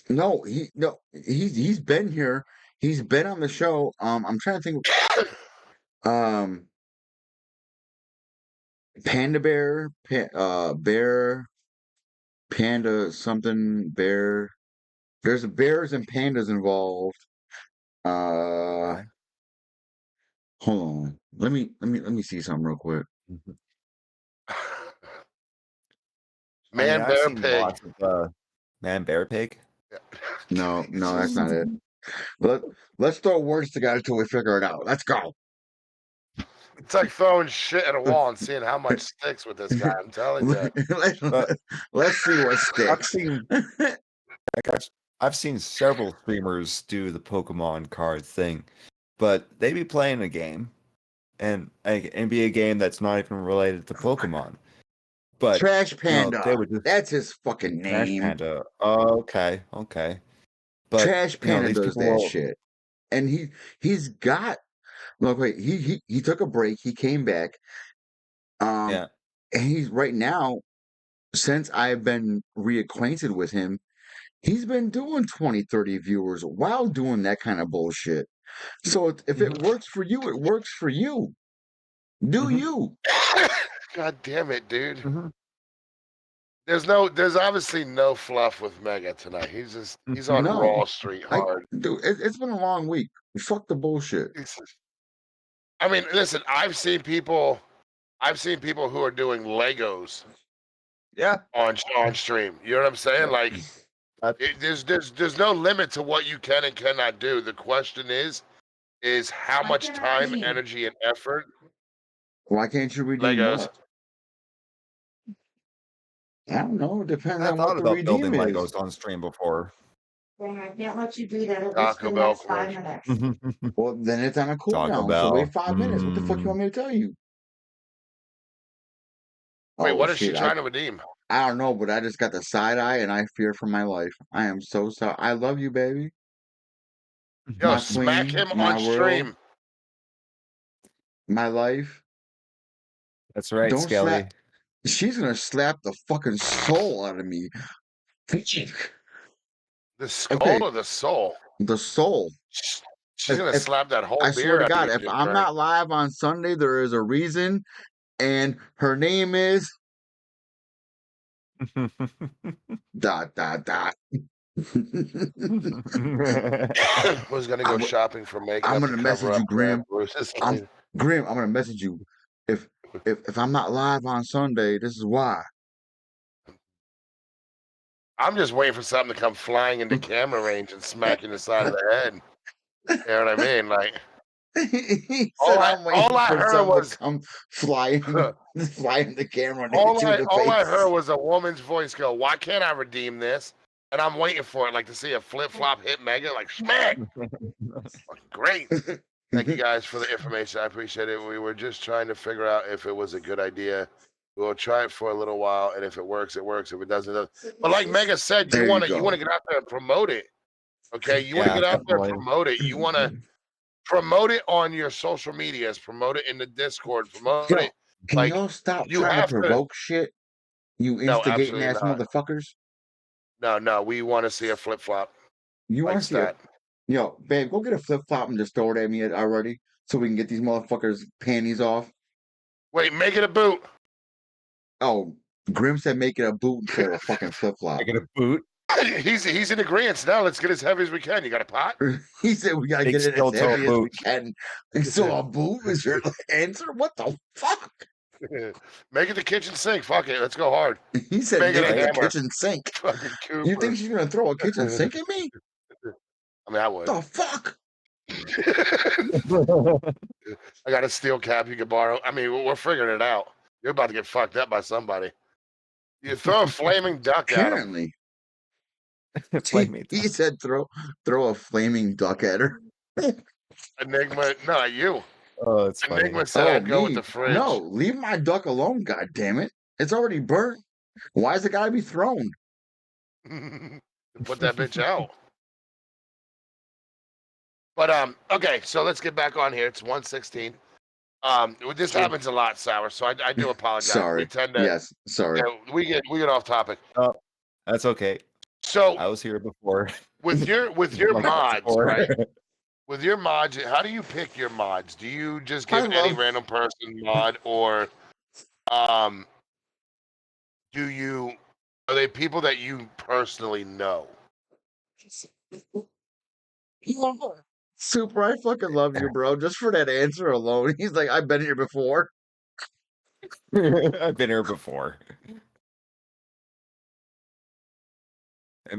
No, he's been here. He's been on the show. I'm trying to think. Panda Bear, Panda something Bear. There's bears and pandas involved. Okay. Hold on. Let me see something real quick. Man, I've bear, seen pig. lots of Man, Bear, Pig. No, that's not it. Let's throw words together until we figure it out. Let's go. It's like throwing shit at a wall and seeing how much sticks with this guy. I'm telling you. Let's see what I've sticks. seen I've seen several streamers do the Pokemon card thing, but they be playing a game and be a game that's not even related to Pokemon. But Trash Panda. they would just That's his fucking Trash name. Panda. Okay. But Trash Panda these does people that will, shit. And he's got look wait, he took a break, he came back. yeah. And he's right now, since I've been reacquainted with him, he's been doing 20, 30 viewers while doing that kind of bullshit. So if it works for you, it works for you. Do you? God damn it, dude. Mhm. There's obviously no fluff with Mega tonight. He's on No. Raw Street hard. Dude, it's been a long week. Fuck the bullshit. I mean, listen, I've seen people who are doing Legos Yeah. on stream. You know what I'm saying? Like, there's no limit to what you can and cannot do. The question is how much time, energy, and effort. Why can't you redeem Legos. what? I don't know. It depends I on what thought the about building redeem is. Legos on stream before. I can't let you do that at least Taco for the Bell next 5 commercial. minutes. Well, then it's on a Taco cooldown. So wait Bell. 5 minutes. What the fuck you want me to tell you? Wait, Oh what is she shit! trying to redeem? I don't know, but I just got the side eye and I fear for my life. I am so sorry. I love you, baby. Yo, My smack queen, him my on world, stream. my life. That's right, Don't Skelly. slap. She's gonna slap the fucking soul out of me. The skull Okay, or the soul? the soul. She's gonna If slap that whole I swear beer to out God, of if you, I'm not live on Sunday, there is a reason, and her name is dot dot dot. was gonna go shopping for makeup I'm to gonna cover message you, up Grim. bruises. Grim, I'm gonna message you. If I'm not live on Sunday, this is why. I'm just waiting for something to come flying into camera range and smack you in the side of the head. You know what I mean? Like, He all said, I- "I'm waiting all I for heard someone was- to come flying the camera and hit all you in the I face." heard was a woman's voice go, "Why can't I redeem this?" And I'm waiting for it, like to see a flip flop hit Mega, like smack. Great. Thank you guys for the information. I appreciate it. We were just trying to figure out if it was a good idea. We'll try it for a little while, and if it works, it works. If it doesn't, it doesn't. But like Mega said, There you you want to go. get out there and promote it. Okay, you want to Yeah, get out there definitely. and promote it. You want to promote it on your social medias, promote it in the Discord, promote Yo, it. can Like, y'all stop you trying to have to- provoke shit? You No, instigating absolutely ass not. motherfuckers. No, we want to see a flip flop. You Like want to see that. Yo, babe, go get a flip flop and just throw it at me already, so we can get these motherfuckers' panties off. Wait, make it a boot. Oh, Grim said make it a boot instead of a fucking flip flop. Make it a boot. He's in agreement. Now let's get as heavy as we can. You got a pot? He said we gotta Big get it as steel-toe heavy as we boot. can. So a boot is your answer? What the fuck? Make it the kitchen sink. Fuck it. Let's go hard. He said Make it make a it a hammer. kitchen sink. Fucking You Cooper. think she's gonna throw a kitchen sink at me? I mean, I would. The fuck? I got a steel cap you can borrow. I mean, we're figuring it out. You're about to get fucked up by somebody. You throw a flaming duck at him. Apparently. Flaming He said throw a flaming duck at her. Enigma, no, you. Oh, it's funny. Enigma said I'd go with me? the fridge. No, leave my duck alone, god damn it. It's already burnt. Why is it gotta be thrown? Put that bitch out. But okay, so let's get back on here. It's 1:16. This Sure. happens a lot, Sour. So I do apologize. Sorry. We tend to Yes, sorry. yeah, we get off topic. That's okay. So I was here before. with your Like mods, before. right? With your mods, how do you pick your mods? Do you just give any love- random person mod, or do you are they people that you personally know? Super, I fucking love you, bro. Just for that answer alone. He's like, I've been here before. I've been here before.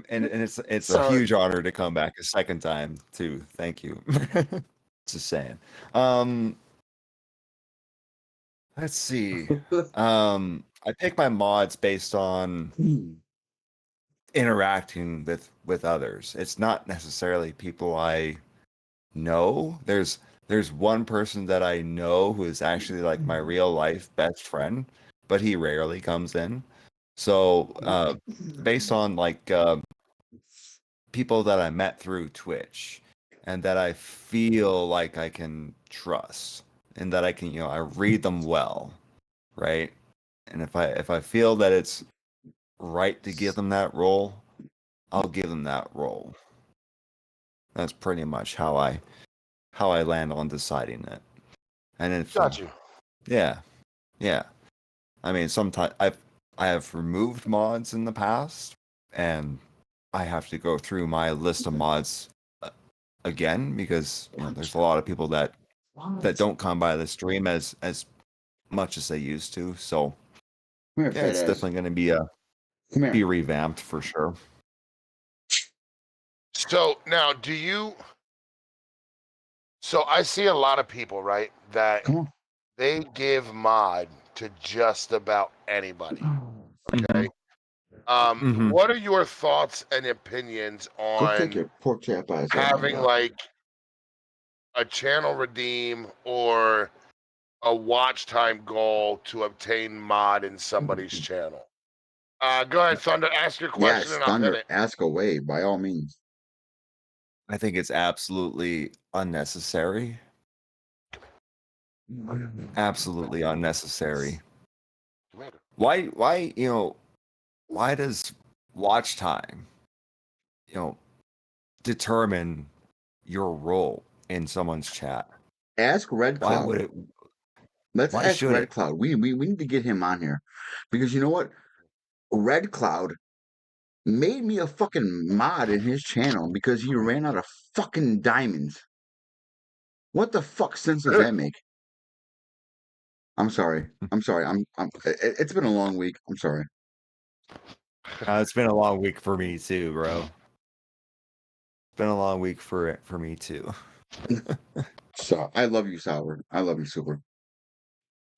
And it's a Sorry. huge honor to come back a second time too. Thank you. Just saying. Let's see. I pick my mods based on interacting with others. It's not necessarily people I know. There's one person that I know who is actually like my real life best friend, but he rarely comes in. So based on like people that I met through Twitch and that I feel like I can trust and that I can, I read them well, right? And if I feel that it's right to give them that role, I'll give them that role. That's pretty much how I land on deciding it. And if Got you. yeah. I mean, sometimes I have removed mods in the past, and I have to go through my list of mods again because there's a lot of people that don't come by the stream as much as they used to. So Come here, yeah, fat it's ass. definitely going to be Come here. be revamped for sure. So now, So I see a lot of people, right, that Come on. they give mod to just about anybody. Okay. Mhm. What are your thoughts and opinions Go take on your pork chop eyes out, my having dog. like a channel redeem or a watch time goal to obtain mod in somebody's channel? Go ahead, Thunder. Ask your question Yes, and I'll hit Thunder, it. ask away by all means. I think it's absolutely unnecessary. Absolutely unnecessary. Why why does watch time determine your role in someone's chat? Ask Red Why Cloud. would it? Let's why ask should Red it? Cloud. We need to get him on here. Because you know what? Red Cloud made me a fucking mod in his channel because he ran out of fucking diamonds. What the fuck sense does that make? I'm sorry. It's been a long week. I'm sorry. It's been a long week for me too, bro. It's been a long week for me too. So I love you, Sour. I love you, Super.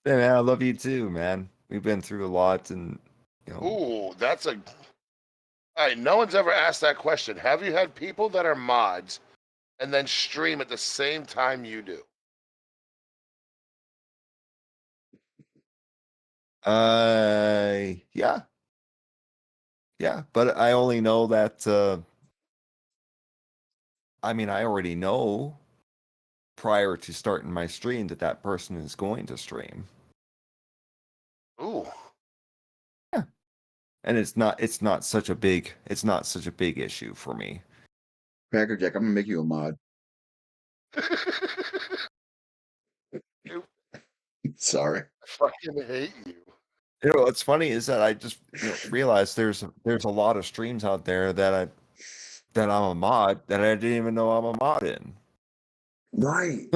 Yeah, man, I love you too, man. We've been through a lot, and Ooh, that's a. All right, no one's ever asked that question. Have you had people that are mods and then stream at the same time you do? yeah, but I only know that. I mean, I already know prior to starting my stream that person is going to stream. Ooh. And it's not such a big issue for me. Packer Jack, I'm gonna make you a mod. Sorry. I fucking hate you. You know what's funny is that I just realized there's a lot of streams out there that I'm a mod that I didn't even know I'm a mod in. Right.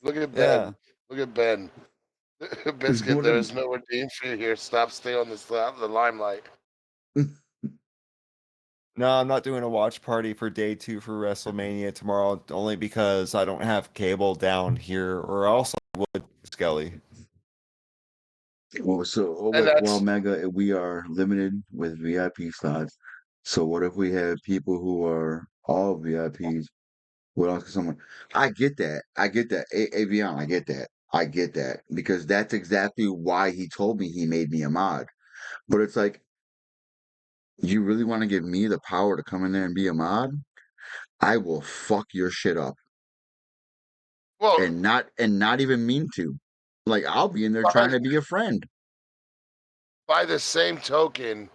Look at Ben. Yeah. Look at Ben. Biscuit, there is no redeem for you here. Stop staying on the limelight. No, I'm not doing a watch party for day 2 for WrestleMania tomorrow, only because I don't have cable down here, or else I would, Skelly. Well, Mega, we are limited with VIP slots. So what if we have people who are all VIPs? What else can someone? I get that. I get that. Avion, I get that. I get that because that's exactly why he told me he made me a mod. But it's like, you really want to give me the power to come in there and be a mod? I will fuck your shit up Well, and not even mean to. Like I'll be in there trying to be a friend. by the same token,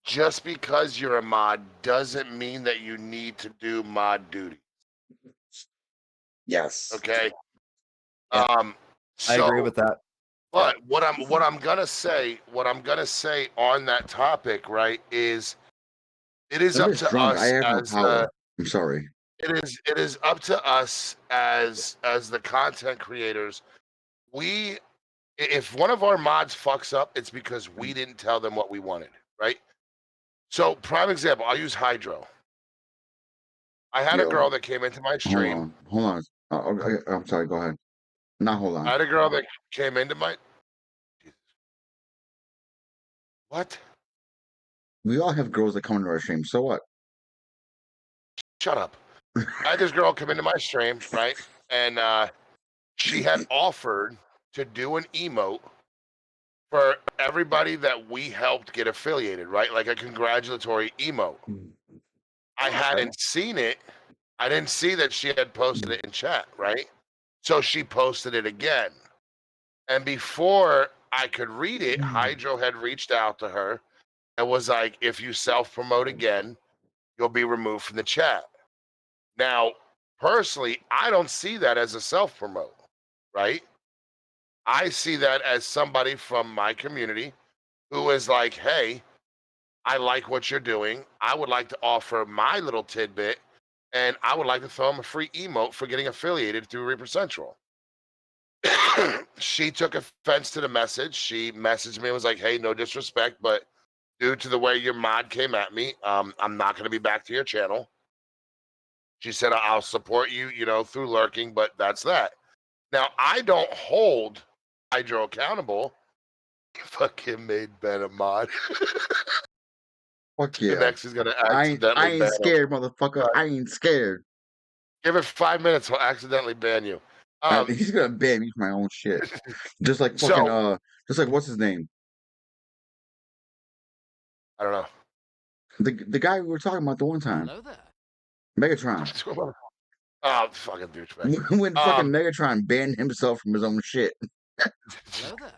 just because you're a mod doesn't mean that you need to do mod duty. Yes. Okay. Yeah. I agree with that. But what I'm gonna say on that topic, right, is it is I'm up just to drunk. I us have no as power. I'm sorry. it is up to us as the content creators. If one of our mods fucks up, it's because we didn't tell them what we wanted, right? So, prime example, I'll use Hydro. I had a Yo, girl that came into my stream. hold on. I'm sorry. Go ahead. Not hold I on. had a girl that came into my. What? We all have girls that come into our stream. So what? Shut up. I had this girl come into my stream, right? And she had offered to do an emote for everybody that we helped get affiliated, right? Like a congratulatory emote. I hadn't seen it. I didn't see that she had posted it in chat, right? So she posted it again. And before I could read it, Hydro had reached out to her and was like, if you self promote again, you'll be removed from the chat. Now, personally, I don't see that as a self promote, right? I see that as somebody from my community who is like, hey, I like what you're doing. I would like to offer my little tidbit, and I would like to throw them a free emote for getting affiliated through Reaper Central. She took offense to the message. She messaged me and was like, hey, no disrespect, but due to the way your mod came at me, I'm not going to be back to your channel. She said, I'll support you, through lurking, but that's that. Now, I don't hold Hydro accountable. Fucking made Ben a mod. Fuck yeah. Next, he's going to I accidentally ain't ban scared, motherfucker. I ain't scared. Give it 5 minutes, he'll accidentally ban you. He's gonna ban me for my own shit. Just like fucking just like what's his name? I don't know. The guy we were talking about the one time. Hello there. Megatron. Oh, fucking douchebag. When fucking Megatron banned himself from his own shit. Hello there.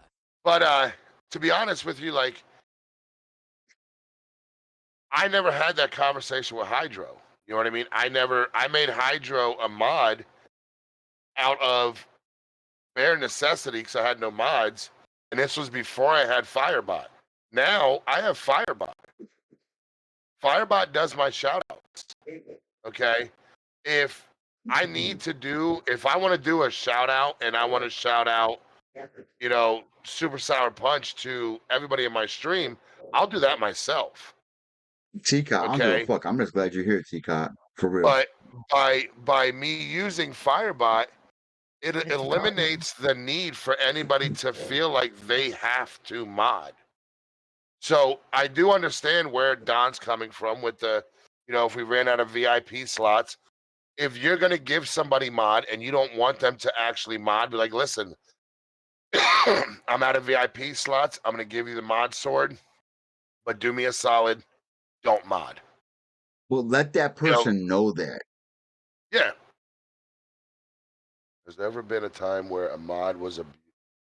But to be honest with you, like, I never had that conversation with Hydro. You know what I mean? I made Hydro a mod out of bare necessity because I had no mods. And this was before I had Firebot. Now I have Firebot. Firebot does my shout outs. Okay. If I want to do a shout out and I want to shout out, Super Sour Punch to everybody in my stream, I'll do that myself. T-Cot, I don't give a fuck. I'm just glad you're here, T-Cot. For real. But by me using Firebot, it eliminates the need for anybody to feel like they have to mod. So I do understand where Don's coming from with the, if we ran out of VIP slots, if you're going to give somebody mod and you don't want them to actually mod, be like, listen, I'm out of VIP slots. I'm going to give you the mod sword, but do me a solid. Don't mod. Well, let that person know that. Yeah. There's never been a time where a mod was a.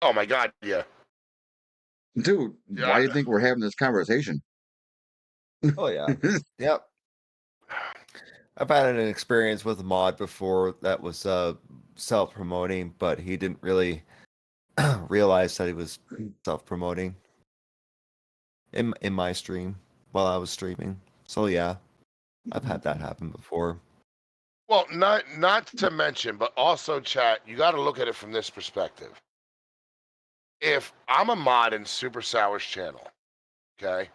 Oh my God, yeah. Dude, why do you think we're having this conversation? Oh yeah. Yep. I've had an experience with a mod before that was self-promoting, but he didn't really realized that he was self-promoting in my stream while I was streaming. So yeah, I've had that happen before. Well, not to mention, but also, chat. You got to look at it from this perspective. If I'm a mod in Super Sour's channel, okay,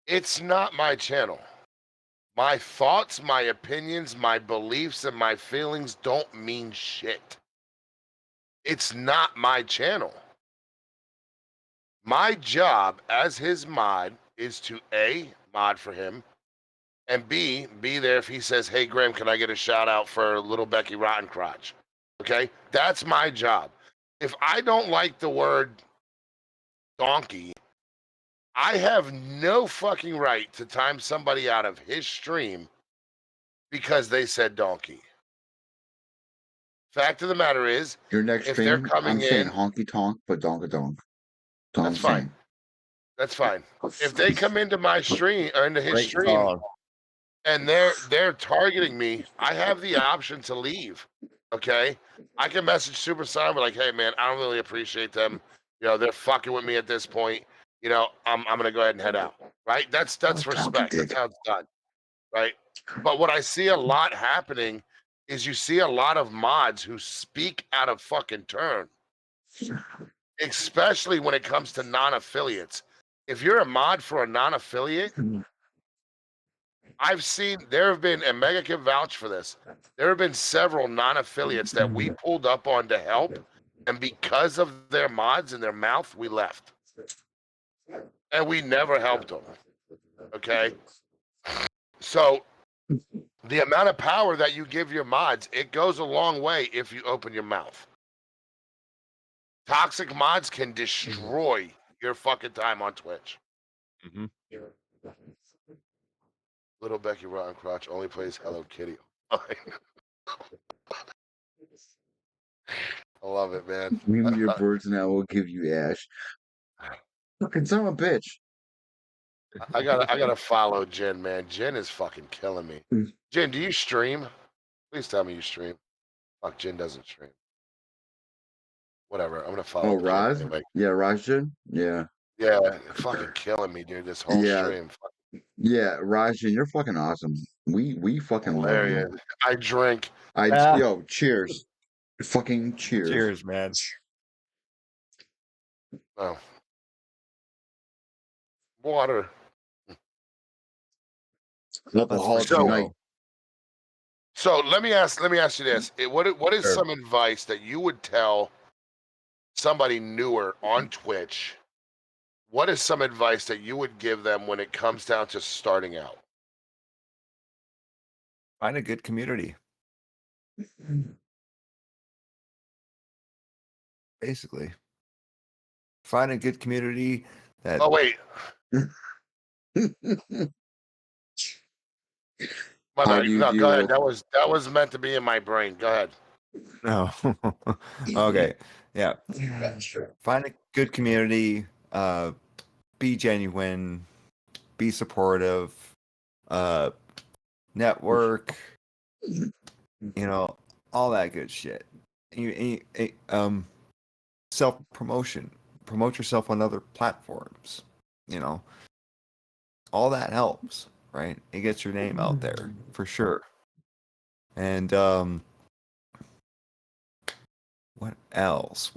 it's not my channel. My thoughts, my opinions, my beliefs, and my feelings don't mean shit. It's not my channel. My job as his mod is to A, mod for him, and B, be there if he says, hey, Graham, can I get a shout out for little Becky Rottencrotch? Okay? That's my job. If I don't like the word donkey, I have no fucking right to time somebody out of his stream because they said donkey. Fact of the matter is, Your next if they're stream, coming I'm saying in, honky tonk, but donka donk. That's all I'm that's fine. saying. That's fine. If they come into my stream or into his Great stream song. and they're targeting me, I have the option to leave. Okay, I can message Super Simon like, hey man, I don't really appreciate them. You know, they're fucking with me at this point. You know, I'm gonna go ahead and head out. Right? That's Donkey respect. That's dick. how it's done. Right? But what I see a lot happening is you see a lot of mods who speak out of fucking turn, especially when it comes to non-affiliates. If you're a mod for a non-affiliate, I've seen there have been, and Mega can vouch for this, there have been several non-affiliates that we pulled up on to help, and because of their mods in their mouth, we left. And we never helped them. Okay? So the amount of power that you give your mods, it goes a long way if you open your mouth. Toxic mods can destroy your fucking time on Twitch. Mhm. Little Becky Rottencrotch only plays Hello Kitty. I love it, man. Give me your birds and I will give you ash. Fucking son of a bitch. I gotta follow Jen, man. Jen is fucking killing me. Mm. Jen, do you stream? Please tell me you stream. Fuck, Jen doesn't stream. Whatever. I'm gonna follow Oh, the Jen Raz? anyway. Yeah, Rajan? Yeah. Yeah, fucking killing me, dude. This whole Yeah. stream. Yeah, Rajan, you're fucking awesome. We fucking love you. Hilarious. I drink. Yo, cheers. Fucking cheers. Cheers, man. Oh. Water. Alcoholic So- night. So let me ask you this: what is Sure. some advice that you would tell somebody newer on Twitch? What is some advice that you would give them when it comes down to starting out? Find a good community, basically. Find a good community that Oh wait, my How bad. do you No, deal go ahead. with- That was meant to be in my brain. Go ahead. no. Okay. Yeah. Find a good community, be genuine, be supportive, network, all that good shit. Self promotion, promote yourself on other platforms. All that helps, right? It gets your name out there for sure. And what else?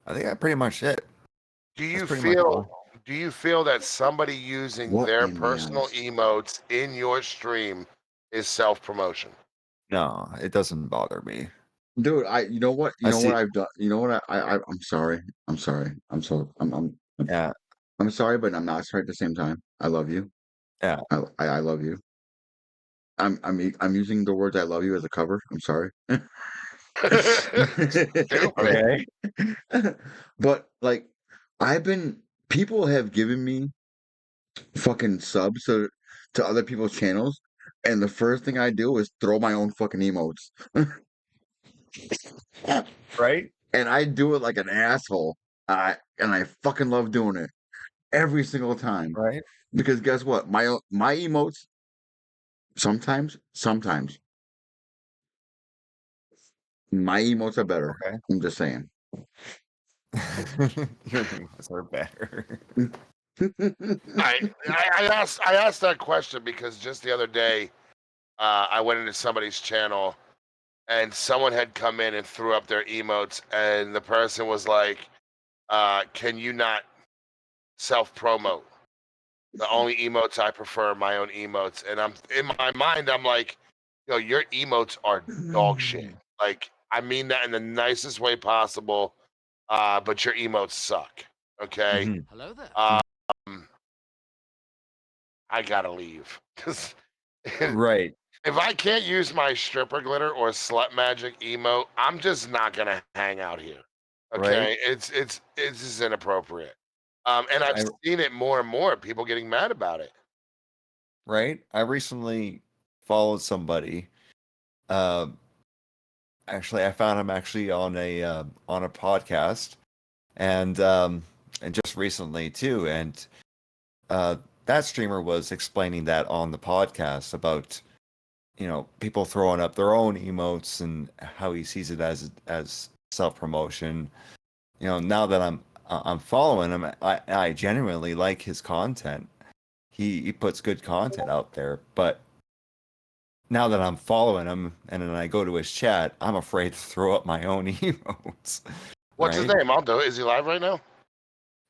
I think that's pretty much it. Do you That's pretty much feel? all. Do you feel that somebody using What their in the personal eyes? emotes in your stream is self promotion? No, it doesn't bother me. Dude, you know what? You I know see- what I've done? You know what I'm sorry. I'm sorry. Yeah, I'm sorry, but I'm not sorry at the same time. I love you. Yeah. I love you. I'm using the words "I love you" as a cover. I'm sorry. okay. But like, people have given me fucking subs to other people's channels, and the first thing I do is throw my own fucking emotes. Right? And I do it like an asshole. And I fucking love doing it every single time. Right? Because guess what? My emotes sometimes My emotes are better. Okay. I'm just saying. Your emotes are better. I asked that question because just the other day, I went into somebody's channel and someone had come in and threw up their emotes, and the person was like, "Can you not self promote? The only emotes I prefer are my own emotes." And I'm in my mind, I'm like, "Yo, your emotes are dog shit. Like, I mean that in the nicest way possible, but your emotes suck." Okay. Mhm. Hello there. Um, I gotta leave because Right. if I can't use my stripper glitter or slut magic emote, I'm just not gonna hang out here. Right. Okay, it's just inappropriate. And I've I seen it more and more. People getting mad about it. right. I recently followed somebody. Uh, actually, I found him actually on a podcast, and just recently too. And uh, that streamer was explaining that on the podcast about people throwing up their own emotes and how he sees it as self promotion. Now that I'm following him, I genuinely like his content. He puts good content out there, but now that I'm following him and then I go to his chat, I'm afraid to throw up my own emotes. What's his Right? name? I'll do it. Is he live right now?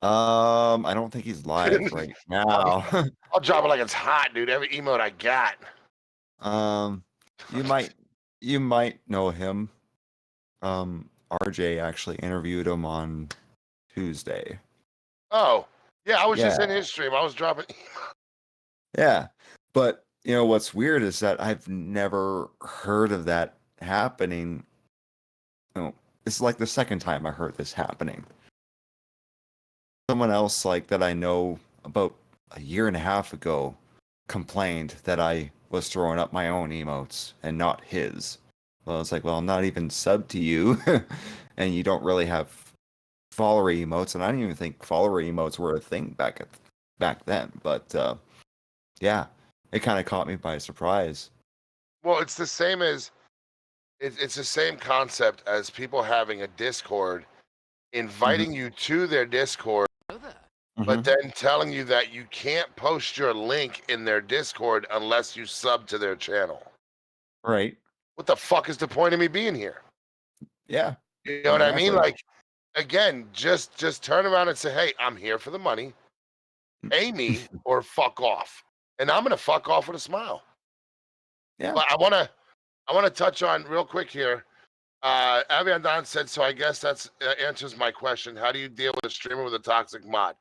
I don't think he's live right now. I'll drop it like it's hot, dude. Every emote I got. um, you might know him. RJ actually interviewed him on Tuesday. Oh, yeah. I was just in Yeah, his stream. I was dropping. yeah. But what's weird is that I've never heard of that happening. It's like the second time I heard this happening. Someone else like that I know about a year and a half ago complained that I was throwing up my own emotes and not his. Well, it's like, well, I'm not even sub to you, and you don't really have follower emotes, and I didn't even think follower emotes were a thing back then. But yeah, it kind of caught me by surprise. Well, it's the same as it's the same concept as people having a Discord, inviting you to their Discord, Hello there. but Mm-hmm. then telling you that you can't post your link in their Discord unless you sub to their channel. Right. What the fuck is the point of me being here? Yeah. You know what I mean? Exactly. Like, again, just turn around and say, "Hey, I'm here for the money. Pay me or fuck off." And I'm gonna fuck off with a smile. Yeah. But I wanna touch on real quick here. Avian Don said, so I guess that's answers my question. How do you deal with a streamer with a toxic mod?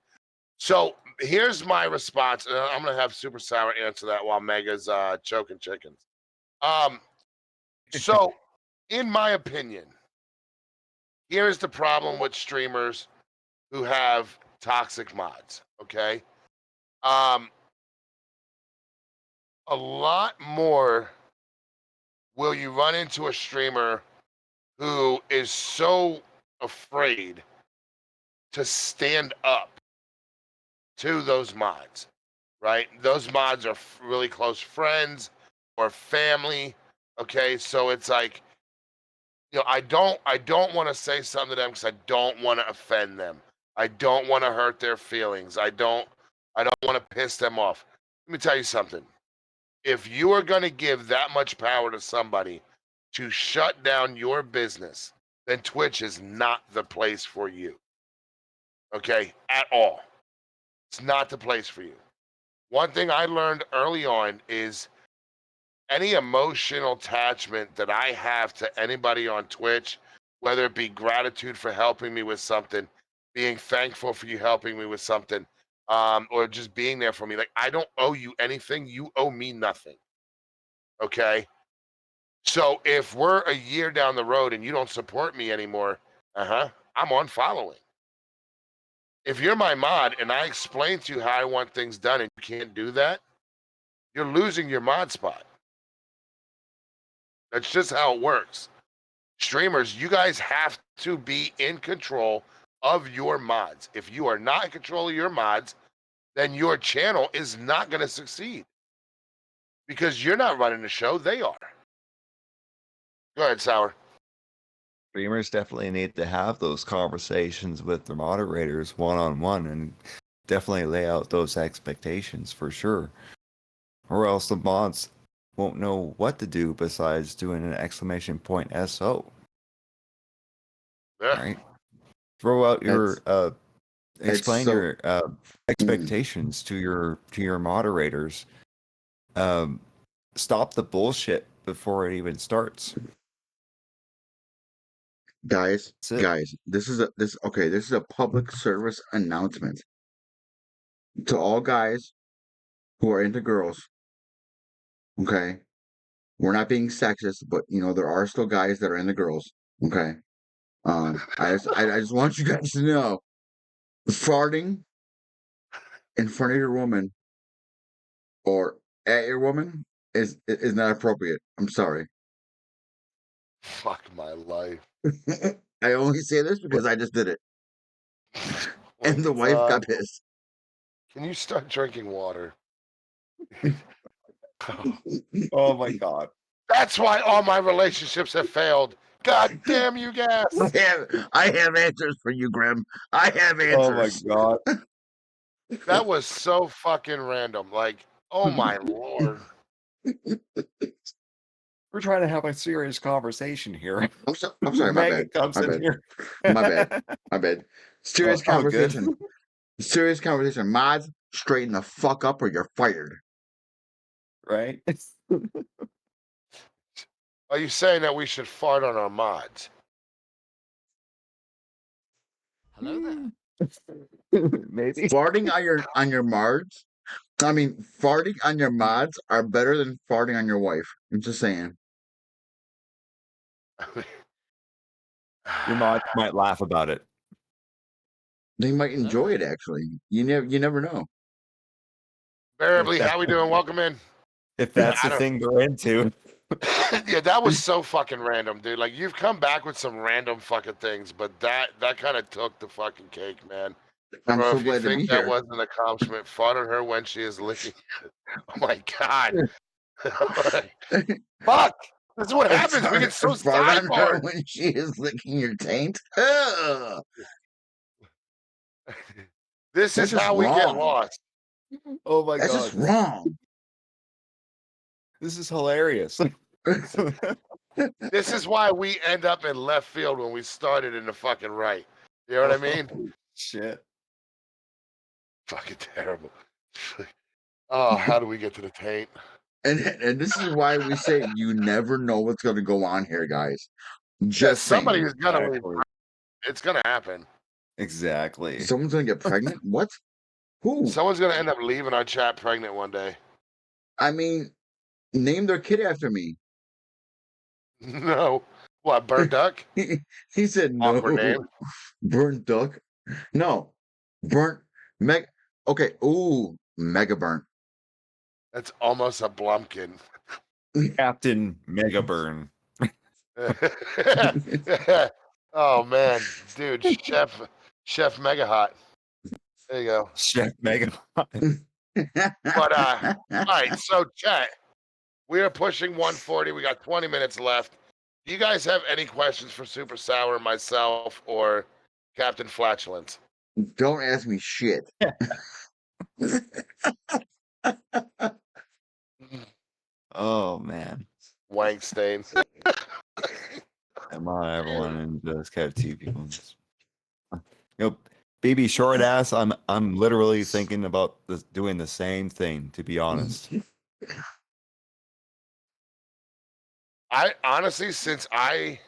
So here's my response, and I'm gonna have Super Sour answer that while Mega's choking chickens. Um, so in my opinion, here is the problem with streamers who have toxic mods. Okay, um, a lot more will you run into a streamer who is so afraid to stand up to those mods, right? Those mods are really close friends or family. Okay, so it's like, I don't want to say something to them because I don't want to offend them. I don't want to hurt their feelings. I don't want to piss them off. Let me tell you something. If you are going to give that much power to somebody to shut down your business, then Twitch is not the place for you. Okay, at all. It's not the place for you. One thing I learned early on is any emotional attachment that I have to anybody on Twitch, whether it be gratitude for helping me with something, being thankful for you helping me with something, or just being there for me. Like, I don't owe you anything. You owe me nothing. Okay. So if we're a year down the road and you don't support me anymore, I'm on following. If you're my mod and I explain to you how I want things done and you can't do that, you're losing your mod spot. That's just how it works. Streamers, you guys have to be in control of your mods. If you are not in control of your mods, then your channel is not going to succeed because you're not running the show, they are. Go ahead, Sour. Streamers definitely need to have those conversations with their moderators one-on-one and definitely lay out those expectations for sure. Or else the mods won't know what to do besides doing an exclamation point SO. Yeah. Right? Throw out your It's explain so your expectations to your moderators. Stop the bullshit before it even starts. guys, That's it. guys. This is a public service announcement to all guys who are into girls. Okay, we're not being sexist, but there are still guys that are into girls. Okay, I just want you guys to know, farting in front of your woman or at your woman is not appropriate. I'm sorry. Fuck my life. I only say this because I just did it, and the wife Son, got pissed. can you start drinking water? Oh my god. That's why all my relationships have failed. God damn you guys. I have answers for you, Grim. I have Oh my answers. god. That was so fucking random. Like, oh my lord. We're trying to have a serious conversation here. I'm sorry. My Mega bad. comes My in bad. here. My bad. My bad. Serious Oh, good. conversation. Serious conversation. Mods, straighten the fuck up or you're fired. Right? Are you saying that we should fart on our mods? Hello there. Maybe. Farting on your mods. I mean, farting on your mods are better than farting on your wife. I'm just saying. Your mods might laugh about it. They might Hello enjoy it there. actually. You never know. Variably, how we doing? Welcome in. If that's I the don't- thing they're into. Yeah, that was so fucking random, dude. Like, you've come back with some random fucking things, but that kind of took the fucking cake, man. I'm Bro, so if you glad to be think that here. wasn't an accomplishment, fart on her when she is licking. Oh my god. Fuck! This is what happens. We get so Fart on her sidebarred. when she is licking your taint. Ugh. This That's is just how we get wrong. lost. Oh my That's god. just wrong. This is hilarious. This is why we end up in left field when we started in the fucking right. You know what I mean? Oh, shit. Fucking terrible. Oh, how do we get to the taint? And this is why we say you never know what's going to go on here, guys. Yeah, Just somebody saying. is gonna leave. Exactly. It's gonna happen. Exactly. Someone's going to get pregnant? What? Who? Someone's gonna end up leaving our chat pregnant one day. I mean, name their kid after me. No. What, burnt duck? He said no. Awkward name. Burnt duck? No. Burnt meg. Okay. Ooh, mega burnt. That's almost a Blumpkin. Captain Megaburn. Oh man, dude, Chef Mega Hot. There you go. Chef Mega. But all right, so chat. We are pushing 140. We got 20 minutes left. Do you guys have any questions for Super Sour, myself, or Captain Flatulence? Don't ask me shit. Oh man. Wank stain. Come on, everyone, and just kept two people. Baby short ass. I'm literally thinking about doing the same thing. To be honest. I honestly, since I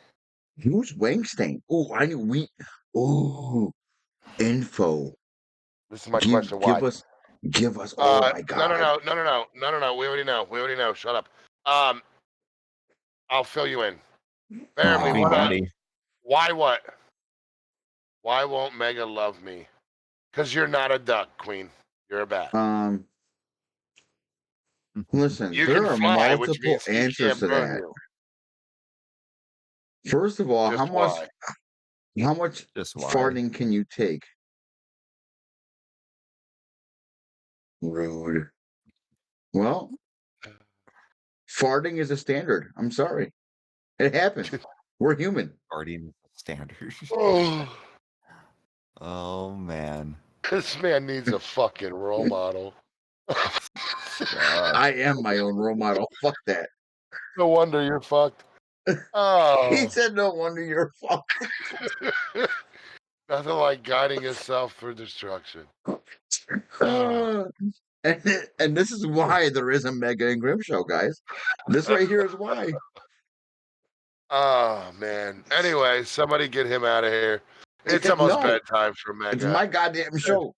Who's Wangstein? Oh, I knew we. Oh, info. this is my Give question. Why? give us. Oh my god. No. We already know. Shut up. I'll fill you in. Oh, Family, Be what up? ready. Why what? Why won't Mega love me? Because you're not a duck, Queen. You're a bat. Listen, You there can are fly, which multiple means he answers can't to burn that. you. First of all, Just why? how much Just why? farting can you take? Rude. Well, farting is a standard. I'm sorry. It happens. We're human. Guardian standard. Oh, Oh man. this man needs a fucking role model. God. I am my own role model. Fuck that. No wonder you're fucked. He Oh, said, "No wonder you're fucked." nothing like guiding yourself through destruction. Oh. And this is why there is a Mega and Grim Show, guys. This right here is why. Oh man. Anyway, somebody get him out of here. It's almost No, bedtime for it's Mega. my goddamn show.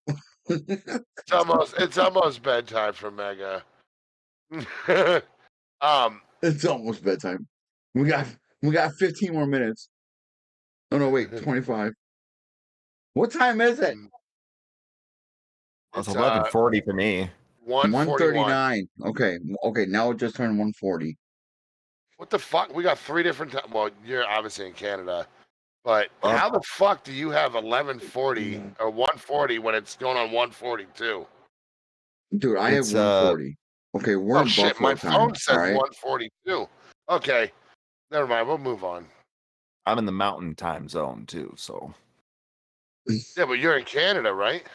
It's almost bedtime for Mega. It's almost bedtime. We got 15 more minutes. Oh no, wait, 25. What time is it? It's It's 11:40 for me. 1:41. 1:39. Okay, now it just turned 1:40. What the fuck? We got 3 different times. Well, you're obviously in Canada, but how the fuck do you have 11:40 or 1:40 when it's going on 1:42? Dude, I have It's 1:40. Okay, we're Oh in shit! Buffalo My time. phone All says right. 1:42. Okay, never mind. We'll move on. I'm in the mountain time zone too, so Yeah, but you're in Canada, right?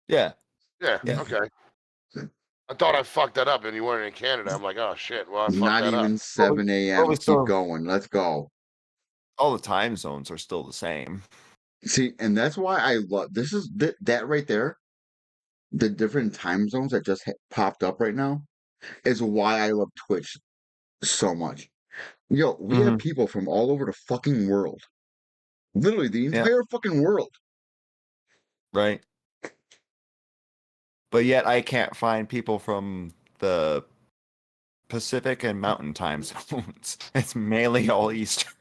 yeah. Yeah. Yeah. Okay. I thought I fucked that up, and you weren't in Canada. I'm like, oh shit. Well, I fucked Not that up. even 7 a.m. we Keep still- going. Let's go. All the time zones are still the same. See, and that's why I love this is that right there. The different time zones that just popped up right now is why I love Twitch so much. Yo, we have people from all over the fucking world. Literally the Yeah. entire fucking world. Right. But yet I can't find people from the Pacific and Mountain time zones. It's mainly all Eastern.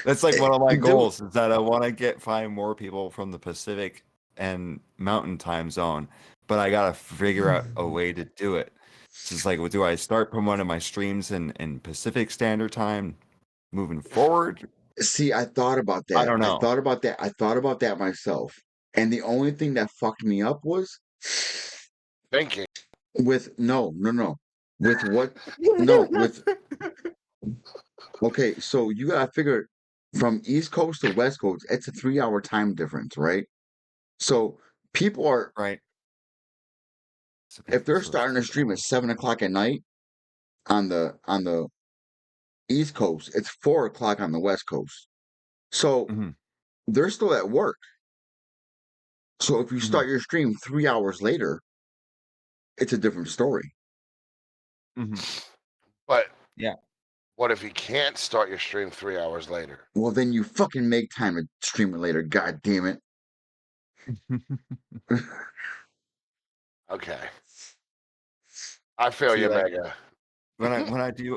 That's like one of my Dude. goals is that I want to find more people from the Pacific and Mountain time zone, but I gotta figure out a way to do it. It's just like, do I start promoting my streams in Pacific Standard Time moving forward? See, I thought about that. I don't know. I thought about that myself. And the only thing that fucked me up was Thinking. with no. With what no, with okay, so you gotta figure from East Coast to West Coast, it's a 3-hour time difference, right? So people are Right. if they're starting to stream at 7 o'clock at night on the East Coast, it's 4 o'clock on the West Coast. So Mhm. they're still at work. So if you start your stream 3 hours later, it's a different story. But Yeah. what if you can't start your stream 3 hours later? Well, then you fucking make time to stream it later. God damn it. Okay. I feel See, you, like, Mega. when I do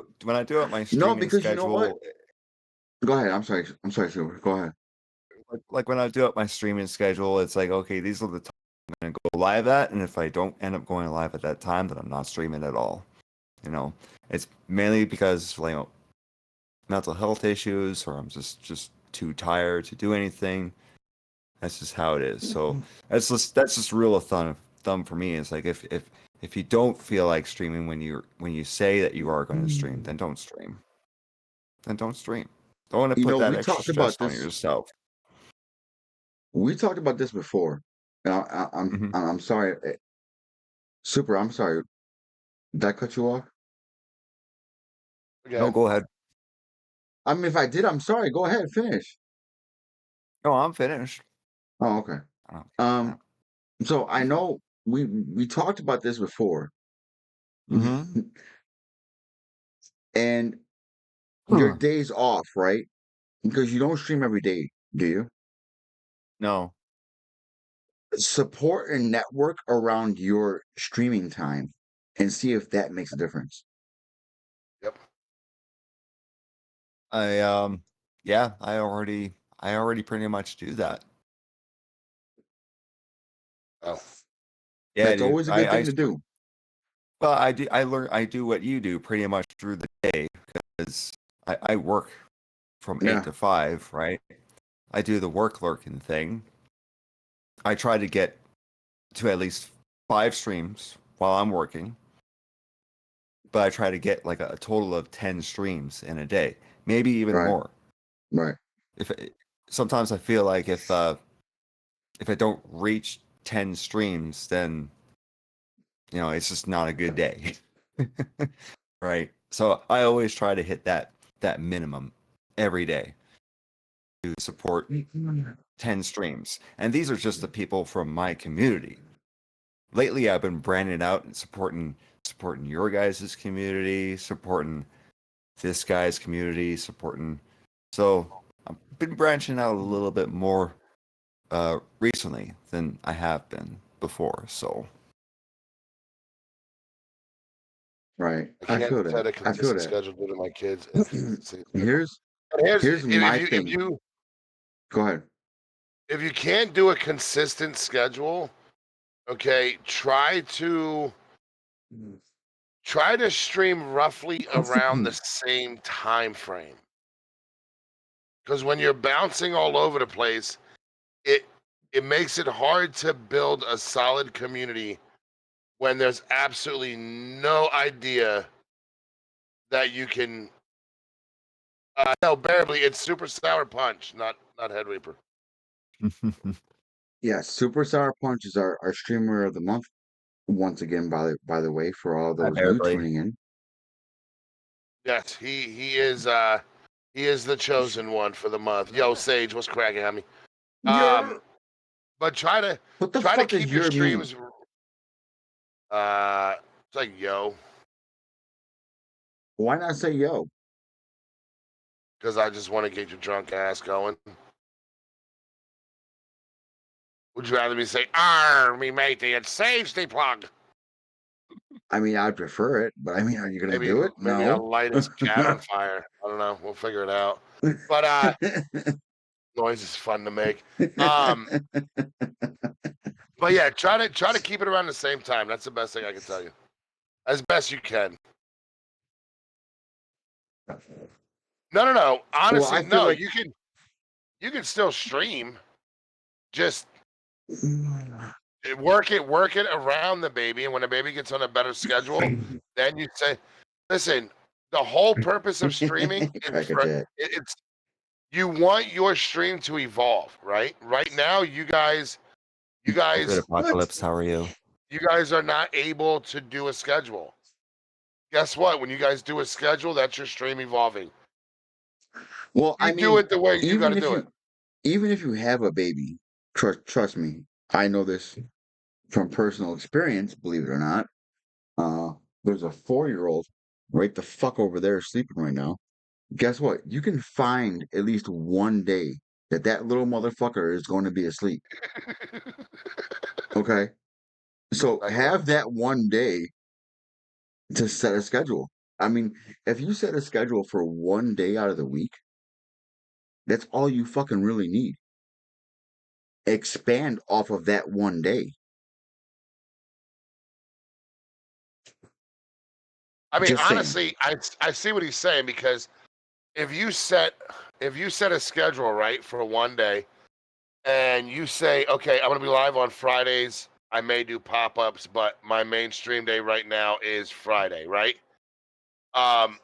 it my No, streaming because you know what? schedule, Go ahead. I'm sorry, Silver. Go ahead. like when I do it my streaming schedule, it's like, okay, these are the times I'm gonna go live at, and if I don't end up going live at that time, then I'm not streaming at all. You know, it's mainly because mental health issues, or I'm just too tired to do anything. That's just how it is. So that's just rule of thumb for me. It's like if you don't feel like streaming when you say that you are going to stream, then don't stream. Then don't stream. Don't want to You put know, that we extra talked about stress on this. yourself. We talked about this before. And I'm sorry. Super, I'm sorry. Did I cut you off? Again. No, go ahead. I mean, if I did, I'm sorry. Go ahead, finish. No, I'm finished. Oh, okay. So I know we talked about this before. And your days off, right? Because you don't stream every day, do you? No. Support and network around your streaming time and see if that makes a difference. Yep. I already pretty much do that. Oh. Yeah, That's dude. always a good thing to do. Well, I do what you do pretty much through the day because I work from 8 to 5, right? I do the work lurking thing. I try to get to at least 5 streams while I'm working, but I try to get like a total of 10 streams in a day. maybe even Right. more. Right. Sometimes I feel like if I don't reach 10 streams, then it's just not a good day. Right? So I always try to hit that minimum every day to support 10 streams. And these are just the people from my community. Lately I've been branding out and supporting your guys' community, supporting this guy's community, so I've been branching out a little bit more recently than I have been before. So Right. I I can't feel set that. a I feel consistent that. schedule due to my kids. Inconsistency. Here's But here's my thing. Go ahead. if you can't do a consistent schedule, okay, try to stream roughly around the same time frame. Because when you're bouncing all over the place, it makes it hard to build a solid community when there's absolutely no idea that you can. No, barely. It's Super Sour Punch, not Head Reaper. Yeah, Super Sour Punch is our streamer of the month once again. By the way, for all I those new barely. tuning in. Yes, he is the chosen one for the month. Yo, Sage, what's cracking, homie? But try to What the fuck keep is your your mean? streams. It's like yo, Why not say yo? because I just want to get your drunk ass going. Would you rather me say, me matey, it's Sage the plug? I mean, I'd prefer it, but I mean, are you gonna Maybe do it? No. I'll light his cat on fire. I don't know. We'll figure it out. But noise is fun to make. But yeah, try to keep it around the same time. That's the best thing I can tell you, as best you can. No. Well, Honestly, I feel no. like You can still stream. Just work it around the baby, and when the baby gets on a better schedule, then you say, "Listen, the whole purpose of streaming is crack a jack. it's you want your stream to evolve, right? Right now, you guys, Good Apocalypse, how are you? you guys are not able to do a schedule. Guess what? When you guys do a schedule, that's your stream evolving. Well, You I do mean, it the way you got to do it. even if you have a baby, trust me, I know this from personal experience. Believe it or not, uh, there's a 4-year-old right the fuck over there sleeping right now. Guess what? You can find at least one day that little motherfucker is going to be asleep. Okay, so Like have what? that one day to set a schedule. I mean, if you set a schedule for one day out of the week, that's all you fucking really need. Expand off of that one day. I mean, Just saying. honestly, I see what he's saying, because if you set a schedule, right, for one day, and you say, okay, I'm gonna be live on Fridays. I may do pop-ups, but my main stream day right now is Friday, right? Um,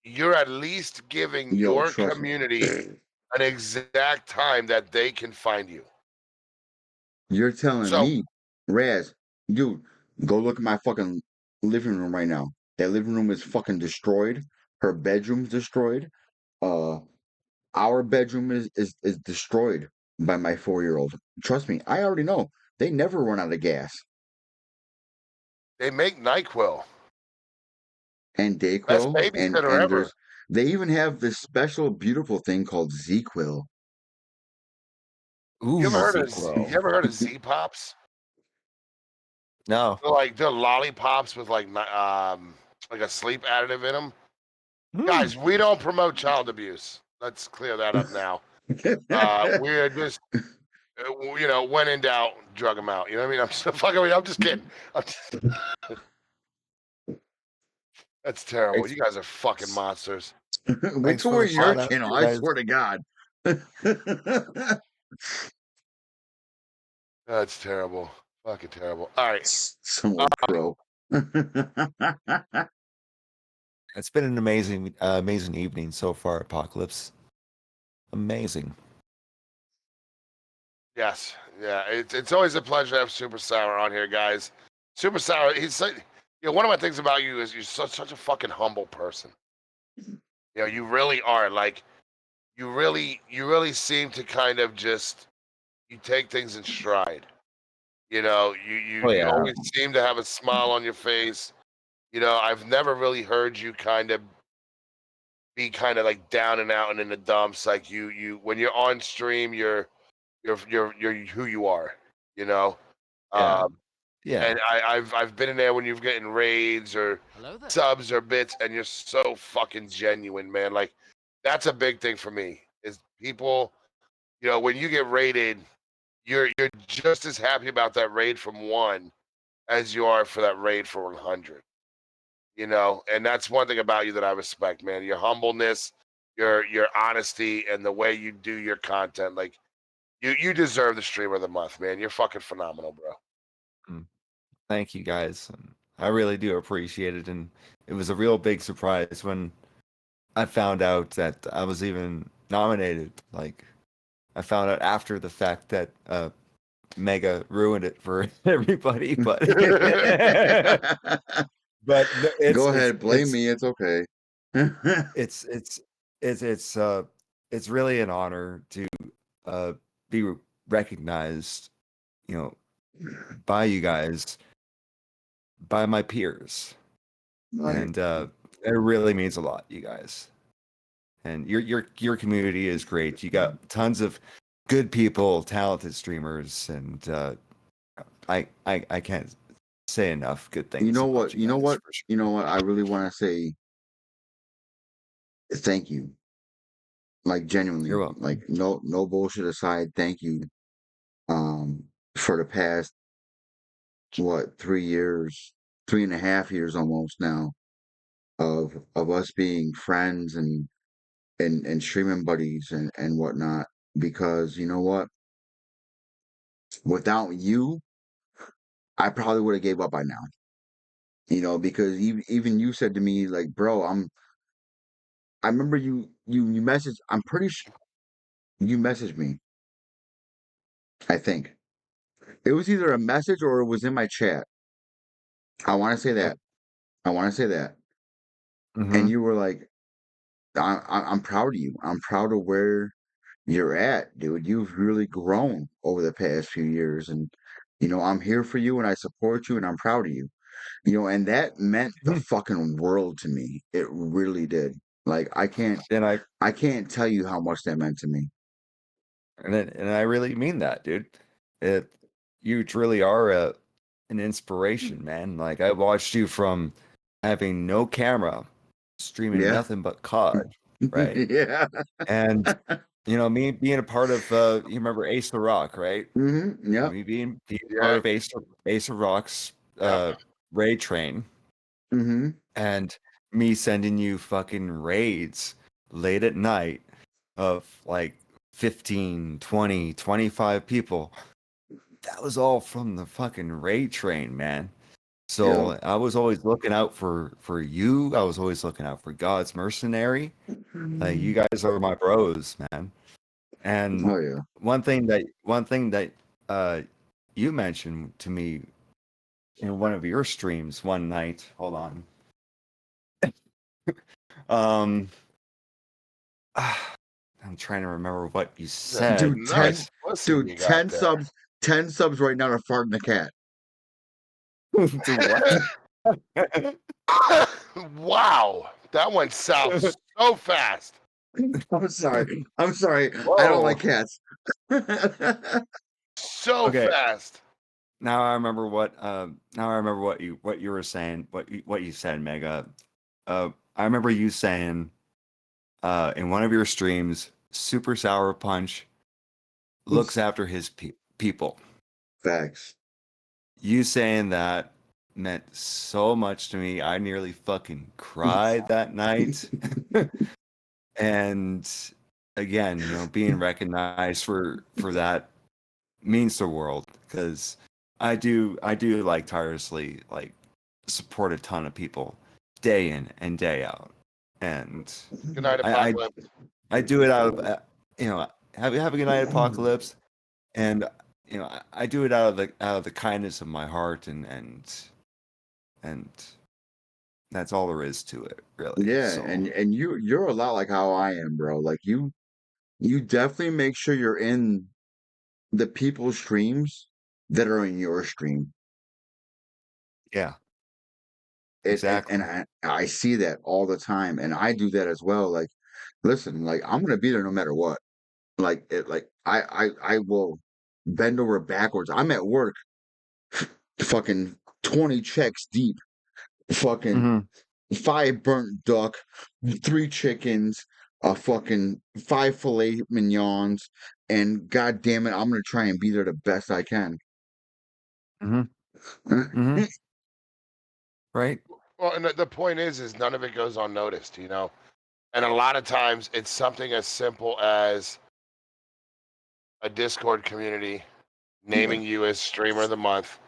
you're at least giving Yo, your trust me. community an exact time that they can find you. You're telling So me, Raz, dude, go look at my fucking living room right now. That living room is fucking destroyed. Her bedroom's destroyed. Uh, our bedroom is destroyed by my 4-year-old. Trust me, I already know. They never run out of gas. they make NyQuil. And Best Dayquil, babysitter and ever. they even have this special beautiful thing called ZQuil. Ooh, You sequel. ever heard of Z Pops? No. They're lollipops with like a sleep additive in them. Hmm. Guys, we don't promote child abuse. Let's clear that up now. We're just, when in doubt, drug them out. You know what I mean? I'm just fucking. I'm just kidding. That's terrible. It's- You guys are fucking monsters. Wait Thanks till for we're the your shout out, channel. you I guys. swear to God. That's terrible. Fucking terrible. All right. Some old crow. It's been an amazing evening so far, Apocalypse. Amazing. Yes, yeah. It's always a pleasure to have Super Sour on here, guys. Super Sour, he's like, one of my things about you is you're such a fucking humble person. You really are. Like, you really seem to kind of just you take things in stride. Oh You yeah. always seem to have a smile on your face. I've never really heard you kind of be kind of like down and out and in the dumps. Like you when you're on stream, you're who you are. You know. Yeah. Um, Yeah. and I've been in there when you've getting raids or Hello there. subs or bits, and you're so fucking genuine, man. Like that's a big thing for me. Is people, when you get raided, you're just as happy about that raid from 1 as you are for that raid for 100. And that's one thing about you that I respect, man. Your humbleness, your honesty, and the way you do your content. Like you deserve the streamer of the month, man. You're fucking phenomenal, bro. Thank you guys. I really do appreciate it, and it was a real big surprise when I found out that I was even nominated. Like, I found out after the fact that Mega ruined it for everybody, but it's Go it's ahead, blame it's me. It's okay. it's it's it's really an honor to be recognized, you know, by you guys, by my peers, and it really means a lot, you guys. And your community is great. You got tons of good people, talented streamers, and I can't say enough good things You know about what? you You know guys what? for sure. You know what? I really want to say thank you. Like genuinely. You're welcome. Like no bullshit aside, thank you. For the past what 3 years, 3.5 years almost now of us being friends and streaming buddies and whatnot. Because you know what? Without you, I probably would have gave up by now. Because even you said to me like, bro, I remember you messaged. I'm pretty sure you messaged me. I think it was either a message or it was in my chat. I want to say that. I want to say that. Mm-hmm. And you were like, I'm proud of you. I'm proud of where you're at, dude. You've really grown over the past few years, and I'm here for you, and I support you, and I'm proud of you. And that meant the fucking world to me. It really did. Like And I can't tell you how much that meant to me. I really mean that, dude. It You truly are an inspiration, man. Like, I watched you from having no camera, streaming Yeah. nothing but COD, right? Yeah. And me being a part of you remember Ace the Rock, right? Yep. Me being part Yeah. of Ace of Rock's Yep. raid train, and me sending you fucking raids late at night of like 15, 20, 25 people. That was all from the fucking raid train, man. So Yep. I was always looking out for you. I was always looking out for God's mercenary. Like, you guys are my bros, man. And Oh yeah. one thing that you mentioned to me in one of your streams one night. Hold on. Um, I'm trying to remember what you said, Dude, but Nice pussy you dude, got 10 there. subs, 10 subs right now to fart in the cat. to what? Wow, that went south so fast. I'm sorry. I'm sorry. I don't Whoa, like cats. so Okay, fast. now I remember what you were saying, what you said, Mega. I remember you saying in one of your streams, Super Sour Punch looks after his people. Facts. You saying that meant so much to me. I nearly fucking cried that night. And again, being recognized for that means the world, because I do like tirelessly like support a ton of people, day in and day out. And Good night, I Apocalypse. I do it out of have a good night, Apocalypse, and I do it out of the kindness of my heart, and that's all there is to it, really. Yeah, So, and you're a lot like how I am, bro. Like you definitely make sure you're in the people's streams that are in your stream. yeah, And exactly. I see that all the time, and I do that as well. Like, listen, like I'm gonna be there no matter what. I will bend over backwards. I'm at work, fucking 20 checks deep, fucking Hmm. 5 burnt duck, 3 chickens, a fucking 5 filet mignons, and god damn it, I'm gonna try and be there the best I can. Hmm. Hmm. Right. Well, and the point is none of it goes unnoticed, you know. And a lot of times, it's something as simple as a Discord community naming you as Streamer of the Month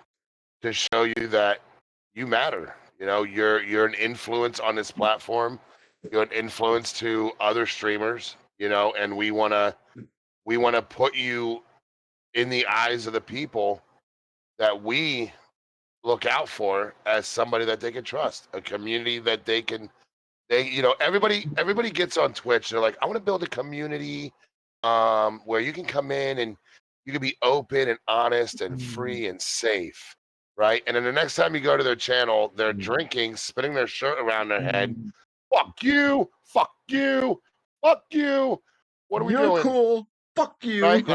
to show you that you matter. You know, you're an influence on this platform. You're an influence to other streamers. You know, and we wanna put you in the eyes of the people that we look out for as somebody that they can trust, a community that everybody gets on Twitch. They're like, I want to build a community where you can come in and you can be open and honest and free and safe, right? And then the next time you go to their channel, they're drinking, spinning their shirt around their head. Fuck you, fuck you, fuck you. What are we You're doing? cool. Fuck you. Right?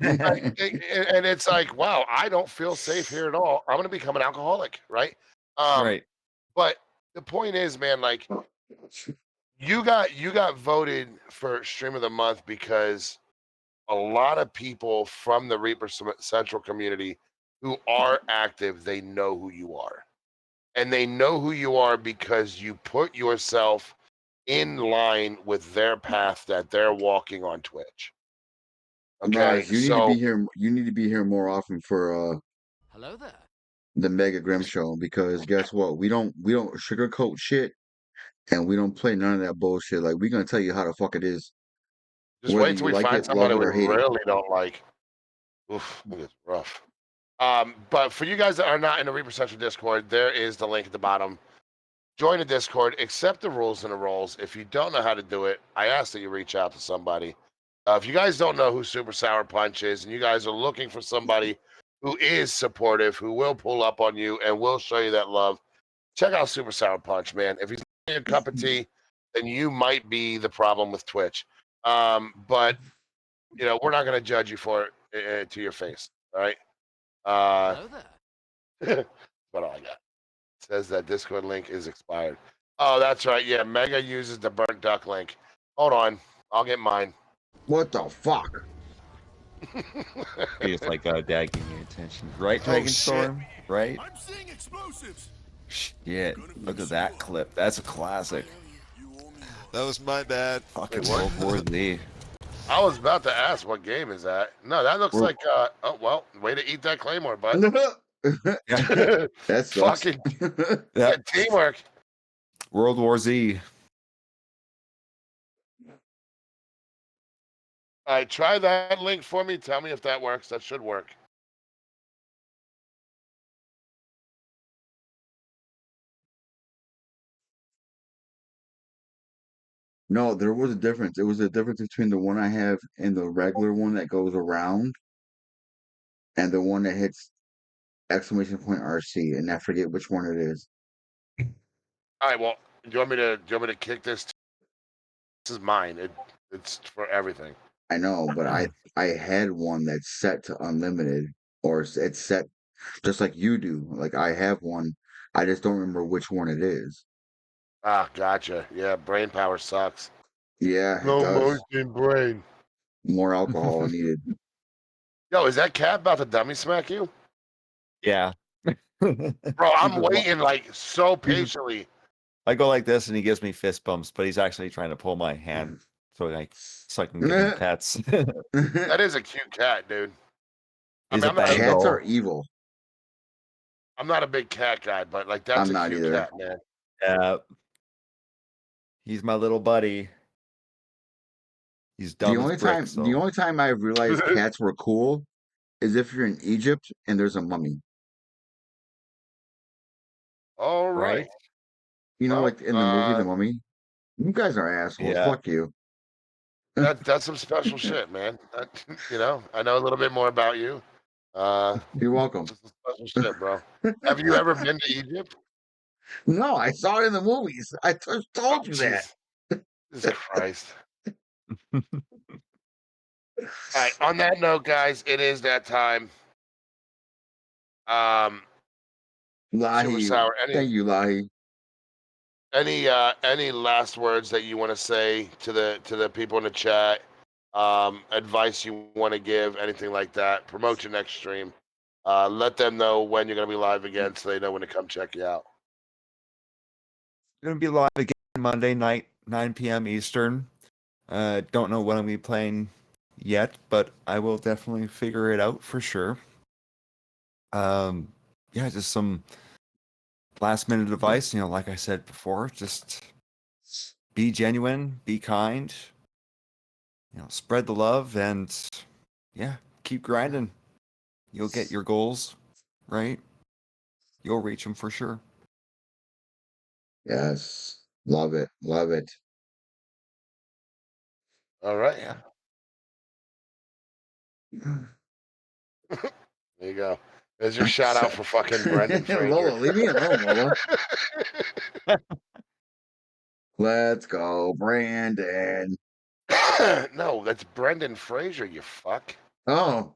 And it's like, wow, I don't feel safe here at all. I'm gonna become an alcoholic, right? Right. But the point is, man, like you got voted for Stream of the Month because a lot of people from the Reaper Central community who are active, they know who you are. And they know who you are because you put yourself in line with their path that they're walking on Twitch. Okay, Raj, you need to be so here. You need to be here more often for Hello there. the Mega Grym Show because guess what? We don't sugarcoat shit and we don't play none of that bullshit. Like we're gonna tell you how the fuck it is, just whether wait till you we like find it, love somebody it, we or hate it. really don't like. Oof, it's rough. But for you guys that are not in the Reaper Central Discord, there is the link at the bottom. Join the Discord, accept the rules and the roles. If you don't know how to do it, I ask that you reach out to somebody. If you guys don't know who Super Sour Punch is, and you guys are looking for somebody who is supportive, who will pull up on you and will show you that love, check out Super Sour Punch, man. If he's not your cup of tea, then you might be the problem with Twitch. But we're not going to judge you for it to your face. All right. Hello there. That's about all I got. It says that Discord link is expired. Oh, that's right. Yeah, Mega uses the burnt duck link. Hold on, I'll get mine. What the fuck? It's like Dad giving me attention, right, Oh, Dragon shit. Storm? Right? I'm seeing explosives. Shit! Look at that clip. That's a classic. That was my bad. Fucking Wait, what? World War Z. I was about to ask what game is that. No, that looks We're- like. Oh well, way to eat that claymore, bud. That sucks. Fucking Yeah. teamwork. World War Z. All right, try that link for me. Tell me if that works. That should work. No, there was a difference. It was a difference between the one I have and the regular one that goes around and the one that hits exclamation point RC, and I forget which one it is. All right. Well, do you want me to kick this? This is mine. It's for everything. I know, but I had one that's set to unlimited, or it's set just like you do. Like I have one, I just don't remember which one it is. Ah, gotcha. Yeah, brain power sucks. Yeah, it No does. motion brain. More alcohol needed. Yo, is that cat about to dummy smack you? Yeah. Bro, I'm He's a- waiting like so patiently. I go like this and he gives me fist bumps, but he's actually trying to pull my hand so I can give him pets. That is a cute cat, dude. He's mean, a I'm not- Cats Bengal. are evil. I'm not a big cat guy, but like that's I'm a not cute either. cat, man. Yeah. He's my little buddy. He's dumb as bricks, The so only time I realized cats were cool is if you're in Egypt and there's a mummy. All right? right. You know, Well, like in the movie The Mummy. You guys are assholes. Yeah. Fuck you. that's some special shit, man. I know a little bit more about you. You're welcome. That's some special shit, bro. Have you ever been to Egypt? No, I saw it in the movies. I just Oh, told you that. Jesus Christ. All right. On that note, guys, it is that time. Super Lahi, Sour. thank you, Lahi. Any last words that you want to say to the people in the chat? Advice you want to give? Anything like that? Promote your next stream. Let them know when you're gonna be live again, so they know when to come check you out. Gonna be live again Monday night, 9 p.m. Eastern. Don't know when I'm gonna be playing yet, but I will definitely figure it out for sure. Yeah, just some last minute advice. Like I said before, just be genuine, be kind. Spread the love, and yeah, keep grinding. You'll get your goals, right? You'll reach them for sure. Yes. Love it. Love it. All right. Yeah. There you go. There's your shout out for fucking Brendan Fraser. Lola, leave me alone, Lola. Let's go, Brandon. No, that's Brendan Fraser, you fuck. Oh,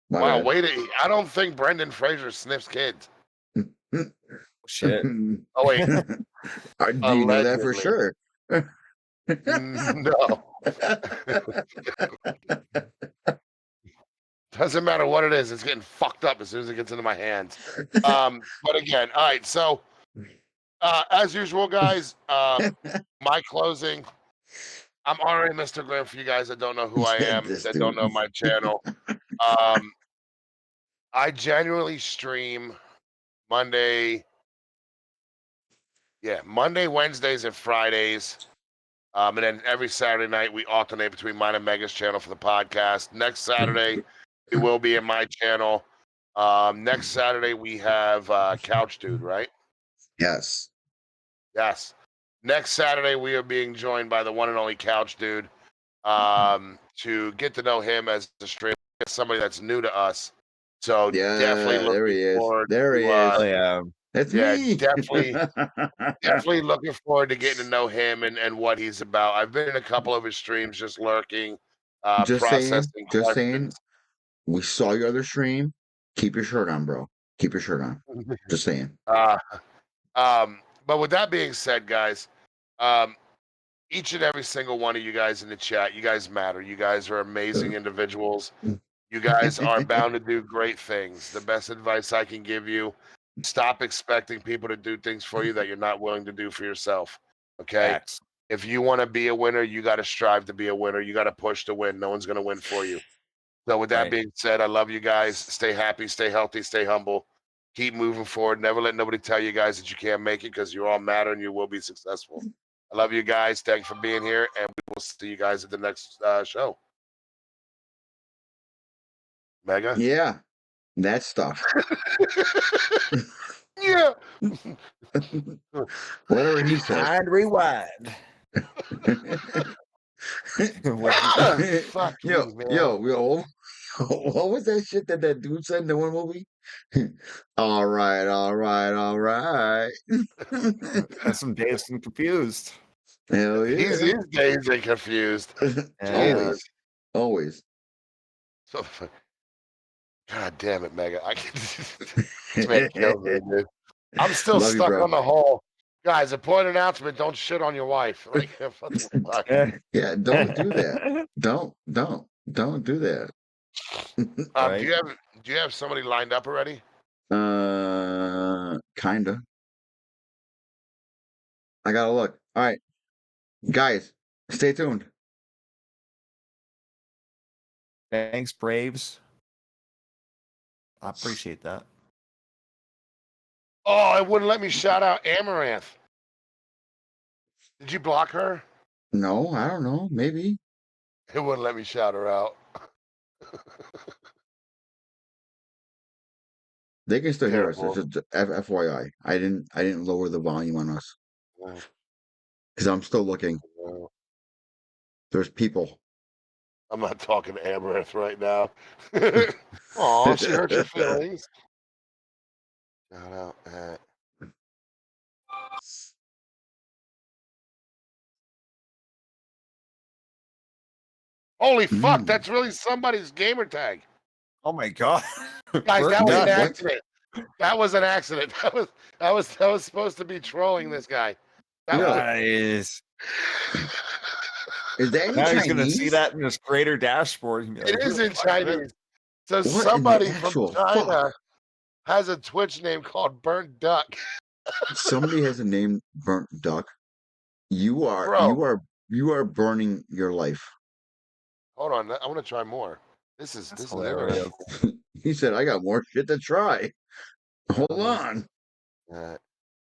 my Wow, bad. wait. I don't think Brendan Fraser sniffs kids. Shit. Oh, wait. Do you know that for Allegedly. sure? No. Doesn't matter what it is. It's getting fucked up as soon as it gets into my hands. But again, all right. So, as usual, guys, my closing. I'm already Mr. Graham for you guys that don't know who I am, This that don't dude. know my channel. I genuinely stream Monday, Wednesdays, and Fridays. And then every Saturday night we alternate between mine and Mega's channel for the podcast. Next Saturday, we will be in my channel. Next Saturday we have Couch Dude, right? Yes. Yes. Next Saturday we are being joined by the one and only Couch Dude to get to know him as a streamer, somebody that's new to us. So Yeah, definitely there he looking is. forward There he to is. Oh yeah. That's yeah, me. definitely looking forward to getting to know him and what he's about. I've been in a couple of his streams just lurking, Just saying. processing Just saying. questions. We saw your other stream. Keep your shirt on, bro. Keep your shirt on. Just saying. But with that being said, guys, each and every single one of you guys in the chat, you guys matter. You guys are amazing individuals. You guys are bound to do great things. The best advice I can give you, stop expecting people to do things for you that you're not willing to do for yourself. Okay? Facts. If you want to be a winner, you got to strive to be a winner. You got to push to win. No one's going to win for you. So with that Right. being said, I love you guys. Stay happy, stay healthy, stay humble. Keep moving forward. Never let nobody tell you guys that you can't make it, because you all matter and you will be successful. I love you guys. Thanks for being here, and we will see you guys at the next show. Mega? Yeah. That stuff. Yeah. Whatever he says. And rewind. Fuck yo, you, man. yo, what was that shit that dude said in the one movie? All right, all right, all right. That's some days I'm confused. Hell He's yeah. dazed and confused. Always, always. So, God damn it, Mega. This man kills me, dude. I'm still Love you, stuck bro. on the whole. Guys, important announcement: don't shit on your wife. Like, what the fuck? Yeah, don't do that. Don't do that. Right. Do you have somebody lined up already? Kinda. I gotta look. All right, guys, stay tuned. Thanks, Braves. I appreciate that. Oh, it wouldn't let me shout out Amaranth. Did you block her? No, I don't know. Maybe It wouldn't let me shout her out. they can still hear us. Careful. It's just FYI. I didn't lower the volume on us Yeah, because I'm still looking. yeah. There's people. I'm not talking to Amaranth right now. Aw, she hurt your feelings. Shout out at. Holy fuck, Mm. that's really somebody's gamer tag. Oh my god. Guys, Bert that was Wait, an what? accident. That was an accident. That was supposed to be trolling this guy. That was Guys. Is that in Now he's gonna see Chinese? that in his greater dashboard. And be like, it "Who is the in fuck is this?" Chinese. So What in the somebody from actual China fuck? has a Twitch name called Burnt Duck. Somebody has a name burnt duck. You are Bro, you are burning your life. hold on. I want to try more. This is That's interesting. hilarious. He said, I got more shit to try. Hold Uh-huh. on.